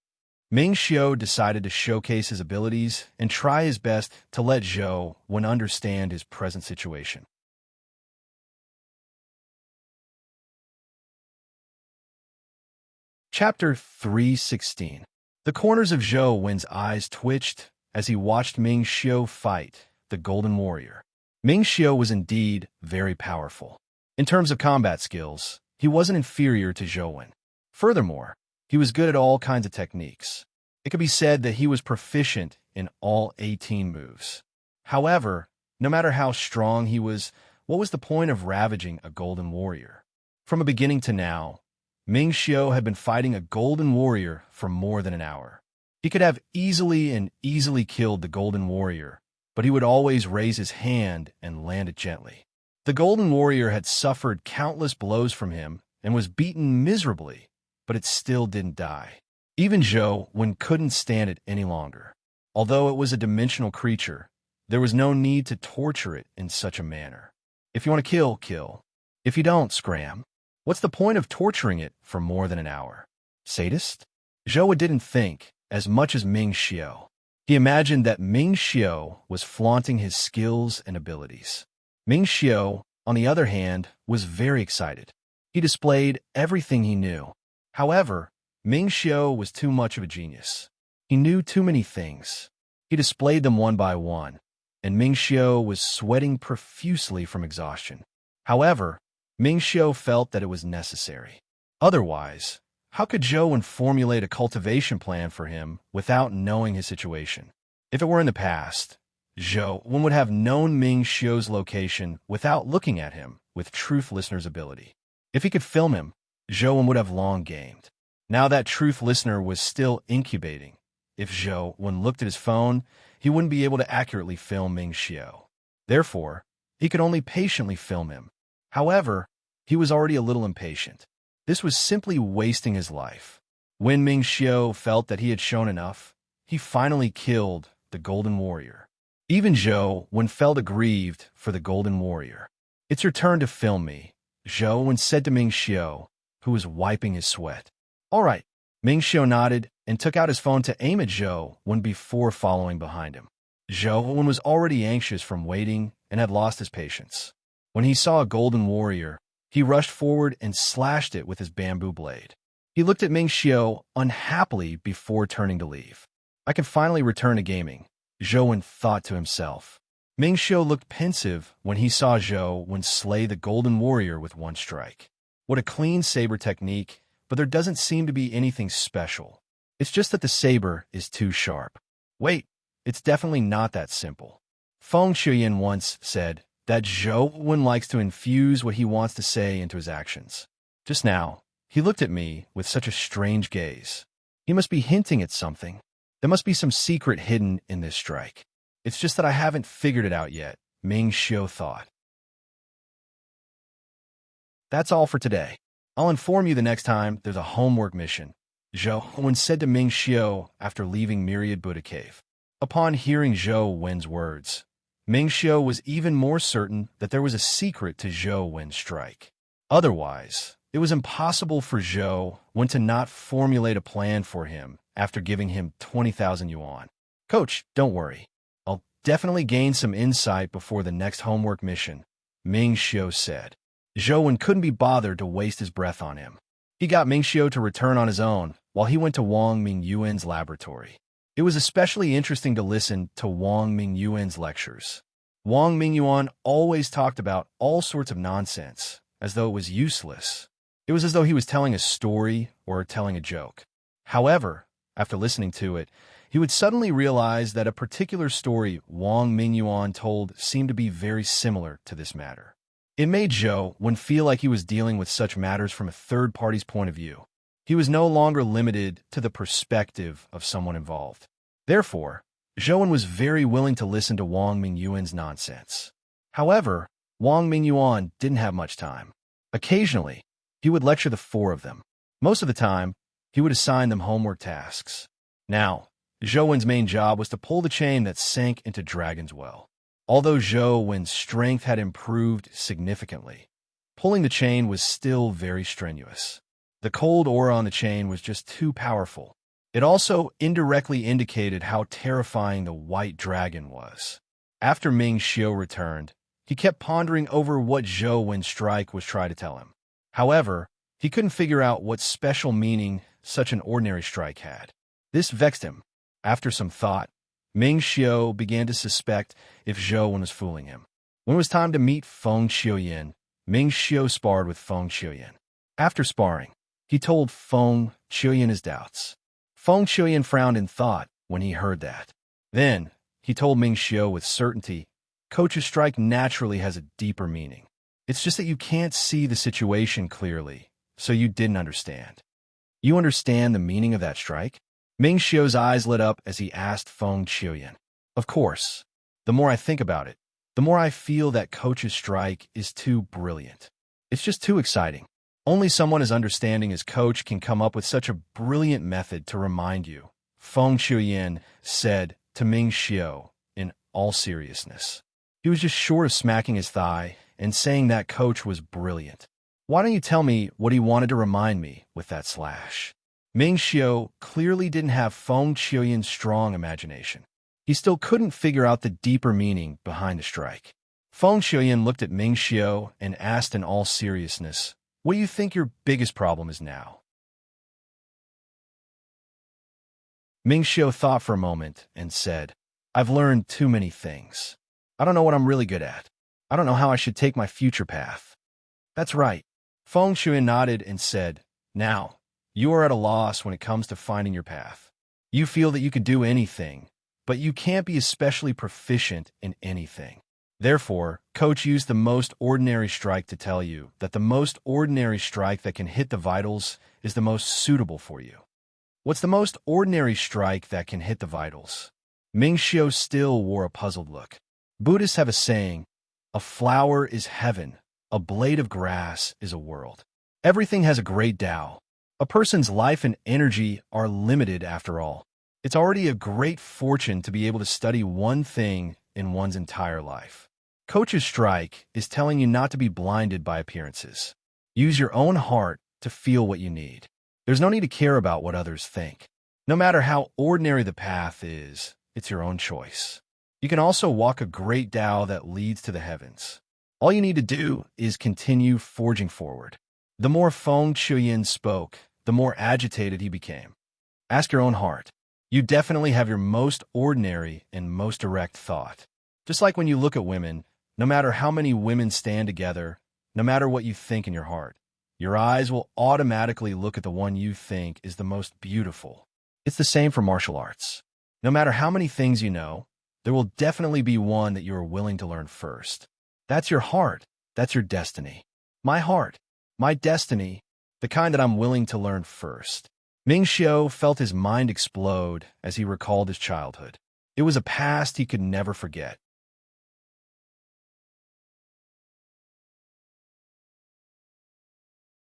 Ming Xiao decided to showcase his abilities and try his best to let Zhou understand his present situation. Chapter 316. The corners of Zhou eyes twitched as he watched Ming Xiao fight the Golden Warrior. Ming Xiao was indeed very powerful. In terms of combat skills, he wasn't inferior to Zhou. Furthermore, he was good at all kinds of techniques. It could be said that he was proficient in all 18 moves. However, no matter how strong he was, what was the point of ravaging a Golden Warrior? From a beginning to now, Ming Xiao had been fighting a Golden Warrior for more than an hour. He could have easily killed the Golden Warrior, but he would always raise his hand and land it gently. The Golden Warrior had suffered countless blows from him and was beaten miserably, but it still didn't die. Even Zhou couldn't stand it any longer. Although it was a dimensional creature, there was no need to torture it in such a manner. If you want to kill, kill. If you don't, scram. What's the point of torturing it for more than an hour? Sadist? Zhou didn't think as much as Ming Xiao. He imagined that Ming Xiao was flaunting his skills and abilities. Ming Xiao, on the other hand, was very excited. He displayed everything he knew. However, Ming Xiao was too much of a genius. He knew too many things. He displayed them one by one, and Ming Xiao was sweating profusely from exhaustion. However, Ming Xiao felt that it was necessary. Otherwise, how could Zhou formulate a cultivation plan for him without knowing his situation? If it were in the past, Zhou would have known Ming Xiao's location without looking at him with Truth Listener's ability. If he could film him, Zhou would have long gamed. Now that Truth Listener was still incubating, if Zhou looked at his phone, he wouldn't be able to accurately film Ming Xiao. Therefore, he could only patiently film him. However, he was already a little impatient. This was simply wasting his life. When Ming Xiao felt that he had shown enough, he finally killed the Golden Warrior. Even Zhou felt aggrieved for the Golden Warrior. "It's your turn to film me," Zhou said to Ming Xiao, who was wiping his sweat. "All right." Ming Xiao nodded and took out his phone to aim at Zhou before following behind him. Zhou was already anxious from waiting and had lost his patience. When he saw a Golden Warrior, he rushed forward and slashed it with his bamboo blade. He looked at Ming Xiao unhappily before turning to leave. "I can finally return to gaming," Zhou thought to himself. Ming Xiu looked pensive when he saw Zhou slay the Golden Warrior with one strike. What a clean saber technique, but there doesn't seem to be anything special. It's just that the saber is too sharp. Wait, it's definitely not that simple. Feng Shuyan once said that Zhou likes to infuse what he wants to say into his actions. Just now, he looked at me with such a strange gaze. He must be hinting at something. There must be some secret hidden in this strike. It's just that I haven't figured it out yet, Ming Xiu thought. That's all for today. I'll inform you the next time there's a homework mission, Zhou said to Ming Xiu after leaving Myriad Buddha Cave. Upon hearing Zhou words, Ming Xiu was even more certain that there was a secret to Zhou's strike. Otherwise, it was impossible for Zhou to not formulate a plan for him after giving him 20,000 yuan. Coach, don't worry. I'll definitely gain some insight before the next homework mission, Ming Xiu said. Zhou couldn't be bothered to waste his breath on him. He got Ming Xiu to return on his own while he went to Wang Mingyuan's laboratory. It was especially interesting to listen to Wang Mingyuan's lectures. Wang Mingyuan always talked about all sorts of nonsense, as though it was useless. It was as though he was telling a story or telling a joke. However, after listening to it, he would suddenly realize that a particular story Wang Mingyuan told seemed to be very similar to this matter. It made Zhou feel like he was dealing with such matters from a third party's point of view. He was no longer limited to the perspective of someone involved. Therefore, Zhou was very willing to listen to Wang Mingyuan's nonsense. However, Wang Mingyuan didn't have much time. Occasionally, he would lecture the four of them. Most of the time, he would assign them homework tasks. Now, Zhou's main job was to pull the chain that sank into Dragon's Well. Although Zhou's strength had improved significantly, pulling the chain was still very strenuous. The cold aura on the chain was just too powerful. It also indirectly indicated how terrifying the white dragon was. After Ming Xiu returned, he kept pondering over what Zhou's strike was trying to tell him. However, he couldn't figure out what special meaning such an ordinary strike had. This vexed him. After some thought, Ming Xiu began to suspect if Zhou was fooling him. When it was time to meet Feng Shuyan, Ming Xiu sparred with Feng Shuyan. After sparring, he told Feng Shuyan his doubts. Feng Shuyan frowned in thought when he heard that. Then, he told Ming Xiu with certainty, Coach's strike naturally has a deeper meaning. It's just that you can't see the situation clearly, so you didn't understand. You understand the meaning of that strike? Ming Xiu's eyes lit up as he asked Feng Shuyan. Of course. The more I think about it, the more I feel that Coach's strike is too brilliant. It's just too exciting. Only someone as understanding as Coach can come up with such a brilliant method to remind you, Feng Shuyan said to Ming Xiu in all seriousness. He was just short of smacking his thigh and saying that Coach was brilliant. Why don't you tell me what he wanted to remind me with that slash? Ming Xiu clearly didn't have Feng Shuyan's strong imagination. He still couldn't figure out the deeper meaning behind the strike. Feng Shuyan looked at Ming Xiu and asked in all seriousness, what do you think your biggest problem is now? Ming Xiu thought for a moment and said, I've learned too many things. I don't know what I'm really good at. I don't know how I should take my future path. That's right. Feng Shuyan nodded and said, now, you are at a loss when it comes to finding your path. You feel that you could do anything, but you can't be especially proficient in anything. Therefore, Coach used the most ordinary strike to tell you that the most ordinary strike that can hit the vitals is the most suitable for you. What's the most ordinary strike that can hit the vitals? Ming Xiu still wore a puzzled look. Buddhists have a saying, a flower is heaven, a blade of grass is a world. Everything has a great Tao. A person's life and energy are limited after all. It's already a great fortune to be able to study one thing in one's entire life. Coach's strike is telling you not to be blinded by appearances. Use your own heart to feel what you need. There's no need to care about what others think. No matter how ordinary the path is, it's your own choice. You can also walk a great Tao that leads to the heavens. All you need to do is continue forging forward. The more Feng Shuyan spoke, the more agitated he became. Ask your own heart. You definitely have your most ordinary and most direct thought. Just like when you look at women, no matter how many women stand together, no matter what you think in your heart, your eyes will automatically look at the one you think is the most beautiful. It's the same for martial arts. No matter how many things you know, there will definitely be one that you are willing to learn first. That's your heart. That's your destiny. My heart, my destiny, the kind that I'm willing to learn first. Ming Xiu felt his mind explode as he recalled his childhood. It was a past he could never forget.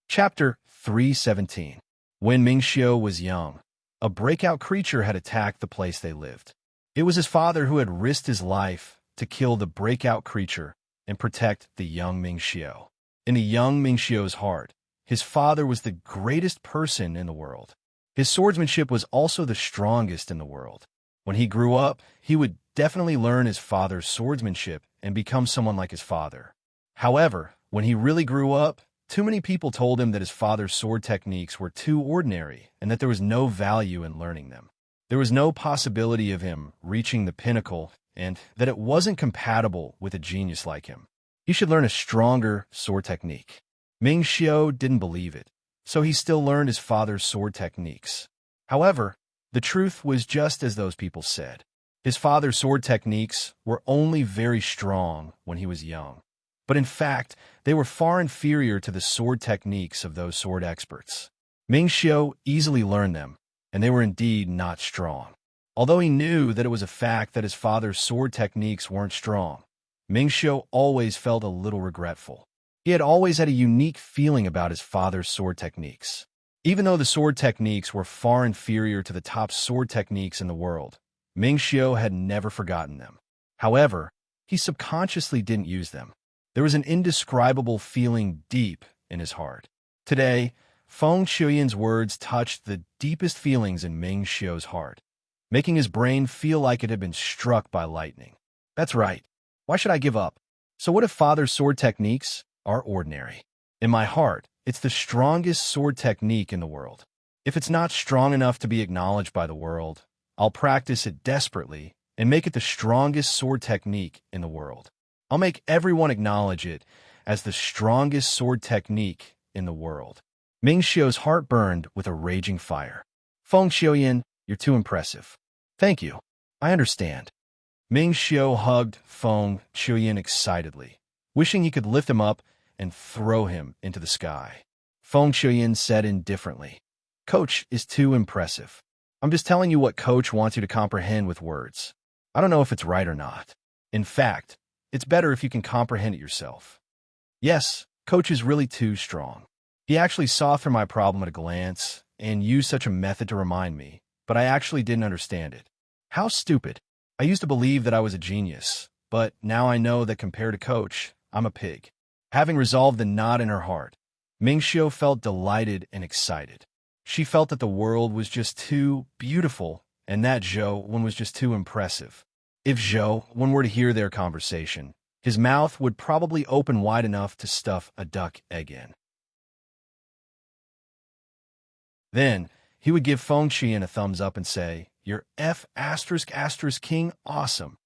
Chapter 317. When Ming Xiu was young, a breakout creature had attacked the place they lived. It was his father who had risked his life to kill the breakout creature and protect the young Ming Xiu. In the young Ming Xiu's heart, his father was the greatest person in the world. His swordsmanship was also the strongest in the world. When he grew up, he would definitely learn his father's swordsmanship and become someone like his father. However, when he really grew up, too many people told him that his father's sword techniques were too ordinary and that there was no value in learning them. There was no possibility of him reaching the pinnacle and that it wasn't compatible with a genius like him. He should learn a stronger sword technique. Ming Xiu didn't believe it, so he still learned his father's sword techniques. However, the truth was just as those people said. His father's sword techniques were only very strong when he was young. But in fact, they were far inferior to the sword techniques of those sword experts. Ming Xiu easily learned them, and they were indeed not strong. Although he knew that it was a fact that his father's sword techniques weren't strong, Ming Xiu always felt a little regretful. He had always had a unique feeling about his father's sword techniques. Even though the sword techniques were far inferior to the top sword techniques in the world, Ming Xiu had never forgotten them. However, he subconsciously didn't use them. There was an indescribable feeling deep in his heart. Today, Feng Shuyan's words touched the deepest feelings in Ming Xiu's heart, making his brain feel like it had been struck by lightning. That's right. Why should I give up? So what if father's sword techniques are ordinary? In my heart, it's the strongest sword technique in the world. If it's not strong enough to be acknowledged by the world, I'll practice it desperately and make it the strongest sword technique in the world. I'll make everyone acknowledge it as the strongest sword technique in the world. Ming Xiu's heart burned with a raging fire. Feng Shuyan, you're too impressive. Thank you. I understand. Ming Xiu hugged Feng Shuyan excitedly, wishing he could lift him up and throw him into the sky. Feng Shuyan said indifferently, Coach is too impressive. I'm just telling you what Coach wants you to comprehend with words. I don't know if it's right or not. In fact, it's better if you can comprehend it yourself. Yes, Coach is really too strong. He actually saw through my problem at a glance and used such a method to remind me, but I actually didn't understand it. How stupid. I used to believe that I was a genius, but now I know that compared to Coach, I'm a pig. Having resolved the knot in her heart, Ming Xiu felt delighted and excited. She felt that the world was just too beautiful and that Zhou Wen was just too impressive. If Zhou Wen were to hear their conversation, his mouth would probably open wide enough to stuff a duck egg in. Then, he would give Feng Qian a thumbs up and say, You're F*** king awesome.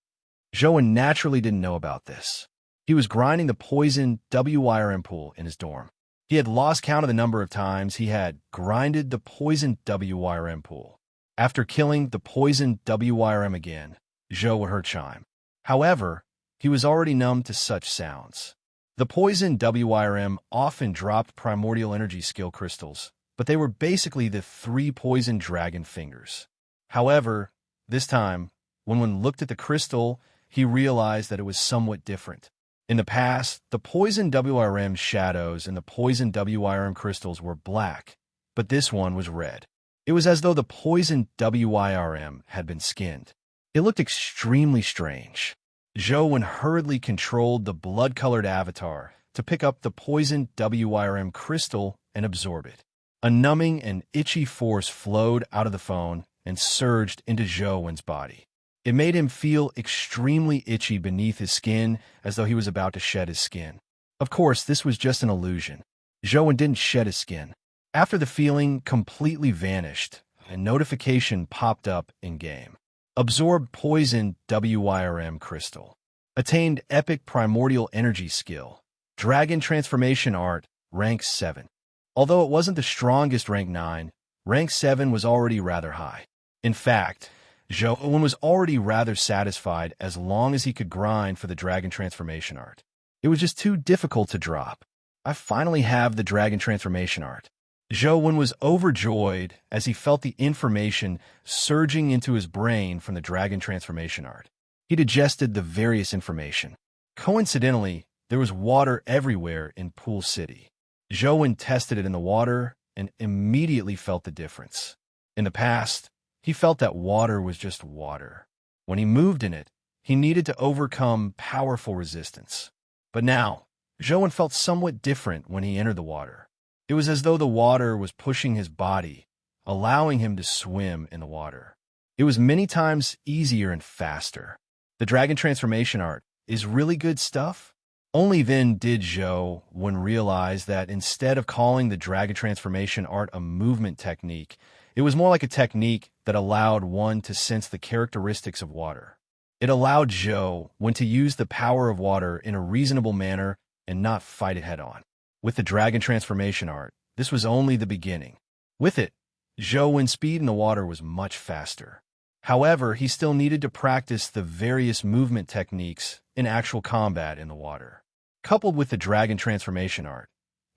Zhou Wen naturally didn't know about this. He was grinding the poison WYRM pool in his dorm. He had lost count of the number of times he had grinded the poison WYRM pool. After killing the poison WYRM again, Zhou would hear chime. However, he was already numb to such sounds. The poison WYRM often dropped primordial energy skill crystals, but they were basically the 3 poison dragon fingers. However, this time, when one looked at the crystal, he realized that it was somewhat different. In the past, the poison WRM shadows and the poison WRM crystals were black, but this one was red. It was as though the poison WYRM had been skinned. It looked extremely strange. Zhou Wen hurriedly controlled the blood-colored avatar to pick up the poison WYRM crystal and absorb it. A numbing and itchy force flowed out of the phone and surged into Zhou Wen's body. It made him feel extremely itchy beneath his skin, as though he was about to shed his skin. Of course, this was just an illusion. Zhou Wen didn't shed his skin. After the feeling completely vanished, a notification popped up in-game. Absorb poison WYRM crystal. Attained epic primordial energy skill. Dragon transformation art, rank 7. Although it wasn't the strongest rank 9, rank 7 was already rather high. In fact, Zhou was already rather satisfied as long as he could grind for the dragon transformation art. It was just too difficult to drop. I finally have the dragon transformation art. Zhou was overjoyed as he felt the information surging into his brain from the dragon transformation art. He digested the various information. Coincidentally, there was water everywhere in Pool City. Zhou tested it in the water and immediately felt the difference. In the past, he felt that water was just water. When he moved in it, he needed to overcome powerful resistance. But now, Zhou felt somewhat different when he entered the water. It was as though the water was pushing his body, allowing him to swim in the water. It was many times easier and faster. The dragon transformation art is really good stuff. Only then did Zhou realize that instead of calling the dragon transformation art a movement technique, it was more like a technique that allowed one to sense the characteristics of water. It allowed Zhou to use the power of water in a reasonable manner and not fight it head-on. With the dragon transformation art, this was only the beginning. With it, Zhou's speed in the water was much faster. However, he still needed to practice the various movement techniques in actual combat in the water. Coupled with the dragon transformation art,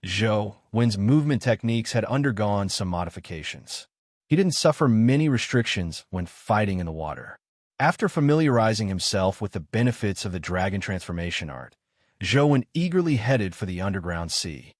Zhou's movement techniques had undergone some modifications. He didn't suffer many restrictions when fighting in the water. After familiarizing himself with the benefits of the dragon transformation art, Zhou eagerly headed for the underground sea.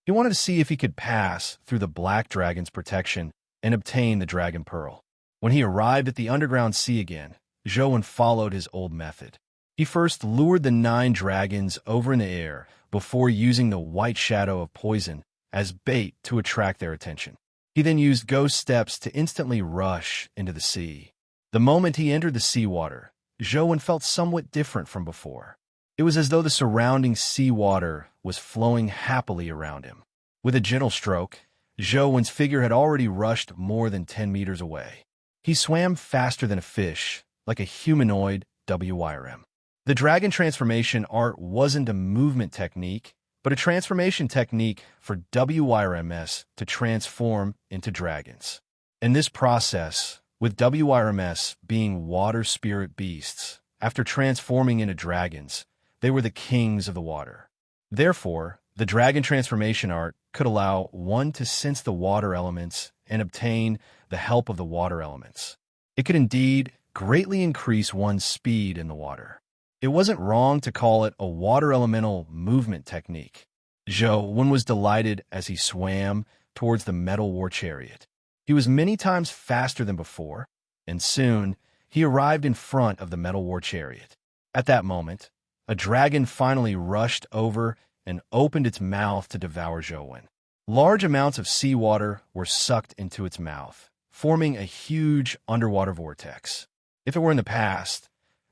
He wanted to see if he could pass through the Black Dragon's protection and obtain the Dragon Pearl. When he arrived at the underground sea again, Zhou followed his old method. He first lured the 9 dragons over in the air before using the white shadow of poison as bait to attract their attention. He then used ghost steps to instantly rush into the sea. The moment he entered the seawater, Zhou felt somewhat different from before. It was as though the surrounding seawater was flowing happily around him. With a gentle stroke, Zhou's figure had already rushed more than 10 meters away. He swam faster than a fish, like a humanoid WYRM. The dragon transformation art wasn't a movement technique, but a transformation technique for WYRMs to transform into dragons. In this process, with WYRMs being water spirit beasts, after transforming into dragons, they were the kings of the water. Therefore, the dragon transformation art could allow one to sense the water elements and obtain the help of the water elements. It could indeed greatly increase one's speed in the water. It wasn't wrong to call it a water elemental movement technique. Zhou was delighted as he swam towards the metal war chariot. He was many times faster than before, and soon he arrived in front of the metal war chariot. At that moment, a dragon finally rushed over and opened its mouth to devour Zhou. Large amounts of seawater were sucked into its mouth, forming a huge underwater vortex. If it were in the past,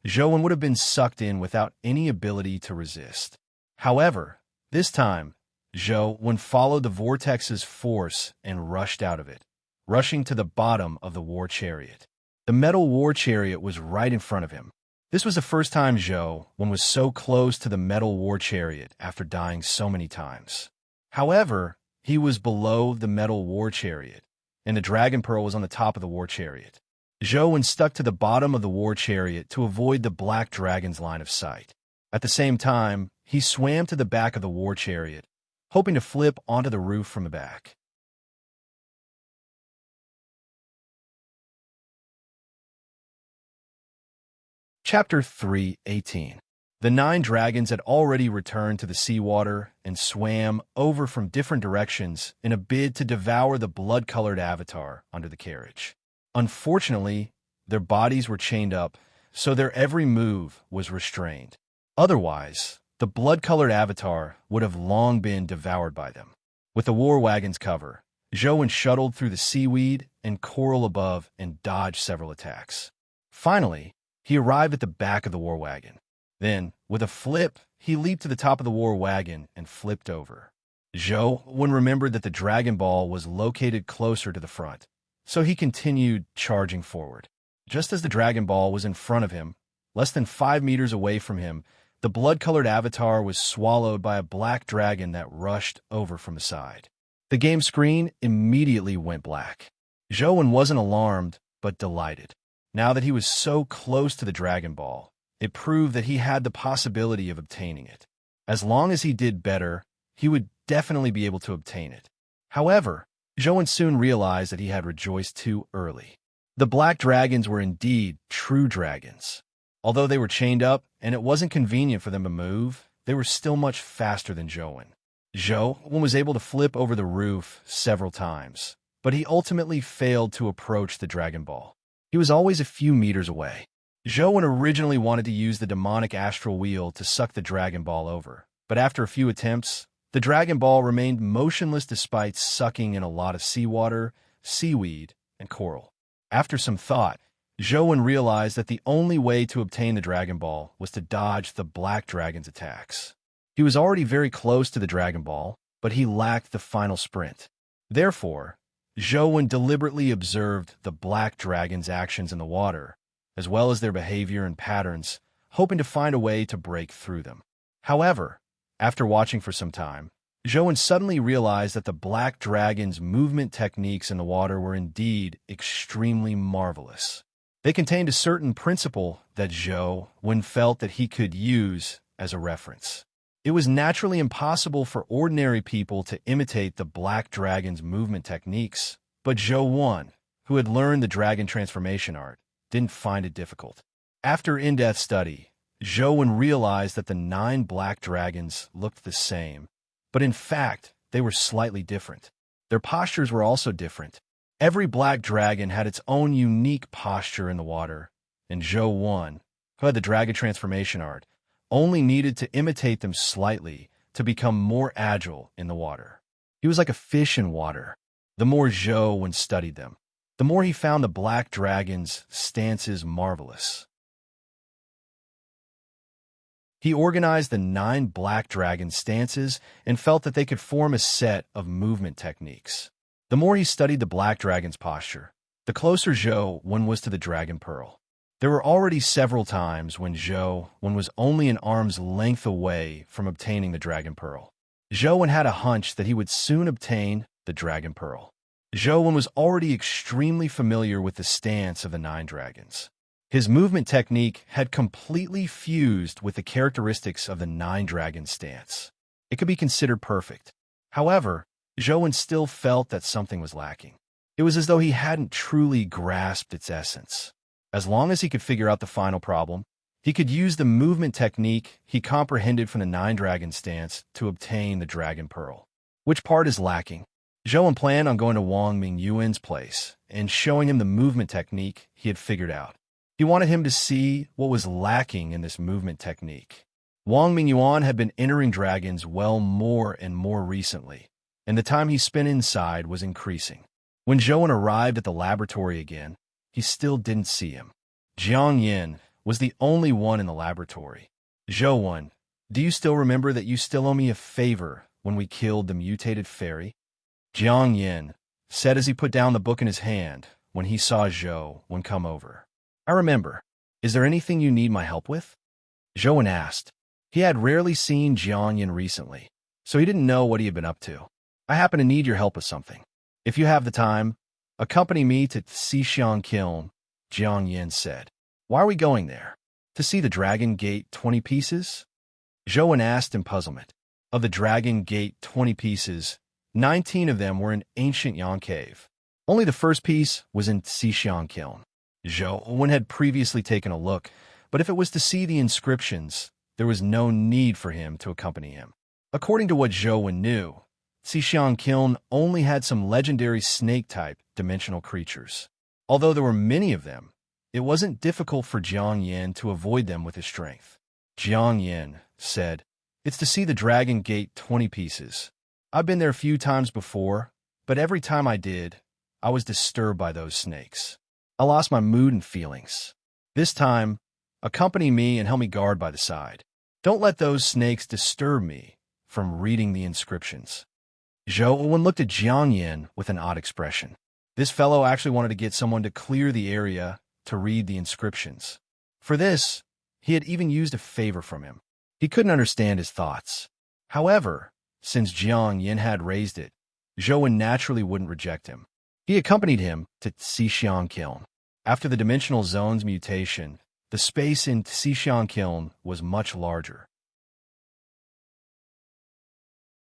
Zhou would have been sucked in without any ability to resist. However, this time, Zhou followed the vortex's force and rushed out of it, rushing to the bottom of the war chariot. The metal war chariot was right in front of him. This was the first time Zhou was so close to the metal war chariot after dying so many times. However, he was below the metal war chariot, and the dragon pearl was on the top of the war chariot. Zhou stuck to the bottom of the war chariot to avoid the black dragon's line of sight. At the same time, he swam to the back of the war chariot, hoping to flip onto the roof from the back. Chapter 3:18. The 9 dragons had already returned to the seawater and swam over from different directions in a bid to devour the blood-colored avatar under the carriage. Unfortunately, their bodies were chained up, so their every move was restrained. Otherwise, the blood-colored avatar would have long been devoured by them. With the war wagon's cover, Zhou shuttled through the seaweed and coral above and dodged several attacks. Finally, he arrived at the back of the war wagon. Then, with a flip, he leaped to the top of the war wagon and flipped over. Zhou remembered that the Dragon Ball was located closer to the front, so he continued charging forward. Just as the Dragon Ball was in front of him, less than 5 meters away from him, the blood-colored avatar was swallowed by a black dragon that rushed over from the side. The game screen immediately went black. Zhou wasn't alarmed, but delighted. Now that he was so close to the Dragon Ball, it proved that he had the possibility of obtaining it. As long as he did better, he would definitely be able to obtain it. However, Zhou soon realized that he had rejoiced too early. The black dragons were indeed true dragons. Although they were chained up and it wasn't convenient for them to move, they were still much faster than Zhou. Zhou was able to flip over the roof several times, but he ultimately failed to approach the Dragon Ball. He was always a few meters away. Zhou originally wanted to use the demonic astral wheel to suck the Dragon Ball over, but after a few attempts, the Dragon Ball remained motionless despite sucking in a lot of seawater, seaweed, and coral. After some thought, Zhou realized that the only way to obtain the Dragon Ball was to dodge the Black Dragon's attacks. He was already very close to the Dragon Ball, but he lacked the final sprint. Therefore, Zhou deliberately observed the Black Dragon's actions in the water, as well as their behavior and patterns, hoping to find a way to break through them. However, after watching for some time, Zhou suddenly realized that the Black Dragon's movement techniques in the water were indeed extremely marvelous. They contained a certain principle that Zhou felt that he could use as a reference. It was naturally impossible for ordinary people to imitate the Black Dragon's movement techniques, but Zhou, who had learned the dragon transformation art, didn't find it difficult. After in-depth study, Zhou realized that the 9 black dragons looked the same, but in fact, they were slightly different. Their postures were also different. Every black dragon had its own unique posture in the water, and Zhou, who had the dragon transformation art, only needed to imitate them slightly to become more agile in the water. He was like a fish in water. The more Zhou studied them, the more he found the black dragon's stances marvelous. He organized the 9 black dragon stances and felt that they could form a set of movement techniques. The more he studied the black dragon's posture, the closer Zhou was to the dragon pearl. There were already several times when Zhou was only an arm's length away from obtaining the dragon pearl. Zhou had a hunch that he would soon obtain the dragon pearl. Zhou was already extremely familiar with the stance of the 9 dragons. His movement technique had completely fused with the characteristics of the 9 dragon stance. It could be considered perfect. However, Zhou still felt that something was lacking. It was as though he hadn't truly grasped its essence. As long as he could figure out the final problem, he could use the movement technique he comprehended from the 9 dragon stance to obtain the dragon pearl. Which part is lacking? Zhou planned on going to Wang Mingyuan's place and showing him the movement technique he had figured out. He wanted him to see what was lacking in this movement technique. Wang Mingyuan had been entering dragons well more and more recently, and the time he spent inside was increasing. When Zhou arrived at the laboratory again, he still didn't see him. Jiang Yin was the only one in the laboratory. Zhou, do you still remember that you still owe me a favor when we killed the mutated fairy? Jiang Yin said as he put down the book in his hand when he saw Zhou come over. I remember. Is there anything you need my help with? Zhou asked. He had rarely seen Jiang Yin recently, so he didn't know what he had been up to. I happen to need your help with something. If you have the time, accompany me to Xixiang Kiln, Jiang Yin said. Why are we going there? To see the Dragon Gate 20 pieces? Zhou asked in puzzlement. Of the Dragon Gate 20 pieces, 19 of them were in ancient Yang Cave. Only the first piece was in Xixiang Kiln. Zhou had previously taken a look, but if it was to see the inscriptions, there was no need for him to accompany him. According to what Zhou knew, Xixiang Kiln only had some legendary snake-type dimensional creatures. Although there were many of them, it wasn't difficult for Jiang Yin to avoid them with his strength. Jiang Yin said, It's to see the Dragon Gate 20 pieces. I've been there a few times before, but every time I did, I was disturbed by those snakes. I lost my mood and feelings. This time, accompany me and help me guard by the side. Don't let those snakes disturb me from reading the inscriptions. Zhou looked at Jiang Yin with an odd expression. This fellow actually wanted to get someone to clear the area to read the inscriptions. For this, he had even used a favor from him. He couldn't understand his thoughts. However, since Jiang Yin had raised it, Zhou naturally wouldn't reject him. He accompanied him to Xixiang Kiln. After the dimensional zone's mutation, the space in Xixiang Kiln was much larger.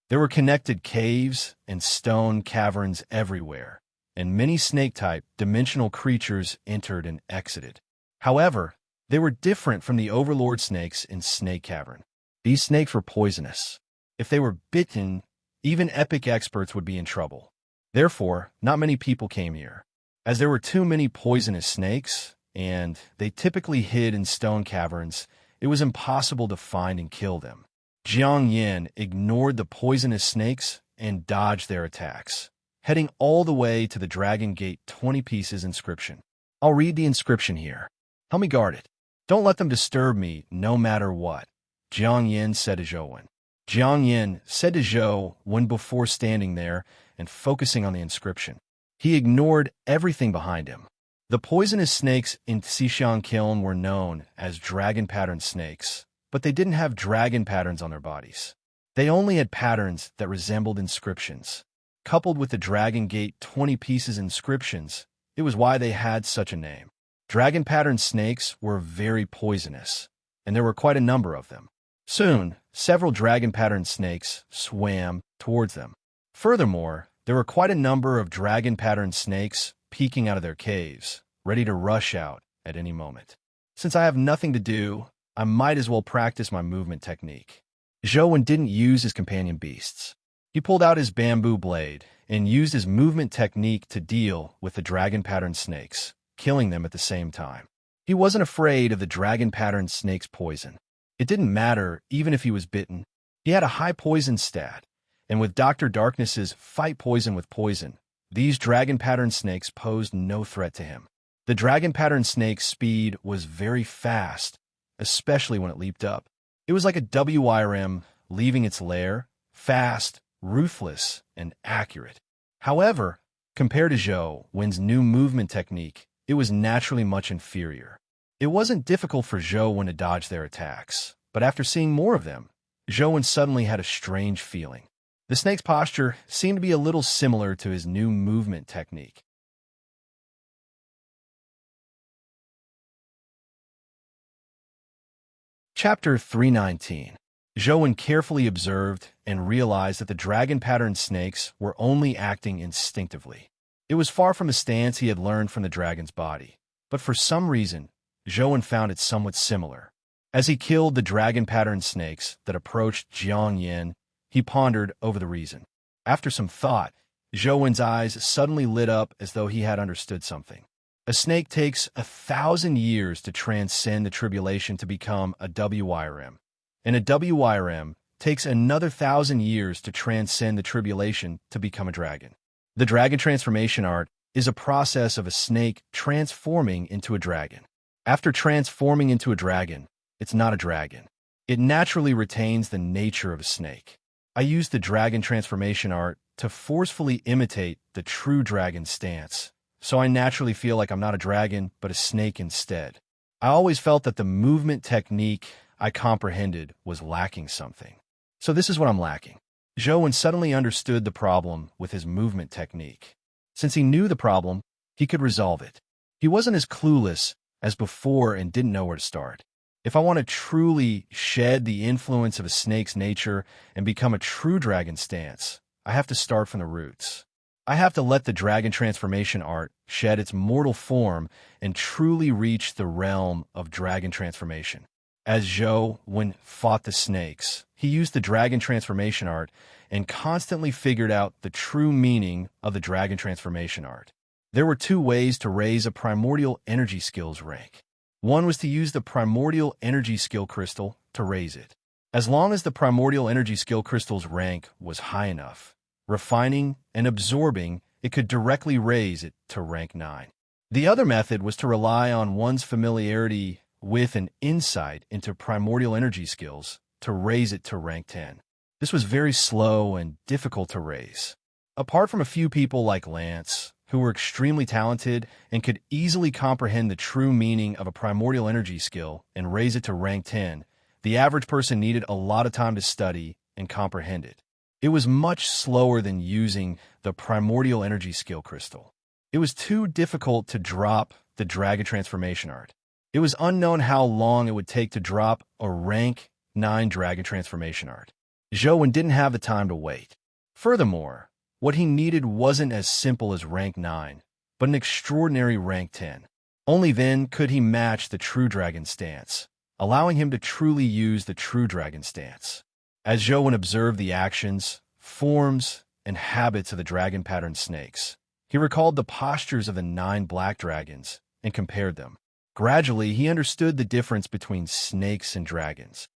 There were connected caves and stone caverns everywhere, and many snake-type dimensional creatures entered and exited. However, they were different from the overlord snakes in Snake Cavern. These snakes were poisonous. If they were bitten, even epic experts would be in trouble. Therefore, not many people came here. As there were too many poisonous snakes, and they typically hid in stone caverns, it was impossible to find and kill them. Jiang Yin ignored the poisonous snakes and dodged their attacks, heading all the way to the Dragon Gate 20 pieces inscription. I'll read the inscription here. Help me guard it. Don't let them disturb me no matter what, Jiang Yin said to Zhou. Jiang Yin said to Zhou when before standing there and focusing on the inscription. He ignored everything behind him. The poisonous snakes in Xixiang Kiln were known as dragon-patterned snakes, but they didn't have dragon patterns on their bodies. They only had patterns that resembled inscriptions. Coupled with the Dragon Gate 20 pieces inscriptions, it was why they had such a name. Dragon-patterned snakes were very poisonous, and there were quite a number of them. Soon, several dragon-patterned snakes swam towards them. Furthermore, there were quite a number of dragon-patterned snakes peeking out of their caves, ready to rush out at any moment. Since I have nothing to do, I might as well practice my movement technique. Zhou didn't use his companion beasts. He pulled out his bamboo blade and used his movement technique to deal with the dragon-patterned snakes, killing them at the same time. He wasn't afraid of the dragon-patterned snake's poison. It didn't matter even if he was bitten. He had a high poison stat, and with Dr. Darkness's fight poison with poison, these dragon-patterned snakes posed no threat to him. The dragon-patterned snake's speed was very fast, especially when it leaped up. It was like a WIRM leaving its lair, fast, ruthless, and accurate. However, compared to Zhou Wen's new movement technique, it was naturally much inferior. It wasn't difficult for Zhou Wen to dodge their attacks, but after seeing more of them, Zhou Wen suddenly had a strange feeling. The snake's posture seemed to be a little similar to his new movement technique. Chapter 319. Zhou Wen carefully observed and realized that the dragon-patterned snakes were only acting instinctively. It was far from the stance he had learned from the dragon's body, but for some reason, Zhou Wen found it somewhat similar. As he killed the dragon-patterned snakes that approached Jiang Yin, he pondered over the reason. After some thought, Zhou Wen's eyes suddenly lit up as though he had understood something. A snake takes 1,000 years to transcend the tribulation to become a WIRM, and a WIRM takes another 1,000 years to transcend the tribulation to become a dragon. The dragon transformation art is a process of a snake transforming into a dragon. After transforming into a dragon, it's not a dragon. It naturally retains the nature of a snake. I used the dragon transformation art to forcefully imitate the true dragon stance, so I naturally feel like I'm not a dragon, but a snake instead. I always felt that the movement technique I comprehended was lacking something. So this is what I'm lacking. Zhou Wen suddenly understood the problem with his movement technique. Since he knew the problem, he could resolve it. He wasn't as clueless as before and didn't know where to start. If I want to truly shed the influence of a snake's nature and become a true dragon stance, I have to start from the roots. I have to let the dragon transformation art shed its mortal form and truly reach the realm of dragon transformation. As Zhou Wen fought the snakes, he used the dragon transformation art and constantly figured out the true meaning of the dragon transformation art. There were 2 ways to raise a primordial energy skills rank. One was to use the primordial energy skill crystal to raise it. As long as the primordial energy skill crystal's rank was high enough, refining and absorbing, it could directly raise it to rank 9. The other method was to rely on one's familiarity with an insight into primordial energy skills to raise it to rank 10. This was very slow and difficult to raise. Apart from a few people like Lance, who were extremely talented and could easily comprehend the true meaning of a primordial energy skill and raise it to rank 10, the average person needed a lot of time to study and comprehend it. It was much slower than using the primordial energy skill crystal. It was too difficult to drop the dragon transformation art. It was unknown how long it would take to drop a rank 9 dragon transformation art. Zhou didn't have the time to wait. Furthermore, what he needed wasn't as simple as rank 9, but an extraordinary rank 10. Only then could he match the true dragon stance, allowing him to truly use the true dragon stance. As Zhou observed the actions, forms, and habits of the dragon-patterned snakes, he recalled the postures of the 9 black dragons and compared them. Gradually, he understood the difference between snakes and dragons.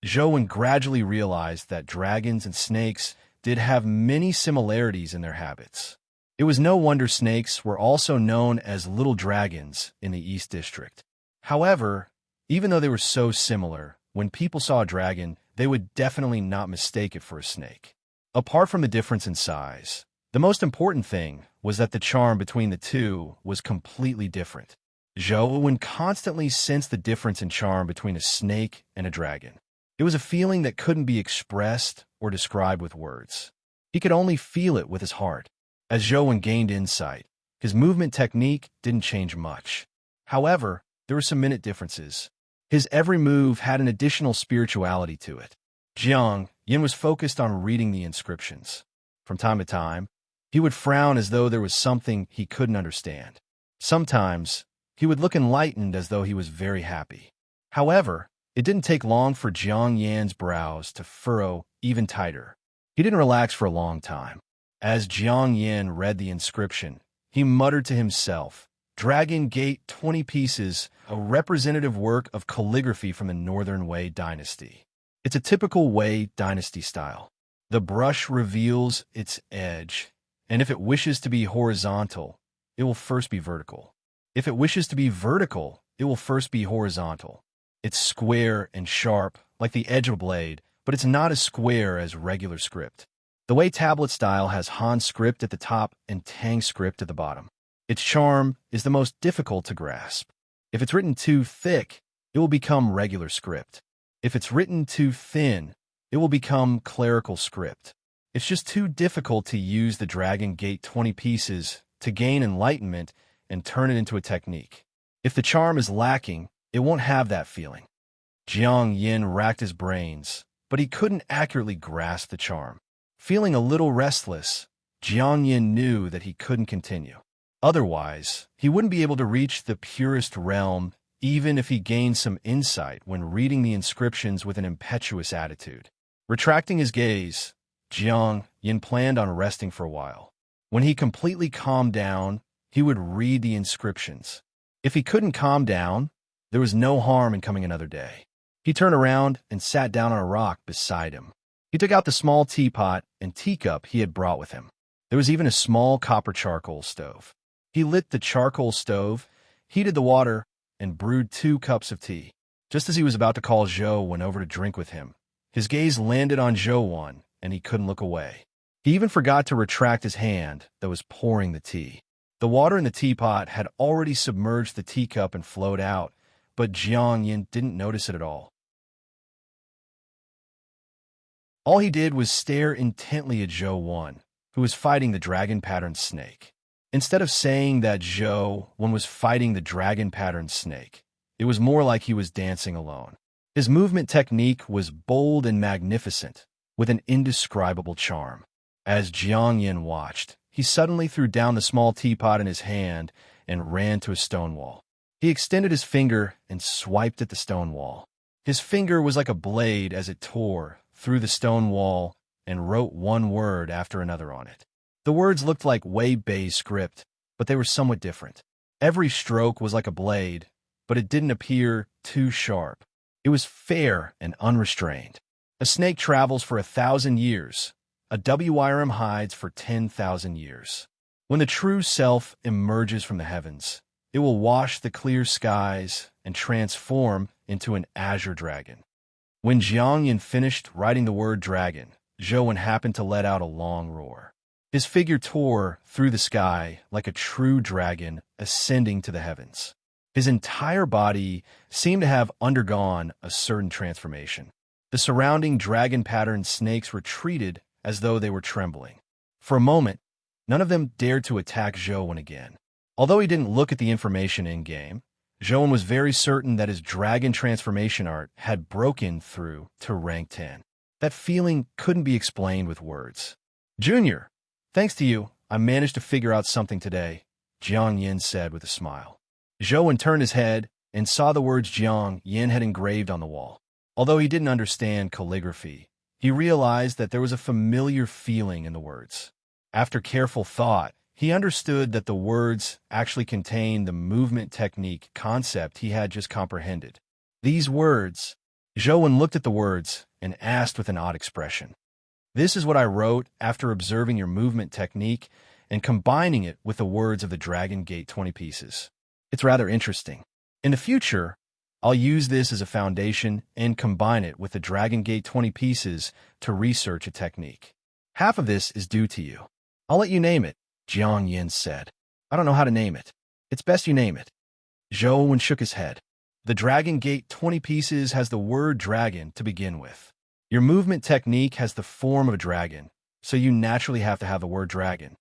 Zhou gradually realized that dragons and snakes did have many similarities in their habits. It was no wonder snakes were also known as little dragons in the East District. However, even though they were so similar, when people saw a dragon, they would definitely not mistake it for a snake. Apart from the difference in size, the most important thing was that the charm between the two was completely different. Zhou constantly sensed the difference in charm between a snake and a dragon. It was a feeling that couldn't be expressed or described with words. He could only feel it with his heart. As Zhou gained insight, his movement technique didn't change much. However, there were some minute differences. His every move had an additional spirituality to it. Jiang Yin was focused on reading the inscriptions. From time to time, he would frown as though there was something he couldn't understand. Sometimes, he would look enlightened as though he was very happy. However, it didn't take long for Jiang Yan's brows to furrow even tighter. He didn't relax for a long time. As Jiang Yan read the inscription, he muttered to himself, "Dragon Gate 20 pieces, a representative work of calligraphy from the Northern Wei dynasty. It's a typical Wei dynasty style. The brush reveals its edge, and if it wishes to be horizontal, it will first be vertical. If it wishes to be vertical, it will first be horizontal. It's square and sharp, like the edge of a blade, but it's not as square as regular script. The Wei tablet style has Han script at the top and Tang script at the bottom. Its charm is the most difficult to grasp. If it's written too thick, it will become regular script. If it's written too thin, it will become clerical script. It's just too difficult to use the Dragon Gate 20 pieces to gain enlightenment and turn it into a technique. If the charm is lacking, it won't have that feeling." Jiang Yin racked his brains, but he couldn't accurately grasp the charm. Feeling a little restless, Jiang Yin knew that he couldn't continue. Otherwise, he wouldn't be able to reach the purest realm even if he gained some insight when reading the inscriptions with an impetuous attitude. Retracting his gaze, Jiang Yin planned on resting for a while. When he completely calmed down, he would read the inscriptions. If he couldn't calm down, there was no harm in coming another day. He turned around and sat down on a rock beside him. He took out the small teapot and teacup he had brought with him. There was even a small copper charcoal stove. He lit the charcoal stove, heated the water, and brewed 2 cups of tea. Just as he was about to call Zhou over to drink with him, his gaze landed on Zhou, and he couldn't look away. He even forgot to retract his hand that was pouring the tea. The water in the teapot had already submerged the teacup and flowed out, but Jiang Yin didn't notice it at all. All he did was stare intently at Zhou, who was fighting the dragon-patterned snake. Instead of saying that Zhou was fighting the dragon-patterned snake, it was more like he was dancing alone. His movement technique was bold and magnificent, with an indescribable charm. As Jiang Yin watched, he suddenly threw down the small teapot in his hand and ran to a stone wall. He extended his finger and swiped at the stone wall. His finger was like a blade as it tore through the stone wall and wrote one word after another on it. The words looked like Wei Bei script, but they were somewhat different. Every stroke was like a blade, but it didn't appear too sharp. It was fair and unrestrained. A snake travels for 1,000 years. A WIRM hides for 10,000 years. When the true self emerges from the heavens, it will wash the clear skies and transform into an azure dragon. When Jiang Yin finished writing the word dragon, Zhou happened to let out a long roar. His figure tore through the sky like a true dragon ascending to the heavens. His entire body seemed to have undergone a certain transformation. The surrounding dragon-patterned snakes retreated as though they were trembling. For a moment, none of them dared to attack Zhou again. Although he didn't look at the information in-game, Zhou was very certain that his dragon transformation art had broken through to rank 10. That feeling couldn't be explained with words. "Junior, thanks to you, I managed to figure out something today," Jiang Yin said with a smile. Zhou turned his head and saw the words Jiang Yin had engraved on the wall. Although he didn't understand calligraphy, he realized that there was a familiar feeling in the words. After careful thought, he understood that the words actually contained the movement technique concept he had just comprehended. These words, Zhou looked at the words and asked with an odd expression, "This is what I wrote after observing your movement technique and combining it with the words of the Dragon Gate 20 pieces. It's rather interesting. In the future, I'll use this as a foundation and combine it with the Dragon Gate 20 pieces to research a technique. Half of this is due to you. I'll let you name it," Jiang Yin said. "I don't know how to name it. It's best you name it." Zhou shook his head. "The Dragon Gate 20 pieces has the word dragon to begin with. Your movement technique has the form of a dragon, so you naturally have to have the word dragon.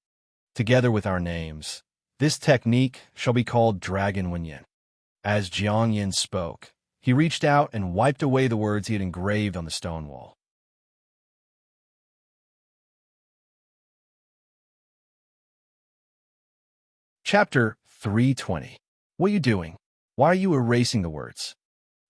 Together with our names, this technique shall be called Dragon Wenyin." As Jiang Yin spoke, he reached out and wiped away the words he had engraved on the stone wall. Chapter 320. "What are you doing? Why are you erasing the words?"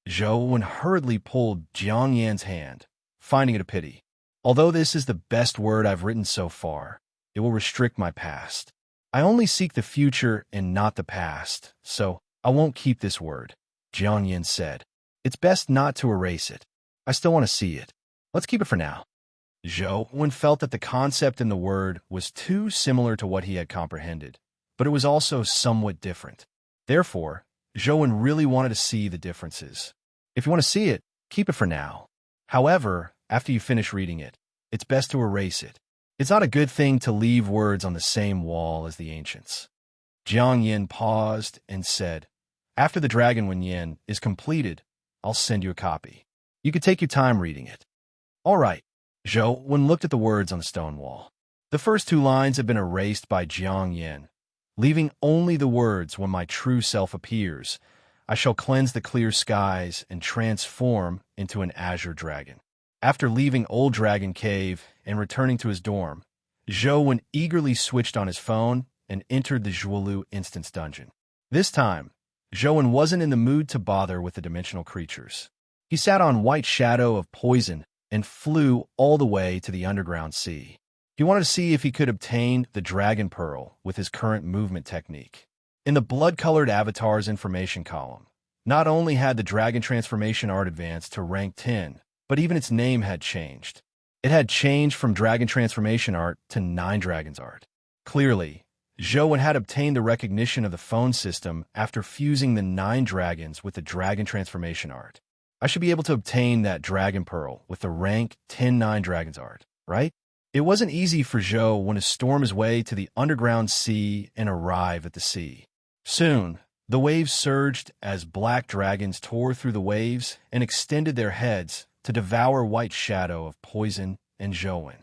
Zhou hurriedly pulled Jiang Yin's hand, finding it a pity. "Although this is the best word I've written so far, it will restrict my past. I only seek the future and not the past, so I won't keep this word," Jiang Yin said. "It's best not to erase it. I still want to see it. Let's keep it for now." Zhou felt that the concept in the word was too similar to what he had comprehended, but it was also somewhat different. Therefore, Zhou really wanted to see the differences. If you want to see it, keep it for now. However, after you finish reading it, it's best to erase it. It's not a good thing to leave words on the same wall as the ancients. Jiang Yin paused and said, "After the Dragon Wenyin is completed, I'll send you a copy. You could take your time reading it." "All right." Zhou looked at the words on the stone wall. The first two lines had been erased by Jiang Yin, leaving only the words, "When my true self appears, I shall cleanse the clear skies and transform into an azure dragon." After leaving Old Dragon Cave and returning to his dorm, Zhou eagerly switched on his phone and entered the Zhuolu instance dungeon. This time, Zhou wasn't in the mood to bother with the dimensional creatures. He sat on White Shadow of Poison and flew all the way to the underground sea. He wanted to see if he could obtain the Dragon Pearl with his current movement technique. In the blood-colored avatar's information column, not only had the Dragon Transformation art advanced to rank 10, but even its name had changed. It had changed from Dragon Transformation art to Nine Dragons art. Clearly, Zhou had obtained the recognition of the phone system after fusing the 9 dragons with the Dragon Transformation art. I should be able to obtain that Dragon Pearl with the rank 10 Nine Dragons art, right? It wasn't easy for Zhou to storm his way to the underground sea and arrive at the sea. Soon, the waves surged as black dragons tore through the waves and extended their heads to devour White Shadow of Poison and Zhou.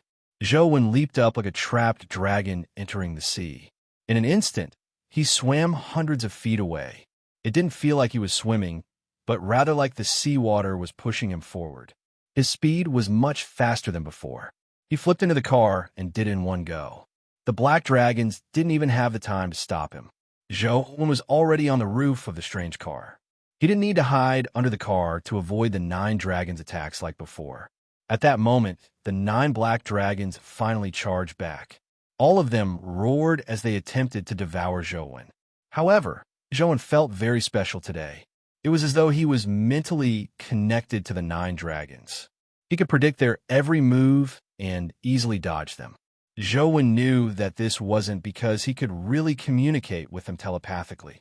Zhou leaped up like a trapped dragon entering the sea. In an instant, he swam hundreds of feet away. It didn't feel like he was swimming, but rather like the seawater was pushing him forward. His speed was much faster than before. He flipped into the car and did it in one go. The black dragons didn't even have the time to stop him. Zhou was already on the roof of the strange car. He didn't need to hide under the car to avoid the 9 dragons' attacks like before. At that moment, the 9 black dragons finally charged back. All of them roared as they attempted to devour Zhou. However, Zhou felt very special today. It was as though he was mentally connected to the 9 dragons. He could predict their every move and easily dodge them. Zhou knew that this wasn't because he could really communicate with them telepathically.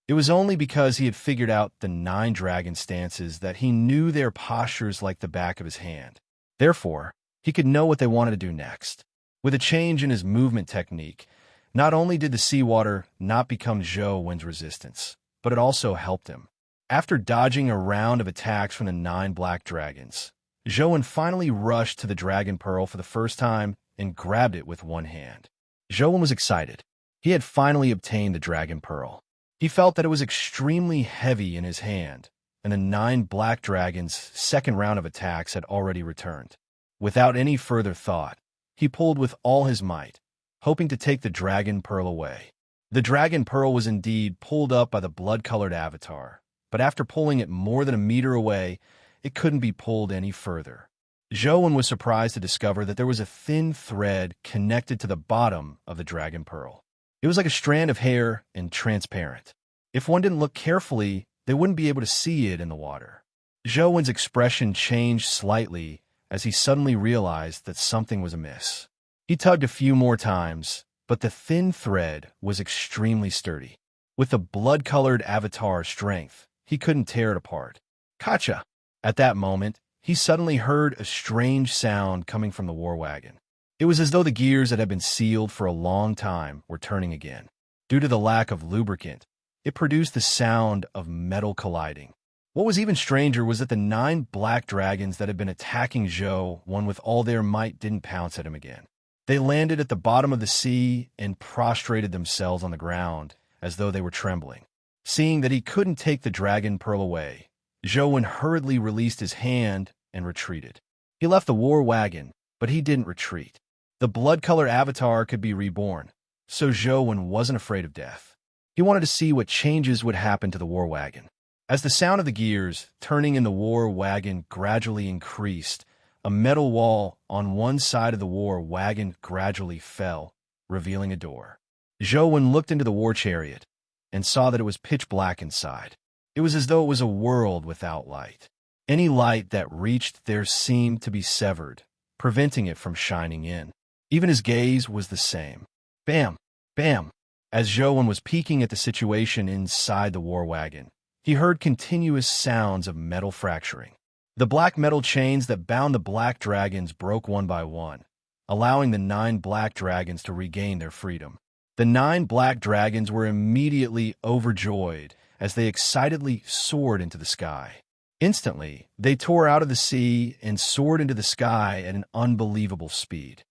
It was only because he had figured out the 9 dragon stances that he knew their postures like the back of his hand. Therefore, He could know what they wanted to do next. With a change in his movement technique, not only did the seawater not become Zhou-Wen's resistance, but it also helped him. After dodging a round of attacks from the 9 black dragons, Zhou-Wen finally rushed to the dragon pearl for the first time and grabbed it with one hand. Zhou-Wen was excited. He had finally obtained the dragon pearl. He felt that it was extremely heavy in his hand, and the 9 black dragons' second round of attacks had already returned. Without any further thought, he pulled with all his might, hoping to take the dragon pearl away. The dragon pearl was indeed pulled up by the blood-colored avatar, but after pulling it more than a meter away, it couldn't be pulled any further. Zhou-Wen was surprised to discover that there was a thin thread connected to the bottom of the dragon pearl. It was like a strand of hair and transparent. If one didn't look carefully, they wouldn't be able to see it in the water. Zhou-Wen's expression changed slightly as he suddenly realized that something was amiss. He tugged a few more times, but the thin thread was extremely sturdy. With the blood-colored avatar strength, he couldn't tear it apart. Gotcha! At that moment, he suddenly heard a strange sound coming from the war wagon. It was as though the gears that had been sealed for a long time were turning again. Due to the lack of lubricant, it produced the sound of metal colliding. What was even stranger was that the 9 black dragons that had been attacking Zhou-Wen with all their might didn't pounce at him again. They landed at the bottom of the sea and prostrated themselves on the ground as though they were trembling. Seeing that he couldn't take the dragon pearl away, Zhou-Wen hurriedly released his hand and retreated. He left the war wagon, but he didn't retreat. The blood-color avatar could be reborn, so Zhou-Wen wasn't afraid of death. He wanted to see what changes would happen to the war wagon. As the sound of the gears turning in the war wagon gradually increased, a metal wall on one side of the war wagon gradually fell, revealing a door. Zhou-Wen looked into the war chariot and saw that it was pitch black inside. It was as though it was a world without light. Any light that reached there seemed to be severed, preventing it from shining in. Even his gaze was the same. Bam! Bam! As Zhou-Wen was peeking at the situation inside the war wagon, he heard continuous sounds of metal fracturing. The black metal chains that bound the black dragons broke one by one, allowing the 9 black dragons to regain their freedom. The 9 black dragons were immediately overjoyed as they excitedly soared into the sky. Instantly, they tore out of the sea and soared into the sky at an unbelievable speed.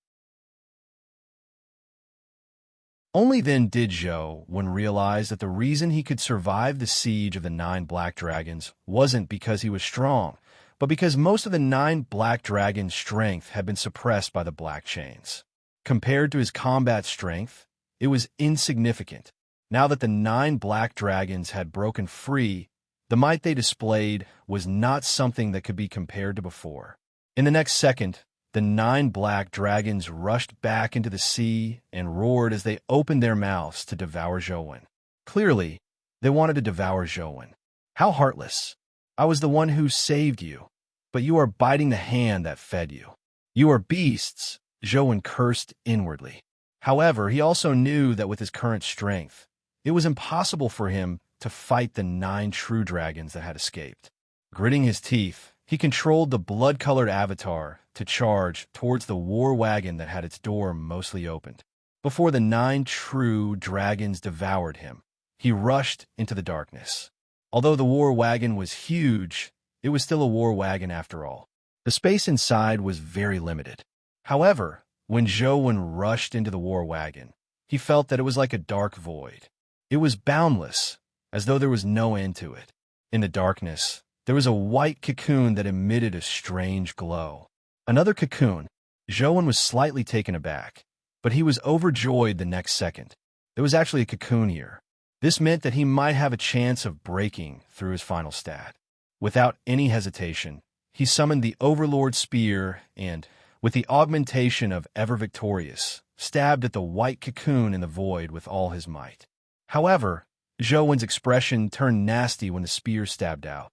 Only then did Zhou-Wen realize that the reason he could survive the siege of the 9 black dragons wasn't because he was strong, but because most of the 9 black dragons' strength had been suppressed by the black chains. Compared to his combat strength, it was insignificant. Now that the 9 black dragons had broken free, the might they displayed was not something that could be compared to before. In the next second, the 9 black dragons rushed back into the sea and roared as they opened their mouths to devour Zhou-Wen. Clearly, they wanted to devour Zhou-Wen. How heartless! I was the one who saved you, but you are biting the hand that fed you. You are beasts, Zhou-Wen cursed inwardly. However, he also knew that with his current strength, it was impossible for him to fight the 9 true dragons that had escaped. Gritting his teeth, he controlled the blood-colored avatar to charge towards the war wagon that had its door mostly opened. Before the 9 true dragons devoured him, he rushed into the darkness. Although the war wagon was huge, it was still a war wagon after all. The space inside was very limited. However, when Zhou-Wen rushed into the war wagon, he felt that it was like a dark void. It was boundless, as though there was no end to it. In the darkness, there was a white cocoon that emitted a strange glow. Another cocoon. Zhou-Wen was slightly taken aback, but he was overjoyed the next second. There was actually a cocoon here. This meant that he might have a chance of breaking through his final stat. Without any hesitation, he summoned the Overlord Spear and, with the augmentation of Ever Victorious, stabbed at the white cocoon in the void with all his might. However, Zhou-Wen's expression turned nasty when the spear stabbed out.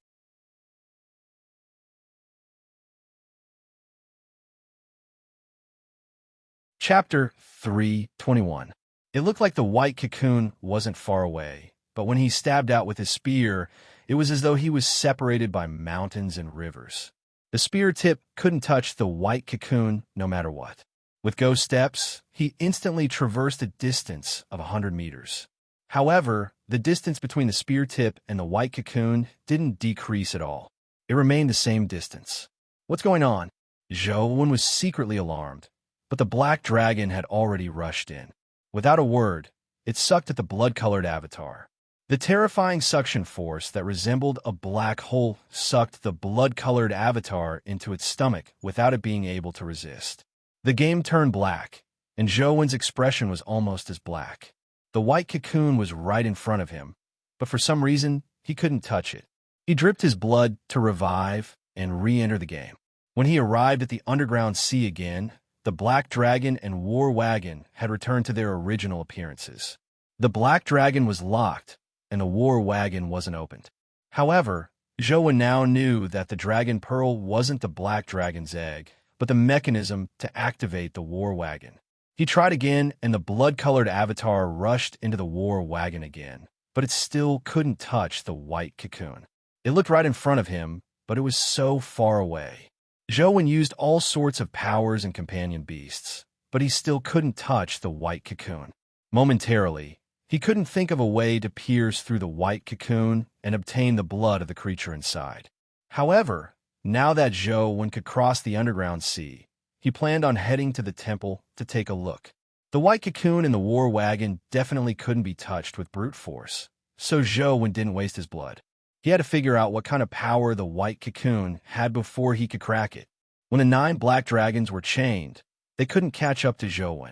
Chapter 3:21. It looked like the white cocoon wasn't far away, but when he stabbed out with his spear, it was as though he was separated by mountains and rivers. The spear tip couldn't touch the white cocoon no matter what. With ghost steps, he instantly traversed a distance of 100 meters. However, the distance between the spear tip and the white cocoon didn't decrease at all. It remained the same distance. What's going on? Zhou was secretly alarmed, but the black dragon had already rushed in. Without a word, it sucked at the blood-colored avatar. The terrifying suction force that resembled a black hole sucked the blood-colored avatar into its stomach without it being able to resist. The game turned black, and Zhou's expression was almost as black. The white cocoon was right in front of him, but for some reason, he couldn't touch it. He dripped his blood to revive and re-enter the game. When he arrived at the underground sea again, the Black Dragon and War Wagon had returned to their original appearances. The Black Dragon was locked, and the War Wagon wasn't opened. However, Zhou now knew that the Dragon Pearl wasn't the Black Dragon's egg, but the mechanism to activate the War Wagon. He tried again, and the blood-colored avatar rushed into the War Wagon again, but it still couldn't touch the white cocoon. It looked right in front of him, but it was so far away. Zhou used all sorts of powers and companion beasts, but he still couldn't touch the white cocoon. Momentarily, he couldn't think of a way to pierce through the white cocoon and obtain the blood of the creature inside. However, now that Zhou could cross the underground sea, he planned on heading to the temple to take a look. The white cocoon in the War Wagon definitely couldn't be touched with brute force, so Zhou didn't waste his blood. He had to figure out what kind of power the white cocoon had before he could crack it. When the 9 black dragons were chained, they couldn't catch up to Zhou.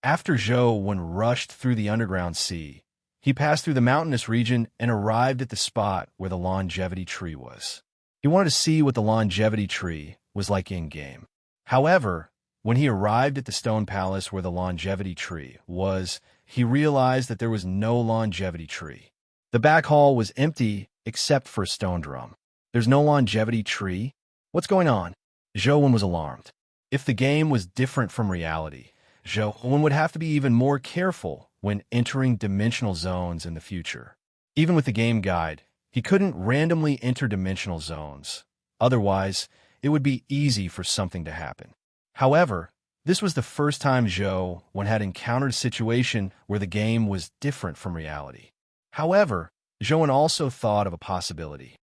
After Zhou rushed through the underground sea, he passed through the mountainous region and arrived at the spot where the longevity tree was. He wanted to see what the longevity tree was like in-game. However, when he arrived at the stone palace where the longevity tree was, he realized that there was no longevity tree. The back hall was empty except for a stone drum. There's no longevity tree? What's going on? Zhou was alarmed. If the game was different from reality, Zhou would have to be even more careful when entering dimensional zones in the future. Even with the game guide, he couldn't randomly enter dimensional zones. Otherwise, it would be easy for something to happen. However, this was the first time Zhou had encountered a situation where the game was different from reality. However, Zhou also thought of a possibility.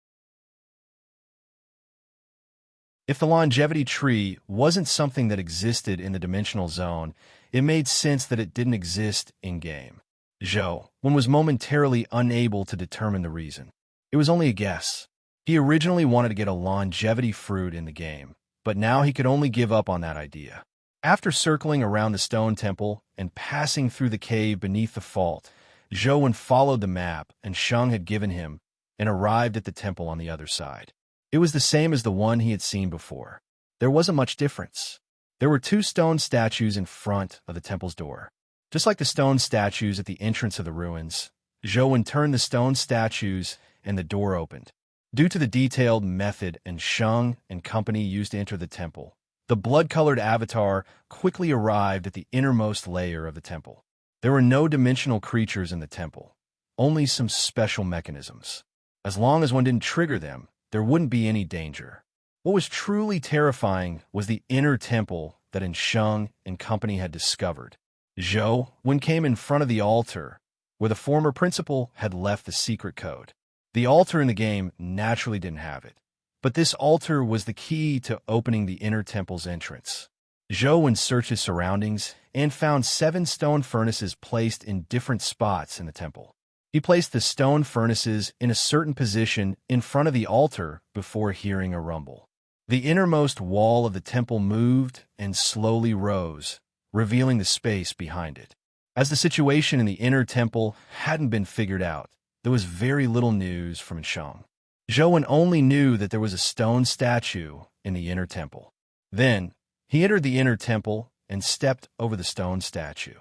If the longevity tree wasn't something that existed in the dimensional zone, it made sense that it didn't exist in-game. Zhou was momentarily unable to determine the reason. It was only a guess. He originally wanted to get a longevity fruit in the game, but now he could only give up on that idea. After circling around the stone temple and passing through the cave beneath the fault, Zhou followed the map and Sheng had given him and arrived at the temple on the other side. It was the same as the one he had seen before. There wasn't much difference. There were 2 stone statues in front of the temple's door. Just like the stone statues at the entrance of the ruins, Zhou turned the stone statues and the door opened. Due to the detailed method and Sheng and company used to enter the temple, the blood-colored avatar quickly arrived at the innermost layer of the temple. There were no dimensional creatures in the temple, only some special mechanisms. As long as one didn't trigger them, there wouldn't be any danger. What was truly terrifying was the inner temple that Sheng and company had discovered. Zhou came in front of the altar, where the former principal had left the secret code. The altar in the game naturally didn't have it, but this altar was the key to opening the inner temple's entrance. Zhou searched his surroundings and found 7 stone furnaces placed in different spots in the temple. He placed the stone furnaces in a certain position in front of the altar before hearing a rumble. The innermost wall of the temple moved and slowly rose, revealing the space behind it. As the situation in the inner temple hadn't been figured out, there was very little news from Sheng. Zhou only knew that there was a stone statue in the inner temple. Then, he entered the inner temple and stepped over the stone statue.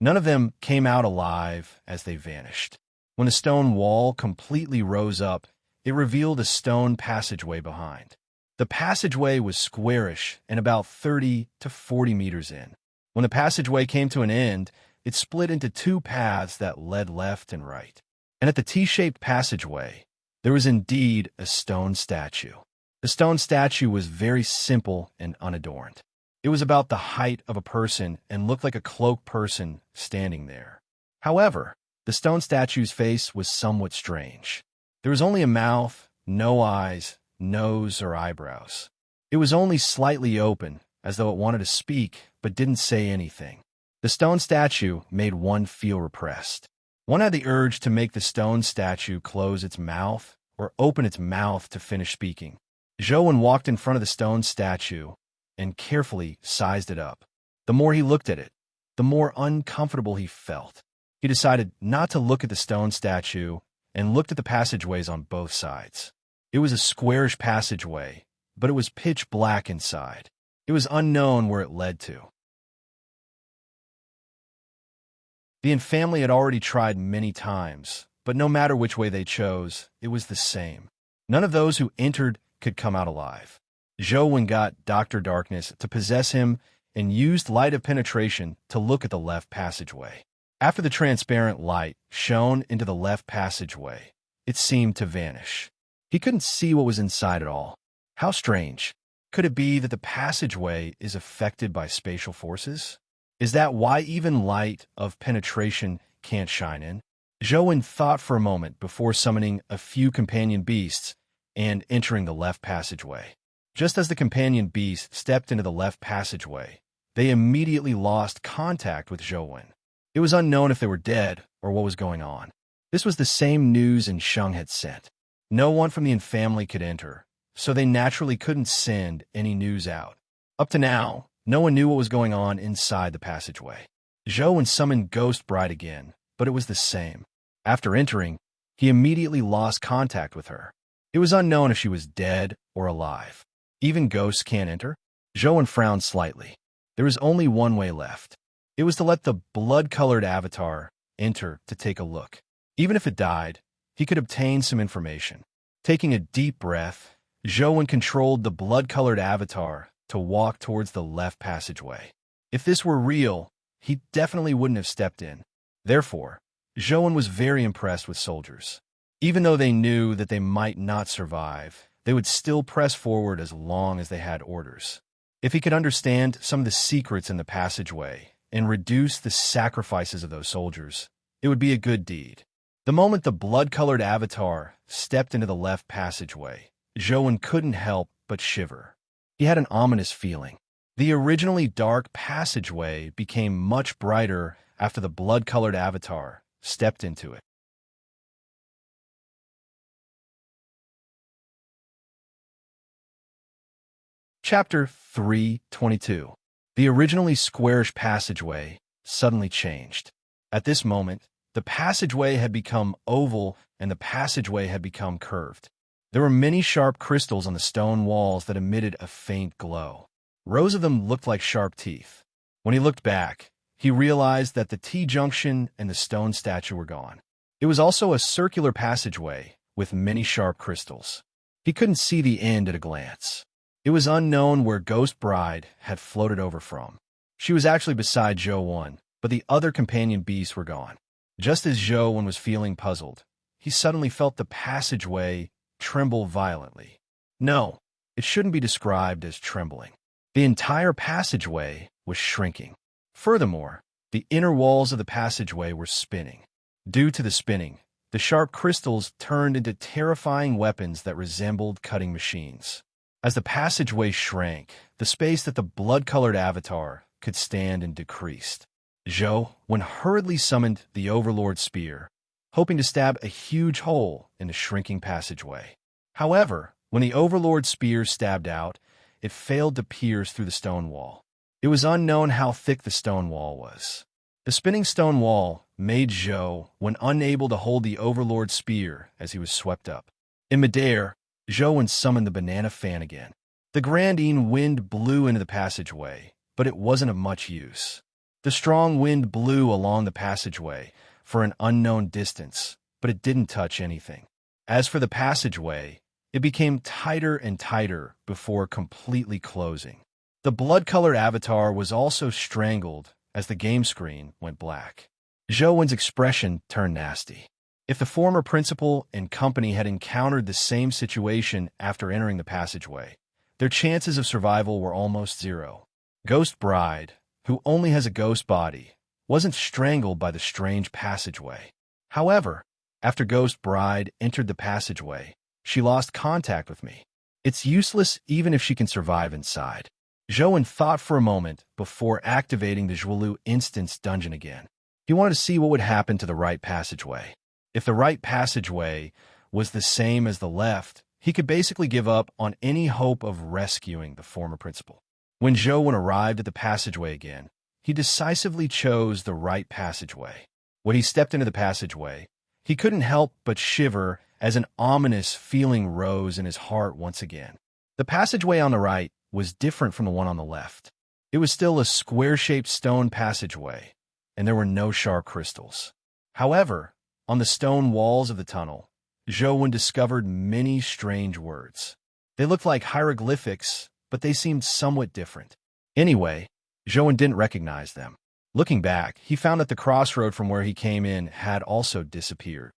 None of them came out alive as they vanished. When the stone wall completely rose up, it revealed a stone passageway behind. The passageway was squarish and about 30 to 40 meters in. When the passageway came to an end, it split into 2 paths that led left and right. And at the T-shaped passageway, there was indeed a stone statue. The stone statue was very simple and unadorned. It was about the height of a person and looked like a cloaked person standing there. However, the stone statue's face was somewhat strange. There was only a mouth, no eyes, nose, or eyebrows. It was only slightly open, as though it wanted to speak, but didn't say anything. The stone statue made one feel repressed. One had the urge to make the stone statue close its mouth or open its mouth to finish speaking. Zhou walked in front of the stone statue and carefully sized it up. The more he looked at it, the more uncomfortable he felt. He decided not to look at the stone statue and looked at the passageways on both sides. It was a squarish passageway, but it was pitch black inside. It was unknown where it led to. The family had already tried many times, but no matter which way they chose, it was the same. None of those who entered could come out alive. Zhou got Dr. Darkness to possess him and used light of penetration to look at the left passageway. After the transparent light shone into the left passageway, it seemed to vanish. He couldn't see what was inside at all. How strange. Could it be that the passageway is affected by spatial forces? Is that why even light of penetration can't shine in? Zhou thought for a moment before summoning a few companion beasts and entering the left passageway. Just as the companion beasts stepped into the left passageway, they immediately lost contact with Zhou. It was unknown if they were dead or what was going on. This was the same news Sheng had sent. No one from the family could enter, so they naturally couldn't send any news out. Up to now, no one knew what was going on inside the passageway. Zhou summoned Ghost Bride again, but it was the same. After entering, he immediately lost contact with her. It was unknown if she was dead or alive. Even ghosts can't enter? Zhou frowned slightly. There was only one way left. It was to let the blood-colored avatar enter to take a look. Even if it died, he could obtain some information. Taking a deep breath, Zhou controlled the blood-colored avatar to walk towards the left passageway. If this were real, he definitely wouldn't have stepped in. Therefore, Zhou was very impressed with soldiers. Even though they knew that they might not survive, they would still press forward as long as they had orders. If he could understand some of the secrets in the passageway and reduce the sacrifices of those soldiers, it would be a good deed. The moment the blood-colored avatar stepped into the left passageway, Zhou couldn't help but shiver. He had an ominous feeling. The originally dark passageway became much brighter after the blood-colored avatar stepped into it. Chapter 3:22. The originally squarish passageway suddenly changed. At this moment, the passageway had become oval and the passageway had become curved. There were many sharp crystals on the stone walls that emitted a faint glow. Rows of them looked like sharp teeth. When he looked back, he realized that the T-junction and the stone statue were gone. It was also a circular passageway with many sharp crystals. He couldn't see the end at a glance. It was unknown where Ghost Bride had floated over from. She was actually beside Zhou, but the other companion beasts were gone. Just as Zhou was feeling puzzled, he suddenly felt the passageway tremble violently. No, it shouldn't be described as trembling. The entire passageway was shrinking. Furthermore, the inner walls of the passageway were spinning. Due to the spinning, the sharp crystals turned into terrifying weapons that resembled cutting machines. As the passageway shrank, the space that the blood-colored avatar could stand and decreased. Zhou hurriedly summoned the Overlord Spear, hoping to stab a huge hole in the shrinking passageway. However, when the Overlord Spear stabbed out, it failed to pierce through the stone wall. It was unknown how thick the stone wall was. The spinning stone wall made Zhou unable to hold the Overlord Spear as he was swept up. In midair, Zhou summoned the banana fan again. The grandine wind blew into the passageway, but it wasn't of much use. The strong wind blew along the passageway for an unknown distance, but it didn't touch anything. As for the passageway, it became tighter and tighter before completely closing. The blood-colored avatar was also strangled as the game screen went black. Zhou's expression turned nasty. If the former principal and company had encountered the same situation after entering the passageway, their chances of survival were almost zero. Ghost Bride, who only has a ghost body, wasn't strangled by the strange passageway. However, after Ghost Bride entered the passageway, she lost contact with me. It's useless even if she can survive inside. Joan thought for a moment before activating the Zhuolu instance dungeon again. He wanted to see what would happen to the right passageway. If the right passageway was the same as the left, he could basically give up on any hope of rescuing the former principal. When Joan arrived at the passageway again, he decisively chose the right passageway. When he stepped into the passageway, he couldn't help but shiver as an ominous feeling rose in his heart once again. The passageway on the right was different from the one on the left. It was still a square-shaped stone passageway, and there were no sharp crystals. However, on the stone walls of the tunnel, Joan discovered many strange words. They looked like hieroglyphics, but they seemed somewhat different. Anyway, Joan didn't recognize them. Looking back, he found that the crossroad from where he came in had also disappeared.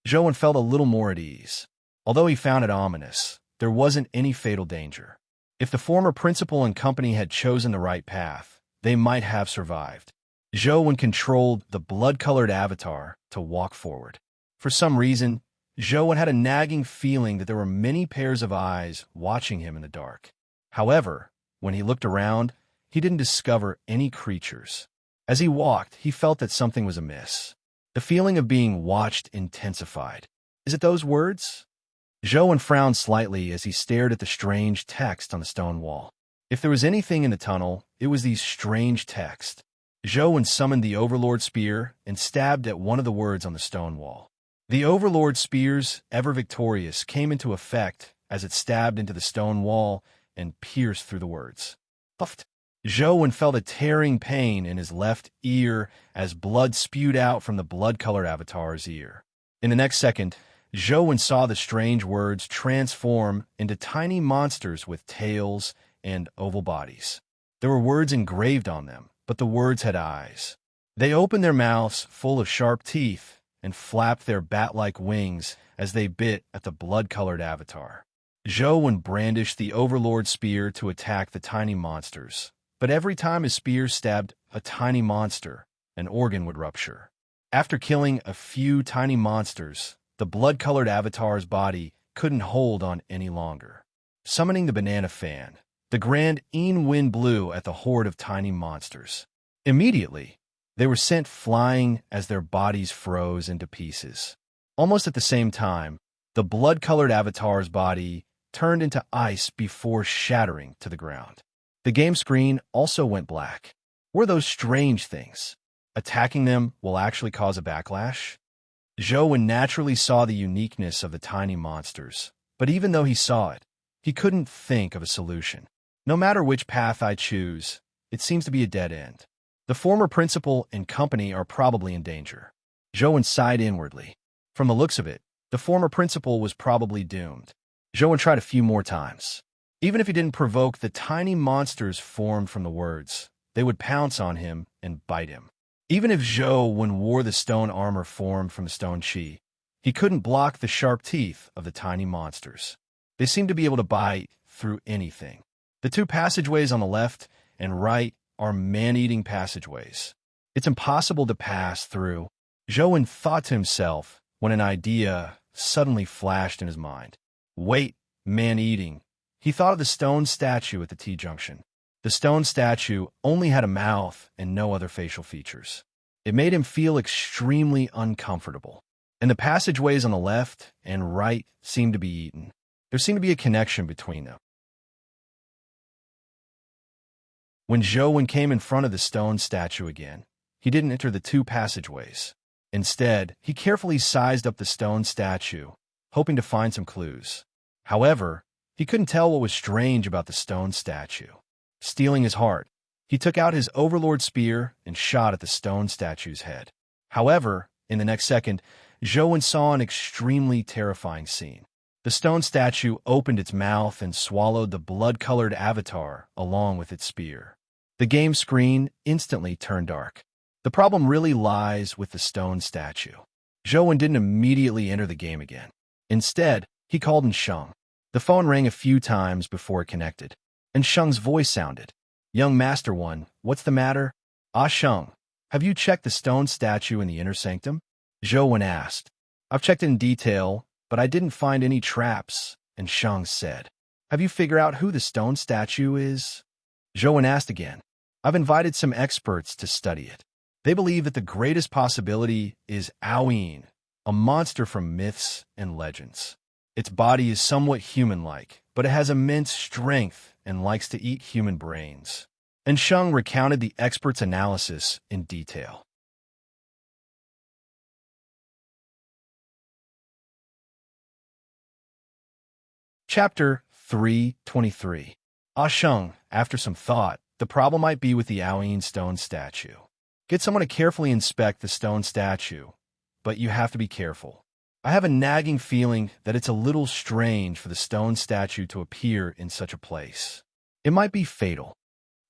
Joan felt a little more at ease. Although he found it ominous, there wasn't any fatal danger. If the former principal and company had chosen the right path, they might have survived. Joan controlled the blood-colored avatar to walk forward. For some reason, Joan had a nagging feeling that there were many pairs of eyes watching him in the dark. However, when he looked around, he didn't discover any creatures. As he walked, he felt that something was amiss. The feeling of being watched intensified. Is it those words? Joan frowned slightly as he stared at the strange text on the stone wall. If there was anything in the tunnel, it was these strange texts. Joan summoned the Overlord Spear and stabbed at one of the words on the stone wall. The Overlord Spear's Ever Victorious came into effect as it stabbed into the stone wall and pierced through the words. Puffed. Joan felt a tearing pain in his left ear as blood spewed out from the blood-colored avatar's ear. In the next second, Joan saw the strange words transform into tiny monsters with tails and oval bodies. There were words engraved on them, but the words had eyes. They opened their mouths full of sharp teeth and flapped their bat-like wings as they bit at the blood-colored avatar. Joan brandished the Overlord Spear to attack the tiny monsters, but every time his spear stabbed a tiny monster, an organ would rupture. After killing a few tiny monsters, the blood-colored avatar's body couldn't hold on any longer. Summoning the banana fan, the Grand Wind blew at the horde of tiny monsters. Immediately, they were sent flying as their bodies froze into pieces. Almost at the same time, the blood-colored avatar's body turned into ice before shattering to the ground. The game screen also went black. Were those strange things? Attacking them will actually cause a backlash? Joan naturally saw the uniqueness of the tiny monsters, but even though he saw it, he couldn't think of a solution. No matter which path I choose, it seems to be a dead end. The former principal and company are probably in danger. Joan sighed inwardly. From the looks of it, the former principal was probably doomed. Joan tried a few more times. Even if he didn't provoke the tiny monsters formed from the words, they would pounce on him and bite him. Even if Joan wore the stone armor formed from the stone chi, he couldn't block the sharp teeth of the tiny monsters. They seemed to be able to bite through anything. The two passageways on the left and right are man-eating passageways. It's impossible to pass through. Joan thought to himself when an idea suddenly flashed in his mind. Wait, man-eating. He thought of the stone statue at the T-junction. The stone statue only had a mouth and no other facial features. It made him feel extremely uncomfortable. And the passageways on the left and right seemed to be eaten. There seemed to be a connection between them. When Joan came in front of the stone statue again, he didn't enter the two passageways. Instead, he carefully sized up the stone statue, hoping to find some clues. However, he couldn't tell what was strange about the stone statue. Stealing his heart, he took out his Overlord Spear and shot at the stone statue's head. However, in the next second, Joan saw an extremely terrifying scene. The stone statue opened its mouth and swallowed the blood-colored avatar along with its spear. The game screen instantly turned dark. The problem really lies with the stone statue. Zhou didn't immediately enter the game again. Instead, he called in Sheng. The phone rang a few times before it connected, and Sheng's voice sounded. "Young Master One, what's the matter?" "Ah, Sheng, have you checked the stone statue in the inner sanctum?" Zhou asked. "I've checked in detail, but I didn't find any traps," and Sheng said. "Have you figured out who the stone statue is?" Zhou asked again. "I've invited some experts to study it. They believe that the greatest possibility is Aoyin, a monster from myths and legends. Its body is somewhat human-like, but it has immense strength and likes to eat human brains." And Sheng recounted the expert's analysis in detail. Chapter 323. Ah Sheng, after some thought, the problem might be with the Aoyin stone statue. Get someone to carefully inspect the stone statue, but you have to be careful. I have a nagging feeling that it's a little strange for the stone statue to appear in such a place. It might be fatal.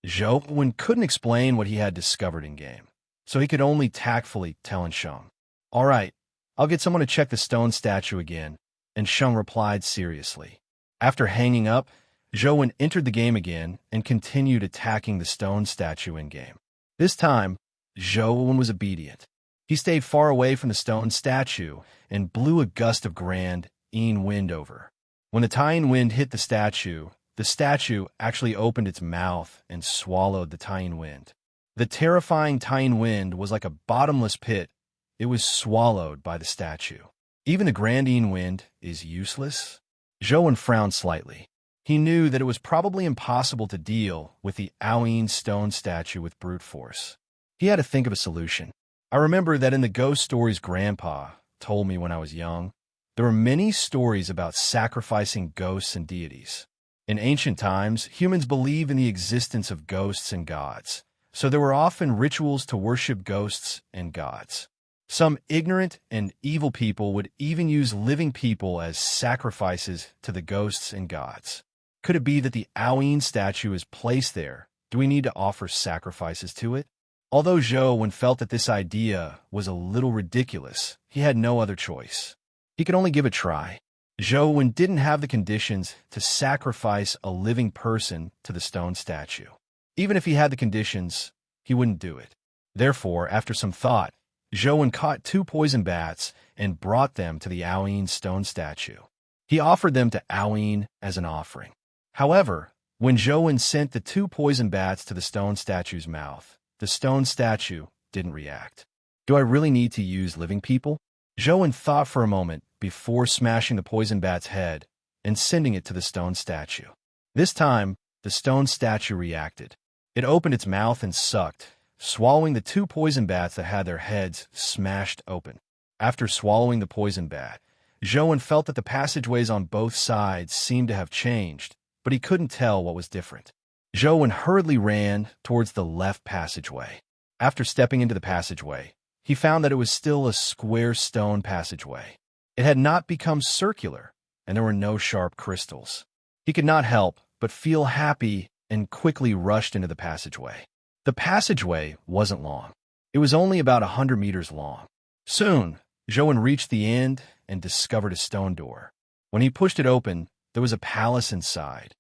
Zhou couldn't explain what he had discovered in-game, so he could only tactfully tell Sheng. "All right, I'll get someone to check the stone statue again," and Sheng replied seriously. After hanging up, Zhou entered the game again and continued attacking the stone statue in-game. This time, Zhou was obedient. He stayed far away from the stone statue and blew a gust of grand wind over. When the tying wind hit the statue actually opened its mouth and swallowed the tying wind. The terrifying tying wind was like a bottomless pit. It was swallowed by the statue. Even the grand wind is useless? Zhou frowned slightly. He knew that it was probably impossible to deal with the Aoyin stone statue with brute force. He had to think of a solution. I remember that in the ghost stories Grandpa told me when I was young, there were many stories about sacrificing ghosts and deities. In ancient times, humans believed in the existence of ghosts and gods, so there were often rituals to worship ghosts and gods. Some ignorant and evil people would even use living people as sacrifices to the ghosts and gods. Could it be that the Aoyin statue is placed there? Do we need to offer sacrifices to it? Although Zhou felt that this idea was a little ridiculous, he had no other choice. He could only give it a try. Zhou didn't have the conditions to sacrifice a living person to the stone statue. Even if he had the conditions, he wouldn't do it. Therefore, after some thought, Zhou caught 2 poison bats and brought them to the Aoyin stone statue. He offered them to Aoyin as an offering. However, when Zhou sent the 2 poison bats to the stone statue's mouth, the stone statue didn't react. Do I really need to use living people? Zhou thought for a moment before smashing the poison bat's head and sending it to the stone statue. This time, the stone statue reacted. It opened its mouth and sucked, swallowing the 2 poison bats that had their heads smashed open. After swallowing the poison bat, Zhou felt that the passageways on both sides seemed to have changed, but he couldn't tell what was different. Zhou hurriedly ran towards the left passageway. After stepping into the passageway, he found that it was still a square stone passageway. It had not become circular, and there were no sharp crystals. He could not help but feel happy and quickly rushed into the passageway. The passageway wasn't long. It was only about 100 meters long. Soon, Zhou reached the end and discovered a stone door. When he pushed it open, there was a palace inside.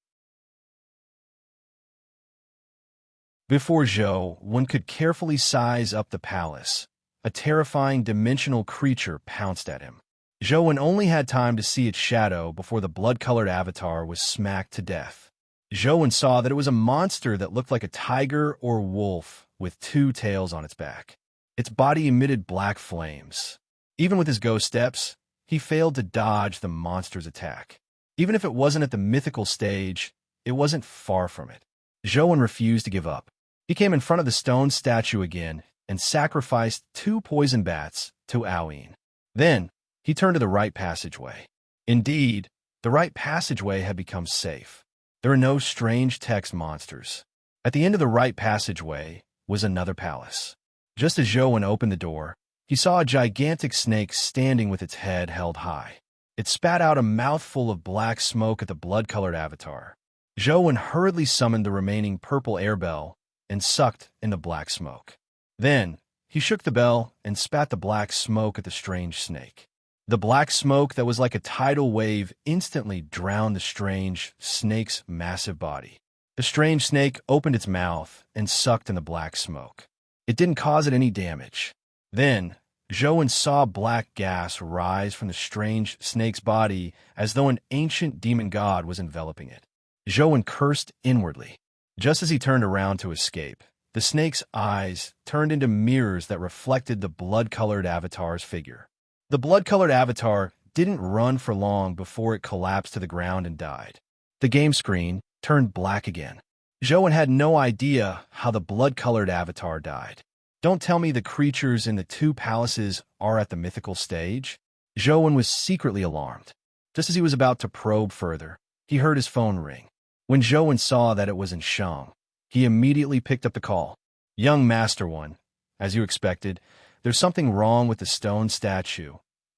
Before Zhou could carefully size up the palace, a terrifying dimensional creature pounced at him. Zhou only had time to see its shadow before the blood-colored avatar was smacked to death. Zhou saw that it was a monster that looked like a tiger or wolf with 2 tails on its back. Its body emitted black flames. Even with his ghost steps, he failed to dodge the monster's attack. Even if it wasn't at the mythical stage, it wasn't far from it. Zhou refused to give up. He came in front of the stone statue again and sacrificed 2 poison bats to Aoyin. Then, he turned to the right passageway. Indeed, the right passageway had become safe. There were no strange text monsters. At the end of the right passageway was another palace. Just as Zhou opened the door, he saw a gigantic snake standing with its head held high. It spat out a mouthful of black smoke at the blood-colored avatar. Zhou hurriedly summoned the remaining purple air bell and sucked in the black smoke. Then, He shook the bell and spat the black smoke at the strange snake. The black smoke that was like a tidal wave instantly drowned the strange snake's massive body. The strange snake opened its mouth and sucked in the black smoke. It didn't cause it any damage. Then, Zhou saw black gas rise from the strange snake's body as though an ancient demon god was enveloping it. Zhou cursed inwardly. Just as he turned around to escape, the snake's eyes turned into mirrors that reflected the blood-colored avatar's figure. The blood-colored avatar didn't run for long before it collapsed to the ground and died. The game screen turned black again. Zhou had no idea how the blood-colored avatar died. Don't tell me the creatures in the two palaces are at the mythical stage? Zhou was secretly alarmed. Just as he was about to probe further, he heard his phone ring. When Zhou saw that it was Sheng, he immediately picked up the call. "Young Master One, as you expected, there's something wrong with the stone statue,"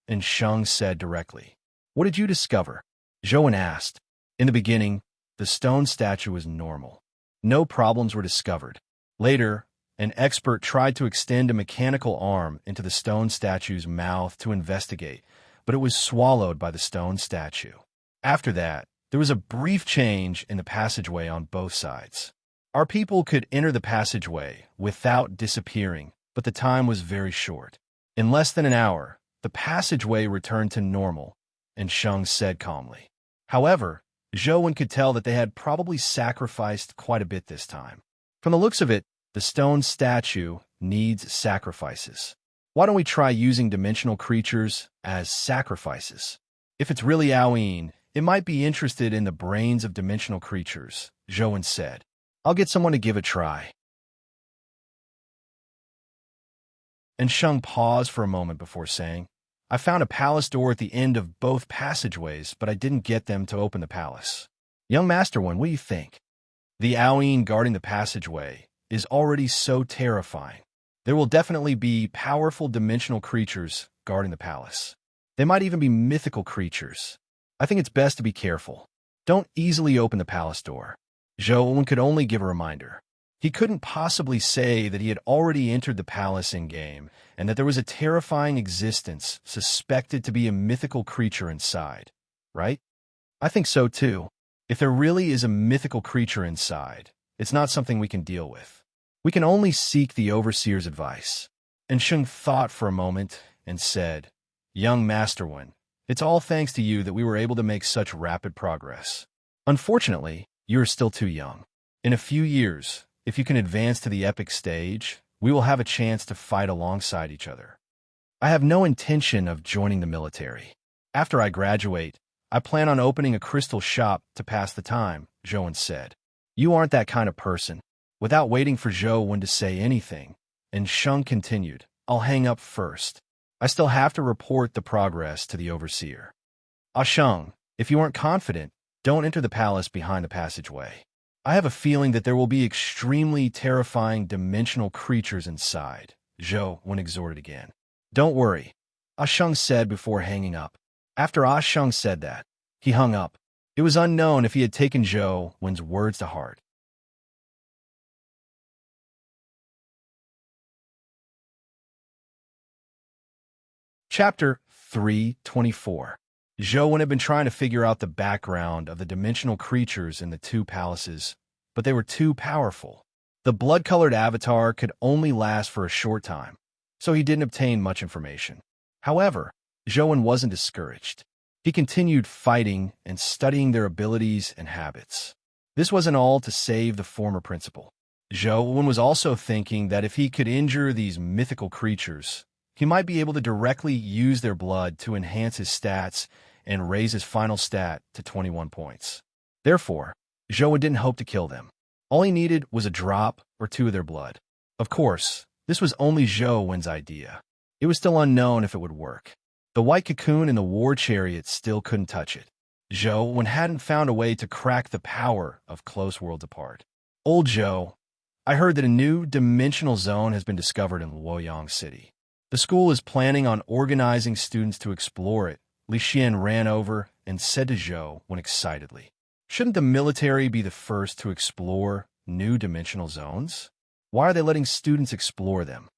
and Sheng said directly. "What did you discover?" Zhou asked. In the beginning, the stone statue was normal. No problems were discovered. Later, an expert tried to extend a mechanical arm into the stone statue's mouth to investigate, but it was swallowed by the stone statue. After that, there was a brief change in the passageway on both sides. Our people could enter the passageway without disappearing, but the time was very short. In less than an hour, the passageway returned to normal, and Sheng said calmly. However, Zhou could tell that they had probably sacrificed quite a bit this time. From the looks of it, the stone statue needs sacrifices. Why don't we try using dimensional creatures as sacrifices? If it's really Aoyin, it might be interested in the brains of dimensional creatures, Zhou said. I'll get someone to give a try. And Sheng paused for a moment before saying, I found a palace door at the end of both passageways, but I didn't get them to open the palace. Young Master One, what do you think? The Aoyin guarding the passageway is already so terrifying. There will definitely be powerful dimensional creatures guarding the palace. They might even be mythical creatures. I think it's best to be careful. Don't easily open the palace door. Zhou could only give a reminder. He couldn't possibly say that he had already entered the palace in-game and that there was a terrifying existence suspected to be a mythical creature inside, right? I think so too. If there really is a mythical creature inside, it's not something we can deal with. We can only seek the Overseer's advice. And Sheng thought for a moment and said, Young Master One, it's all thanks to you that we were able to make such rapid progress. Unfortunately, you are still too young. In a few years, if you can advance to the epic stage, we will have a chance to fight alongside each other. I have no intention of joining the military. After I graduate, I plan on opening a crystal shop to pass the time, Zhou said. You aren't that kind of person. Without waiting for Zhou to say anything, and Sheng continued, I'll hang up first. I still have to report the progress to the Overseer. Sheng, if you aren't confident, don't enter the palace behind the passageway. I have a feeling that there will be extremely terrifying dimensional creatures inside, Zhou exhorted again. Don't worry, Sheng said before hanging up. After Sheng said that, he hung up. It was unknown if he had taken Zhou's words to heart. Chapter 324. Zhou had been trying to figure out the background of the dimensional creatures in the two palaces, but they were too powerful. The blood-colored avatar could only last for a short time, so he didn't obtain much information. However, Zhou wasn't discouraged. He continued fighting and studying their abilities and habits. This wasn't all to save the former principal. Zhou was also thinking that if he could injure these mythical creatures, he might be able to directly use their blood to enhance his stats and raise his final stat to 21 points. Therefore, Zhou didn't hope to kill them. All he needed was a drop or two of their blood. Of course, this was only Zhou's idea. It was still unknown if it would work. The white cocoon in the war chariot still couldn't touch it. Zhou hadn't found a way to crack the power of close worlds apart. Old Zhou, I heard that a new dimensional zone has been discovered in Luoyang City. The school is planning on organizing students to explore it, Li Xian ran over and said to Zhou excitedly. Shouldn't the military be the first to explore new dimensional zones? Why are they letting students explore them?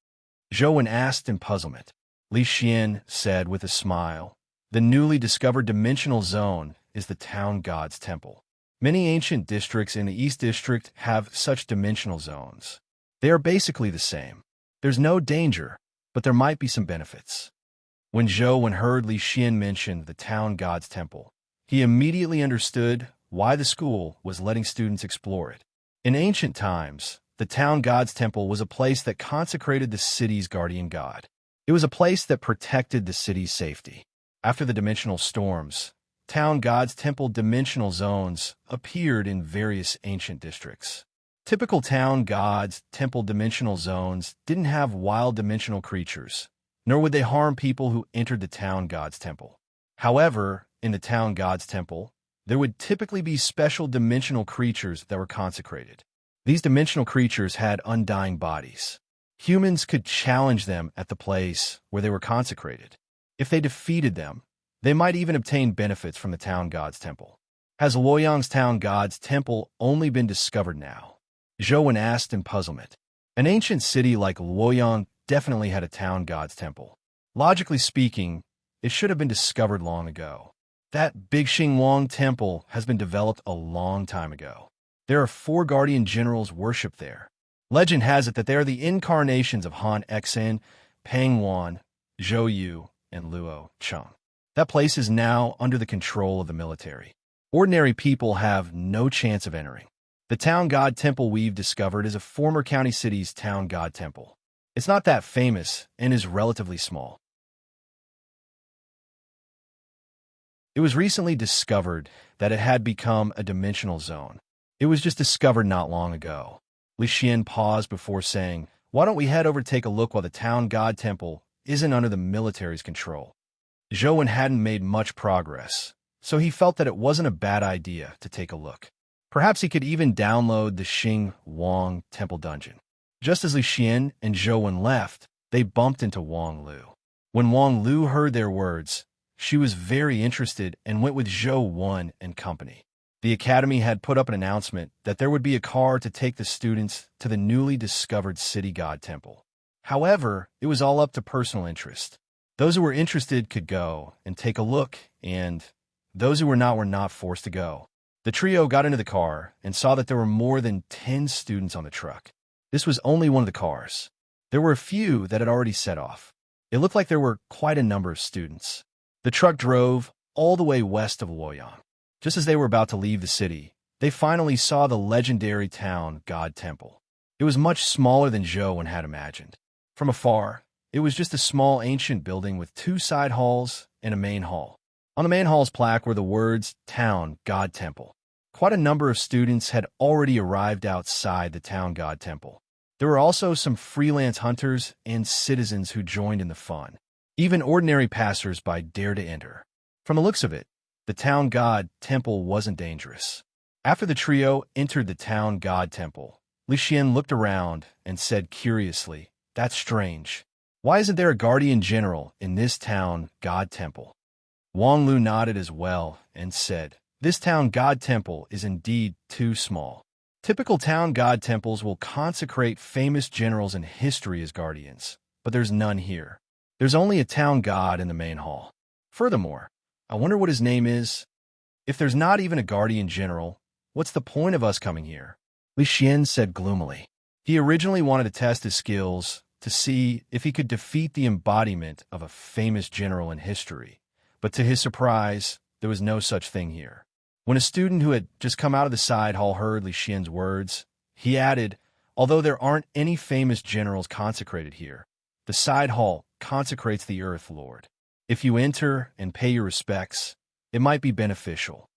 Zhou asked in puzzlement. Li Xian said with a smile, "The newly discovered dimensional zone is the town god's temple. Many ancient districts in the East District have such dimensional zones. They are basically the same. There's no danger, but there might be some benefits." When Zhou heard Li Xian mention the town god's temple, he immediately understood why the school was letting students explore it. In ancient times, the town god's temple was a place that consecrated the city's guardian god. It was a place that protected the city's safety. After the dimensional storms, town god's temple dimensional zones appeared in various ancient districts. Typical town god's temple dimensional zones didn't have wild dimensional creatures, nor would they harm people who entered the town god's temple. However, in the town god's temple, there would typically be special dimensional creatures that were consecrated. These dimensional creatures had undying bodies. Humans could challenge them at the place where they were consecrated. If they defeated them, they might even obtain benefits from the town god's temple. Has Luoyang's town god's temple only been discovered now? Zhou asked in puzzlement. An ancient city like Luoyang definitely had a town god's temple. Logically speaking, it should have been discovered long ago. That Big Xingwang temple has been developed a long time ago. There are 4 guardian generals worshipped there. Legend has it that they are the incarnations of Han Xen, Peng Wan, Zhou Yu, and Luo Cheng. That place is now under the control of the military. Ordinary people have no chance of entering. The town god temple we've discovered is a former county city's town god temple. It's not that famous and is relatively small. It was recently discovered that it had become a dimensional zone. It was just discovered not long ago. Li Xian paused before saying, "Why don't we head over to take a look while the town god temple isn't under the military's control?" Zhou hadn't made much progress, so he felt that it wasn't a bad idea to take a look. Perhaps he could even download the Xing Wang temple dungeon. Just as Li Xian and Zhou left, they bumped into Wang Lu. When Wang Lu heard their words, she was very interested and went with Zhou and company. The academy had put up an announcement that there would be a car to take the students to the newly discovered city god temple. However, it was all up to personal interest. Those who were interested could go and take a look, and those who were not forced to go. The trio got into the car and saw that there were more than 10 students on the truck. This was only one of the cars. There were a few that had already set off. It looked like there were quite a number of students. The truck drove all the way west of Luoyang. Just as they were about to leave the city, they finally saw the legendary town god temple. It was much smaller than Zhou had imagined. From afar, it was just a small ancient building with 2 side halls and a main hall. On the main hall's plaque were the words, "Town God Temple." Quite a number of students had already arrived outside the town god temple. There were also some freelance hunters and citizens who joined in the fun. Even ordinary passers-by dared to enter. From the looks of it, the town god temple wasn't dangerous. After the trio entered the town god temple, Li Xian looked around and said curiously, "That's strange. Why isn't there a guardian general in this town god temple?" Wang Lu nodded as well and said, "This town god temple is indeed too small. Typical town god temples will consecrate famous generals in history as guardians, but there's none here. There's only a town god in the main hall. Furthermore, I wonder what his name is. If there's not even a guardian general, what's the point of us coming here?" Li Xian said gloomily. He originally wanted to test his skills to see if he could defeat the embodiment of a famous general in history, but to his surprise, there was no such thing here. When a student who had just come out of the side hall heard Li Xian's words, he added, "Although there aren't any famous generals consecrated here, the side hall consecrates the Earth Lord. If you enter and pay your respects, it might be beneficial."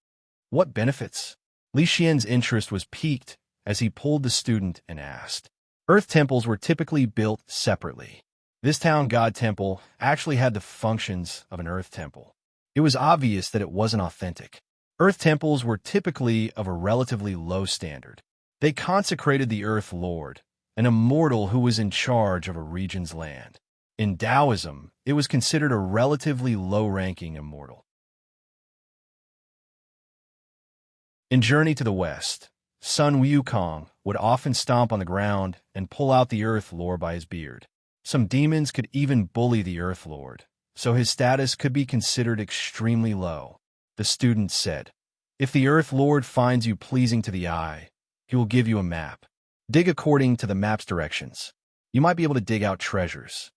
"What benefits?" Li Xian's interest was piqued as he pulled the student and asked. Earth temples were typically built separately. This town god temple actually had the functions of an earth temple. It was obvious that it wasn't authentic. Earth temples were typically of a relatively low standard. They consecrated the Earth Lord, an immortal who was in charge of a region's land. In Taoism, it was considered a relatively low-ranking immortal. In Journey to the West, Sun Wukong would often stomp on the ground and pull out the Earth Lord by his beard. Some demons could even bully the Earth Lord, so his status could be considered extremely low. The student said, "If the Earth Lord finds you pleasing to the eye, he will give you a map. Dig according to the map's directions. You might be able to dig out treasures."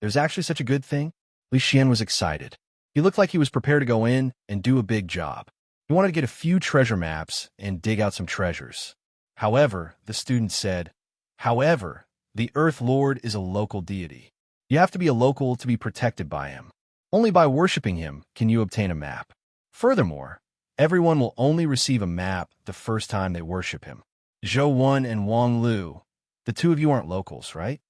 There's actually such a good thing? Li Xian was excited. He looked like he was prepared to go in and do a big job. He wanted to get a few treasure maps and dig out some treasures. However, the student said, "However, the Earth Lord is a local deity. You have to be a local to be protected by him. Only by worshiping him can you obtain a map. Furthermore, everyone will only receive a map the first time they worship him." Zhou Wen and Wang Lu, the two of you aren't locals, right?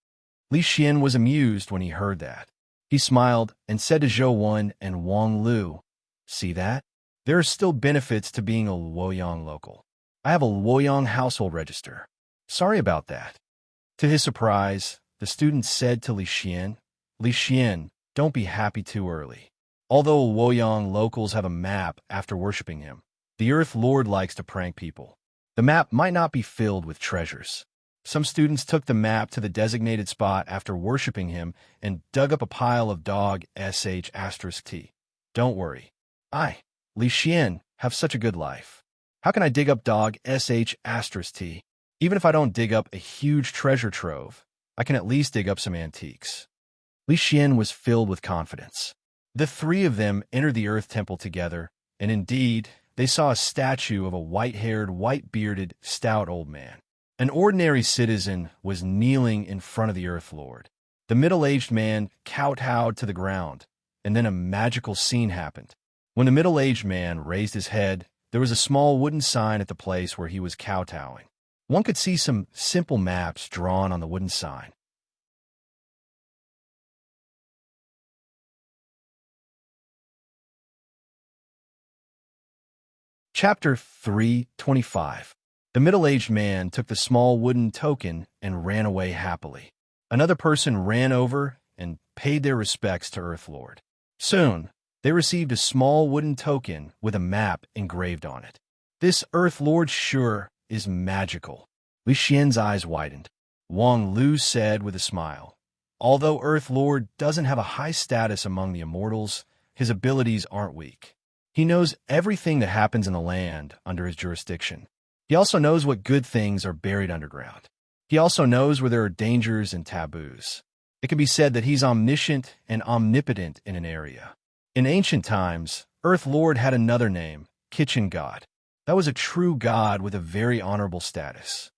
Li Xian was amused when he heard that. He smiled and said to Zhou Wen and Wang Lu, "See that? There are still benefits to being a Luoyang local. I have a Luoyang household register. Sorry about that." To his surprise, the student said to Li Xian, don't be happy too early. Although Luoyang locals have a map after worshipping him, the Earth Lord likes to prank people. The map might not be filled with treasures. Some students took the map to the designated spot after worshipping him and dug up a pile of dog sh*t. Don't worry. I, Li Xian, have such a good life. How can I dig up dog sh*t? Even if I don't dig up a huge treasure trove, I can at least dig up some antiques. Li Xian was filled with confidence. The three of them entered the Earth Temple together, and indeed, they saw a statue of a white-haired, white-bearded, stout old man. An ordinary citizen was kneeling in front of the Earth Lord. The middle-aged man kowtowed to the ground, and then a magical scene happened. When the middle-aged man raised his head, there was a small wooden sign at the place where he was kowtowing. One could see some simple maps drawn on the wooden sign. Chapter 3:25. The middle-aged man took the small wooden token and ran away happily. Another person ran over and paid their respects to Earth Lord. Soon, they received a small wooden token with a map engraved on it. This Earth Lord sure is magical. Li Xian's eyes widened. Wang Lu said with a smile, "Although Earth Lord doesn't have a high status among the immortals, his abilities aren't weak. He knows everything that happens in the land under his jurisdiction. He also knows what good things are buried underground. He also knows where there are dangers and taboos. It can be said that he's omniscient and omnipotent in an area. In ancient times, Earth Lord had another name, Kitchen God. That was a true god with a very honorable status."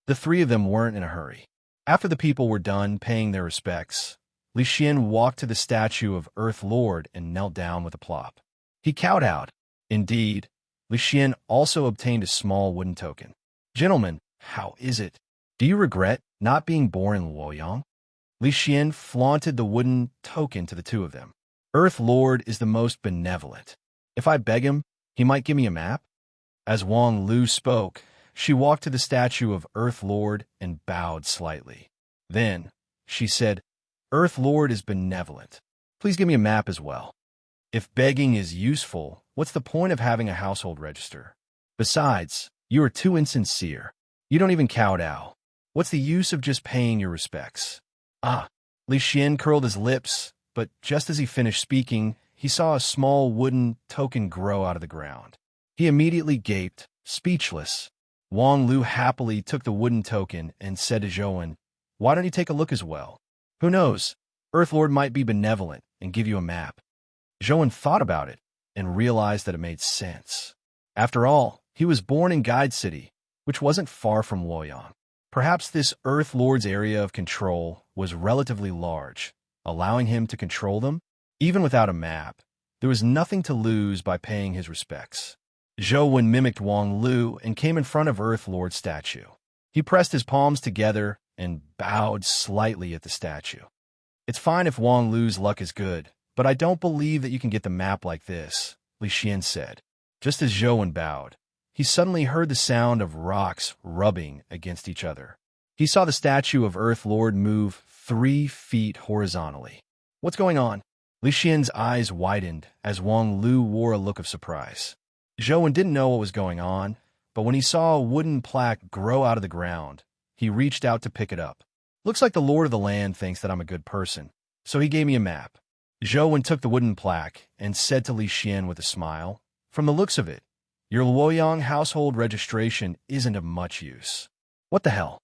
The three of them weren't in a hurry. After the people were done paying their respects, Li Xian walked to the statue of Earth Lord and knelt down with a plop. He kowtowed. Indeed, Li Xian also obtained a small wooden token. "Gentlemen, how is it? Do you regret not being born in Luoyang?" Li Xian flaunted the wooden token to the two of them. "Earth Lord is the most benevolent. If I beg him, he might give me a map." As Wang Lu spoke, she walked to the statue of Earth Lord and bowed slightly. Then, she said, "Earth Lord is benevolent. Please give me a map as well. If begging is useful, what's the point of having a household register? Besides, you are too insincere. You don't even kowtow. What's the use of just paying your respects?" Li Xian curled his lips, but just as he finished speaking, he saw a small wooden token grow out of the ground. He immediately gaped, speechless. Wang Lu happily took the wooden token and said to Zhou Wen, "Why don't you take a look as well? Who knows? Earth Lord might be benevolent and give you a map." Zhou Wen thought about it and realized that it made sense. After all, he was born in Guide City, which wasn't far from Luoyang. Perhaps this Earth Lord's area of control was relatively large, allowing him to control them. Even without a map, there was nothing to lose by paying his respects. Zhou Wen mimicked Wang Lu and came in front of Earth Lord's statue. He pressed his palms together and bowed slightly at the statue. "It's fine if Wang Lu's luck is good, but I don't believe that you can get the map like this," Li Xian said. Just as Zhou Wen bowed, he suddenly heard the sound of rocks rubbing against each other. He saw the statue of Earth Lord move 3 feet horizontally. "What's going on?" Li Xian's eyes widened as Wang Lu wore a look of surprise. Zhou Wen didn't know what was going on, but when he saw a wooden plaque grow out of the ground, he reached out to pick it up. Looks like the lord of the land thinks that I'm a good person, so he gave me a map. Zhou took the wooden plaque and said to Li Xian with a smile, "From the looks of it, your Luoyang household registration isn't of much use." What the hell?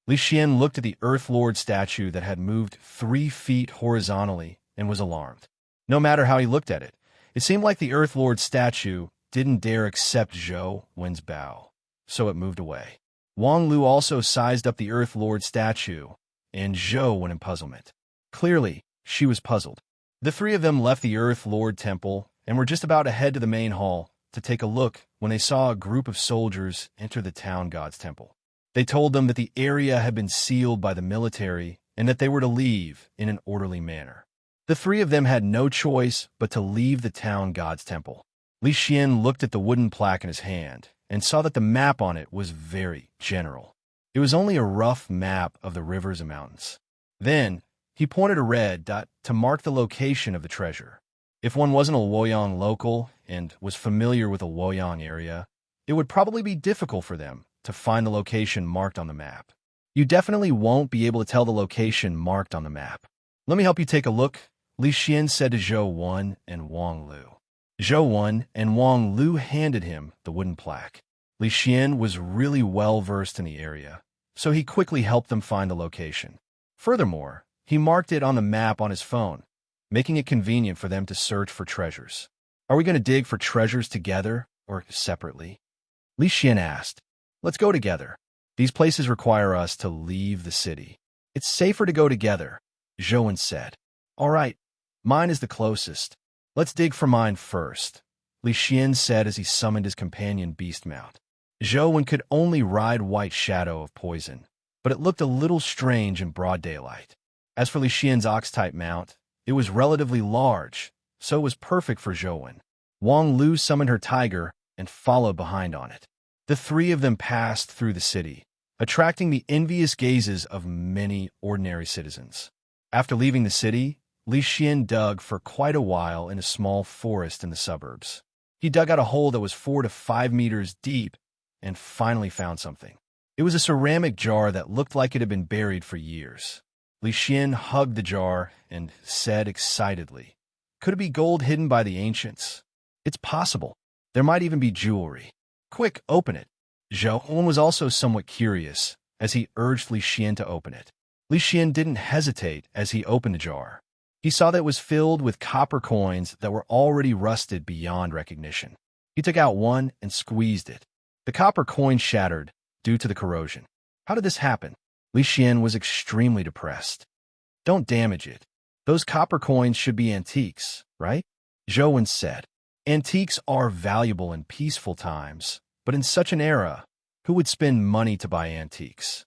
Li Xian looked at the Earth Lord statue that had moved 3 feet horizontally and was alarmed. No matter how he looked at it, it seemed like the Earth Lord statue didn't dare accept Zhou Wen's bow, so it moved away. Wang Lu also sized up the Earth Lord statue, and Zhou went in puzzlement. Clearly, she was puzzled. The three of them left the Earth Lord temple and were just about to head to the main hall to take a look when they saw a group of soldiers enter the town god's temple. They told them that the area had been sealed by the military and that they were to leave in an orderly manner. The three of them had no choice but to leave the town god's temple. Li Xian looked at the wooden plaque in his hand and saw that the map on it was very general. It was only a rough map of the rivers and mountains. Then, he pointed a red dot to mark the location of the treasure. If one wasn't a Luoyang local and was familiar with the Luoyang area, it would probably be difficult for them to find the location marked on the map. You definitely won't be able to tell the location marked on the map. "Let me help you take a look," Li Xian said to Zhou Wen and Wang Lu. Zhou Wen and Wang Lu handed him the wooden plaque. Li Xian was really well versed in the area, so he quickly helped them find the location. Furthermore, he marked it on the map on his phone, making it convenient for them to search for treasures. "Are we going to dig for treasures together or separately?" Li Xian asked. "Let's go together. These places require us to leave the city. It's safer to go together," Zhou Wen said. "All right, mine is the closest. Let's dig for mine first," Li Xian said as he summoned his companion beast mount. Zhou Wen could only ride White Shadow of Poison, but it looked a little strange in broad daylight. As for Li Xian's ox-type mount, it was relatively large, so it was perfect for Zhou Wen. Wang Lu summoned her tiger and followed behind on it. The three of them passed through the city, attracting the envious gazes of many ordinary citizens. After leaving the city, Li Xian dug for quite a while in a small forest in the suburbs. He dug out a hole that was 4 to 5 meters deep and finally found something. It was a ceramic jar that looked like it had been buried for years. Li Xian hugged the jar and said excitedly, "Could it be gold hidden by the ancients? It's possible. There might even be jewelry. Quick, open it." Zhou Wen was also somewhat curious as he urged Li Xian to open it. Li Xian didn't hesitate as he opened the jar. He saw that it was filled with copper coins that were already rusted beyond recognition. He took out one and squeezed it. The copper coin shattered due to the corrosion. How did this happen? Li Xian was extremely depressed. "Don't damage it. Those copper coins should be antiques, right?" Zhou Wen said. "Antiques are valuable in peaceful times, but in such an era, who would spend money to buy antiques?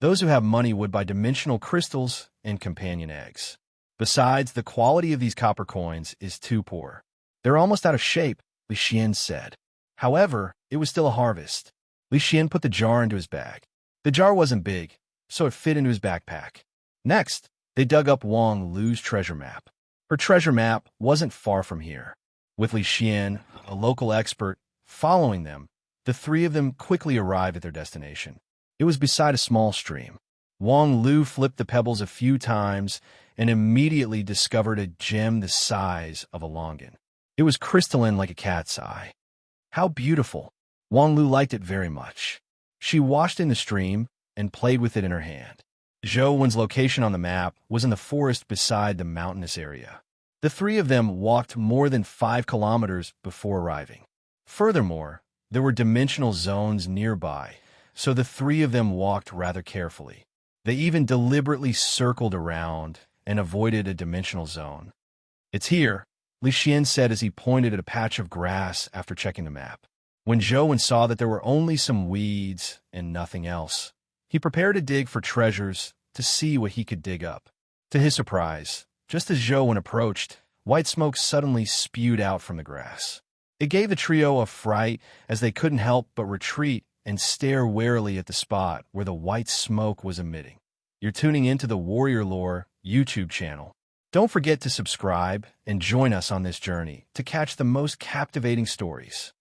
Those who have money would buy dimensional crystals and companion eggs. Besides, the quality of these copper coins is too poor. They're almost out of shape," Li Xian said. However, it was still a harvest. Li Xian put the jar into his bag. The jar wasn't big, so it fit into his backpack. Next, they dug up Wang Lu's treasure map. Her treasure map wasn't far from here. With Li Xian, a local expert, following them, the three of them quickly arrived at their destination. It was beside a small stream. Wang Lu flipped the pebbles a few times and immediately discovered a gem the size of a longan. It was crystalline like a cat's eye. How beautiful! Wang Lu liked it very much. She washed in the stream and played with it in her hand. Zhou Wen's location on the map was in the forest beside the mountainous area. The three of them walked more than 5 kilometers before arriving. Furthermore, there were dimensional zones nearby, so the three of them walked rather carefully. They even deliberately circled around and avoided a dimensional zone. "It's here," Li Xian said as he pointed at a patch of grass after checking the map. When Zhou Wen saw that there were only some weeds and nothing else, he prepared to dig for treasures to see what he could dig up. To his surprise, just as Zhou Wen approached, white smoke suddenly spewed out from the grass. It gave the trio a fright as they couldn't help but retreat and stare warily at the spot where the white smoke was emitting. You're tuning into the Warrior Lore YouTube channel. Don't forget to subscribe and join us on this journey to catch the most captivating stories.